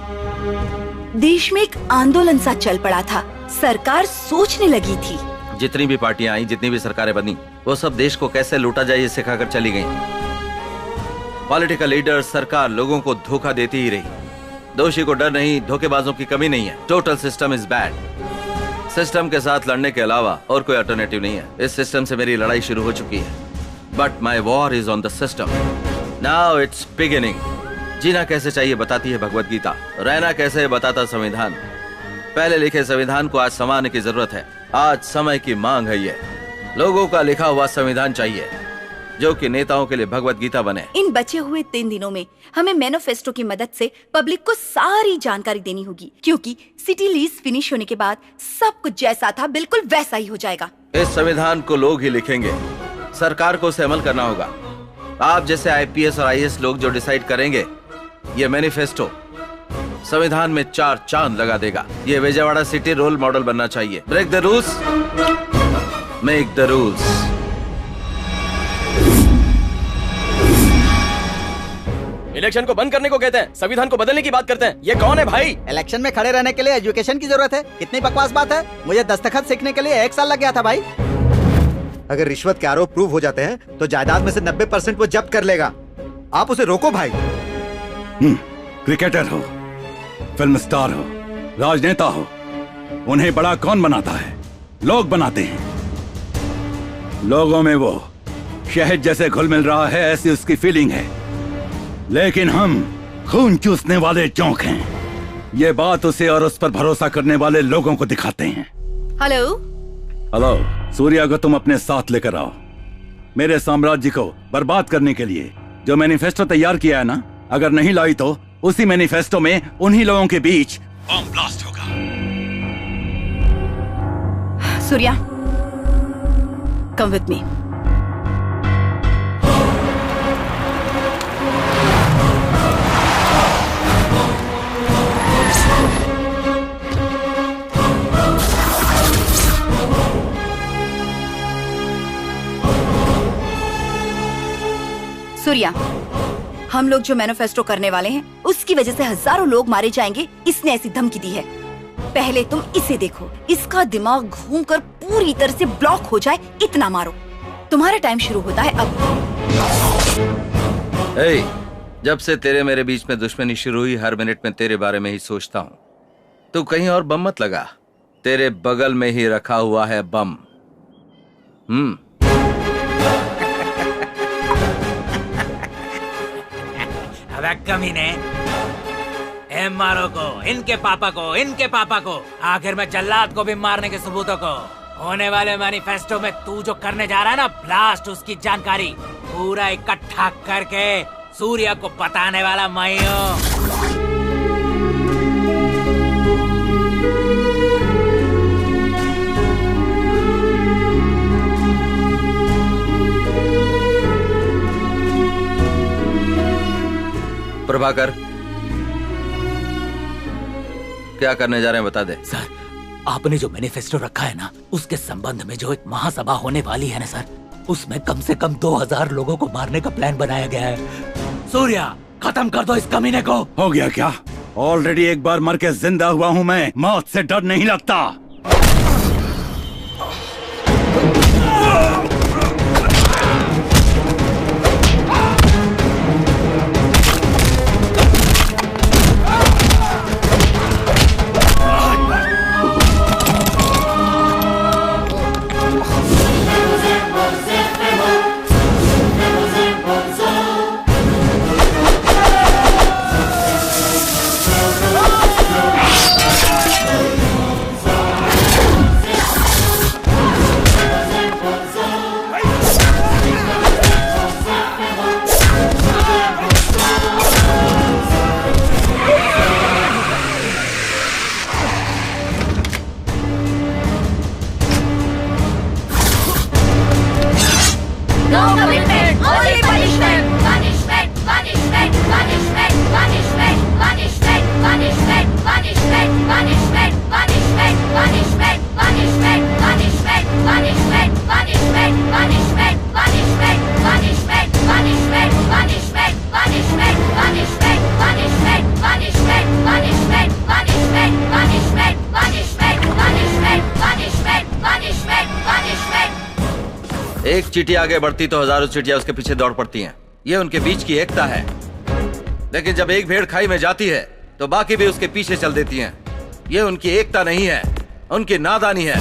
देश में एक आंदोलन सा चल पड़ा था। सरकार सोचने लगी थी। जितनी भी पार्टियां आई, जितनी भी सरकारें बनी, वो सब देश को कैसे लूटा जाए ये सिखाकर चली गई। पॉलिटिकल लीडर, सरकार लोगों को धोखा देती ही रही। दोषी को डर नहीं, धोखेबाजों की कमी नहीं है। Total system is bad. System के साथ लड़ने के अलावा और कोई अल्टरनेटिव नहीं है। इस सिस्टम से मेरी लड़ाई शुरू हो चुकी है, but my war is on the system. Now it's beginning. जीना कैसे चाहिए बताती है भगवत गीता, रहना कैसे बताता संविधान। पहले लिखे संविधान को आज संवारने की जरूरत है। आज समय की मांग है। ये लोगों का लिखा हुआ संविधान चाहिए जो कि नेताओं के लिए भगवत गीता बने। इन बचे हुए 3 दिनों में हमें मैनिफेस्टो की मदद से पब्लिक को सारी जानकारी देनी होगी, क्योंकि सिटी लीज फिनिश होने के बाद सब कुछ जैसा था बिल्कुल वैसा ही हो जाएगा। इस संविधान को लोग ही लिखेंगे, सरकार को उसे अमल करना होगा। आप जैसे IPS और IAS लोग जो डिसाइड करेंगे, ये मैनिफेस्टो संविधान में 4 चांद लगा देगा। ये विजयवाड़ा सिटी रोल मॉडल बनना चाहिए। Break the rules, make the rules. Election को बंद करने को कहते हैं, संविधान को बदलने की बात करते हैं। ये कौन है भाई? इलेक्शन में खड़े रहने के लिए एजुकेशन की जरूरत है। कितनी बकवास बात है। मुझे दस्तखत सीखने के लिए 1 साल लग गया था भाई। अगर रिश्वत के आरोप प्रूव हो जाते हैं तो जायदाद में से 90% वो जब्त कर लेगा। आप उसे रोको भाई। क्रिकेटर हो, फिल्म स्टार हो, राजनेता हो, उन्हें बड़ा कौन बनाता है? लोग बनाते हैं। लोगों में वो शहद जैसे घुल मिल रहा है, ऐसी उसकी फीलिंग है। लेकिन हम खून चूसने वाले चौंक हैं। ये बात उसे और उस पर भरोसा करने वाले लोगों को दिखाते हैं। हेलो हेलो, सूर्या को तुम अपने साथ लेकर आओ। मेरे साम्राज्य को बर्बाद करने के लिए जो मैनिफेस्टो तैयार किया है ना, अगर नहीं लाई तो उसी मैनिफेस्टो में उन्हीं लोगों के बीच बम ब्लास्ट होगा। Surya, come with me. Surya, हम लोग जो मैनिफेस्टो करने वाले हैं उसकी वजह से हजारों लोग मारे जाएंगे, इसने ऐसी धमकी दी है। पहले तुम इसे देखो, इसका दिमाग घूमकर पूरी तरह से ब्लॉक हो जाए, इतना मारो। तुम्हारा टाइम शुरू होता है अब। जब से तेरे मेरे बीच में दुश्मनी शुरू हुई, हर मिनट में तेरे बारे में ही सोचता हूँ। तू कहीं और बम मत लगा, तेरे बगल में ही रखा हुआ है बम। अबे कमीने, MRO को, इनके पापा को, आखिर में जल्लाद को भी मारने के सबूतों को होने वाले मैनिफेस्टो में तू जो करने जा रहा है ना ब्लास्ट, उसकी जानकारी पूरा इकट्ठा करके सूर्या को बताने वाला मैं हूँ। प्रभाकर, क्या करने जा रहे हैं बता दे। सर, आपने जो मैनिफेस्टो रखा है ना, उसके संबंध में जो एक महासभा होने वाली है ना सर, उसमें कम से कम 2000 लोगों को मारने का प्लान बनाया गया है। सूर्या, खत्म कर दो इस कमीने को। हो गया क्या? ऑलरेडी एक बार मर के जिंदा हुआ हूँ मैं, मौत से डर नहीं लगता। एक चींटी आगे बढ़ती तो हजारों चींटियां उसके पीछे दौड़ पड़ती हैं। ये उनके बीच की एकता है। लेकिन जब एक भेड़ खाई में जाती है तो बाकी भी उसके पीछे चल देती हैं। ये उनकी एकता नहीं है, उनकी नादानी है।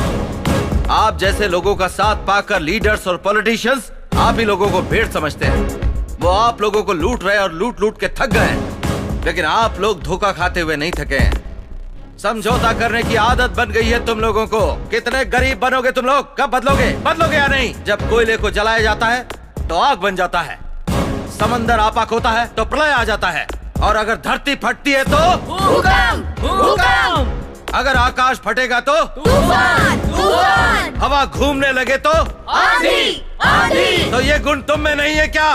आप जैसे लोगों का साथ पाकर लीडर्स और पॉलिटिशियंस आप ही लोगों को भेड़ समझते हैं। वो आप लोगों को लूट रहे और लूट लूट के थक गए, लेकिन आप लोग धोखा खाते हुए नहीं थके हैं। समझौता करने की आदत बन गई है तुम लोगों को। कितने गरीब बनोगे तुम लोग? कब बदलोगे या नहीं? जब कोयले को जलाया जाता है तो आग बन जाता है, समंदर आपाक होता है तो प्रलय आ जाता है, और अगर धरती फटती है तो भूकंप, अगर आकाश फटेगा तो तूफान, हवा घूमने लगे तो आंधी। तो ये गुण तुम में नहीं है क्या?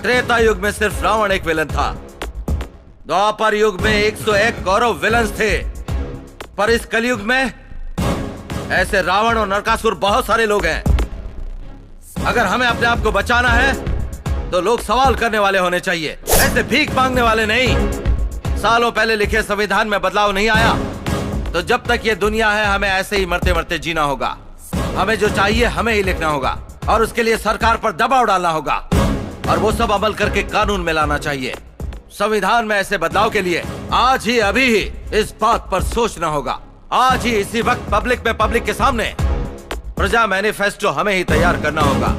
त्रेता युग में सिर्फ रावण एक विलन था। द्वापर युग में 101 कौरव विलन्स थे, पर इस कलयुग में ऐसे रावण और नरकासुर बहुत सारे लोग हैं। अगर हमें अपने आप को बचाना है तो लोग सवाल करने वाले होने चाहिए, ऐसे भीख मांगने वाले नहीं। सालों पहले लिखे संविधान में बदलाव नहीं आया तो जब तक ये दुनिया है हमें ऐसे ही मरते मरते जीना होगा। हमें जो चाहिए हमें ही लिखना होगा, और उसके लिए सरकार पर दबाव डालना होगा, और वो सब अमल करके कानून में लाना चाहिए। संविधान में ऐसे बदलाव के लिए आज ही अभी ही इस बात पर सोचना होगा। आज ही इसी वक्त पब्लिक के सामने प्रजा मैनिफेस्टो हमें ही तैयार करना होगा।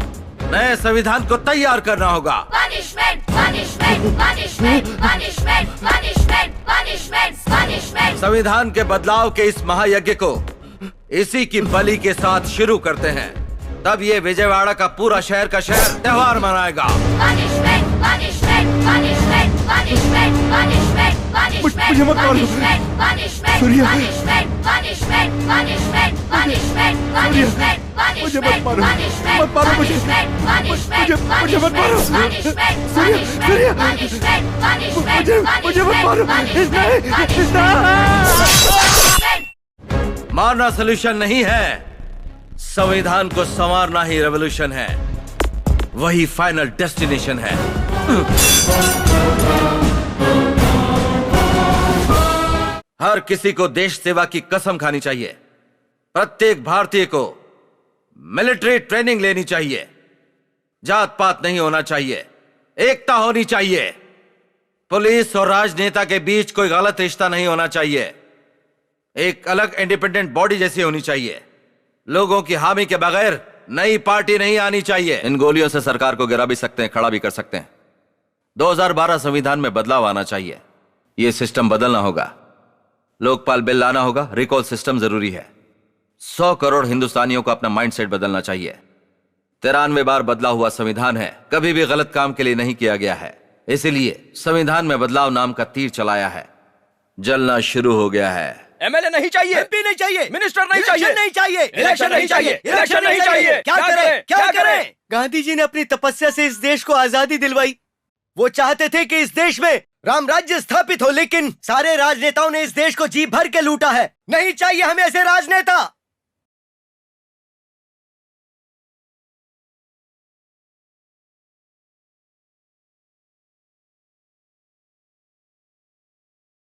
नए संविधान को तैयार करना होगा। संविधान के बदलाव के इस महायज्ञ को इसी की बलि के साथ शुरू करते हैं। तब ये विजयवाड़ा का पूरा शहर का शहर त्योहार मनाएगा। मुझे मत मारो सूर्या, मुझे मत मारो, मत मारो मुझे, मुझे मत मारो सूर्या, मुझे मत मारो। मारना सॉल्यूशन नहीं है, संविधान को संवारना ही रेवोल्यूशन है, वही फाइनल डेस्टिनेशन है। हर किसी को देश सेवा की कसम खानी चाहिए। प्रत्येक भारतीय को मिलिट्री ट्रेनिंग लेनी चाहिए। जात पात नहीं होना चाहिए, एकता होनी चाहिए। पुलिस और राजनेता के बीच कोई गलत रिश्ता नहीं होना चाहिए। एक अलग इंडिपेंडेंट बॉडी जैसी होनी चाहिए। लोगों की हामी के बगैर नई पार्टी नहीं आनी चाहिए। इन गोलियों से सरकार को गिरा भी सकते हैं, खड़ा भी कर सकते हैं। 2012 संविधान में बदलाव आना चाहिए। यह सिस्टम बदलना होगा। लोकपाल बिल लाना होगा। रिकॉल सिस्टम जरूरी है। 100 करोड़ हिंदुस्तानियों को अपना माइंडसेट बदलना चाहिए। 93 बार बदला हुआ संविधान है, कभी भी गलत काम के लिए नहीं किया गया है। इसीलिए संविधान में बदलाव नाम का तीर चलाया है। जलना शुरू हो गया है। एमएलए नहीं चाहिए, एमपी नहीं चाहिए, मिनिस्टर नहीं चाहिए, नहीं चाहिए, इलेक्शन नहीं चाहिए, इलेक्शन नहीं चाहिए। क्या करें, क्या करें? गांधी जी ने अपनी तपस्या से इस देश को आजादी दिलवाई। वो चाहते थे कि इस देश में राम राज्य स्थापित हो, लेकिन सारे राजनेताओं ने इस देश को जी भर के लूटा है। नहीं चाहिए हमें ऐसे राजनेता।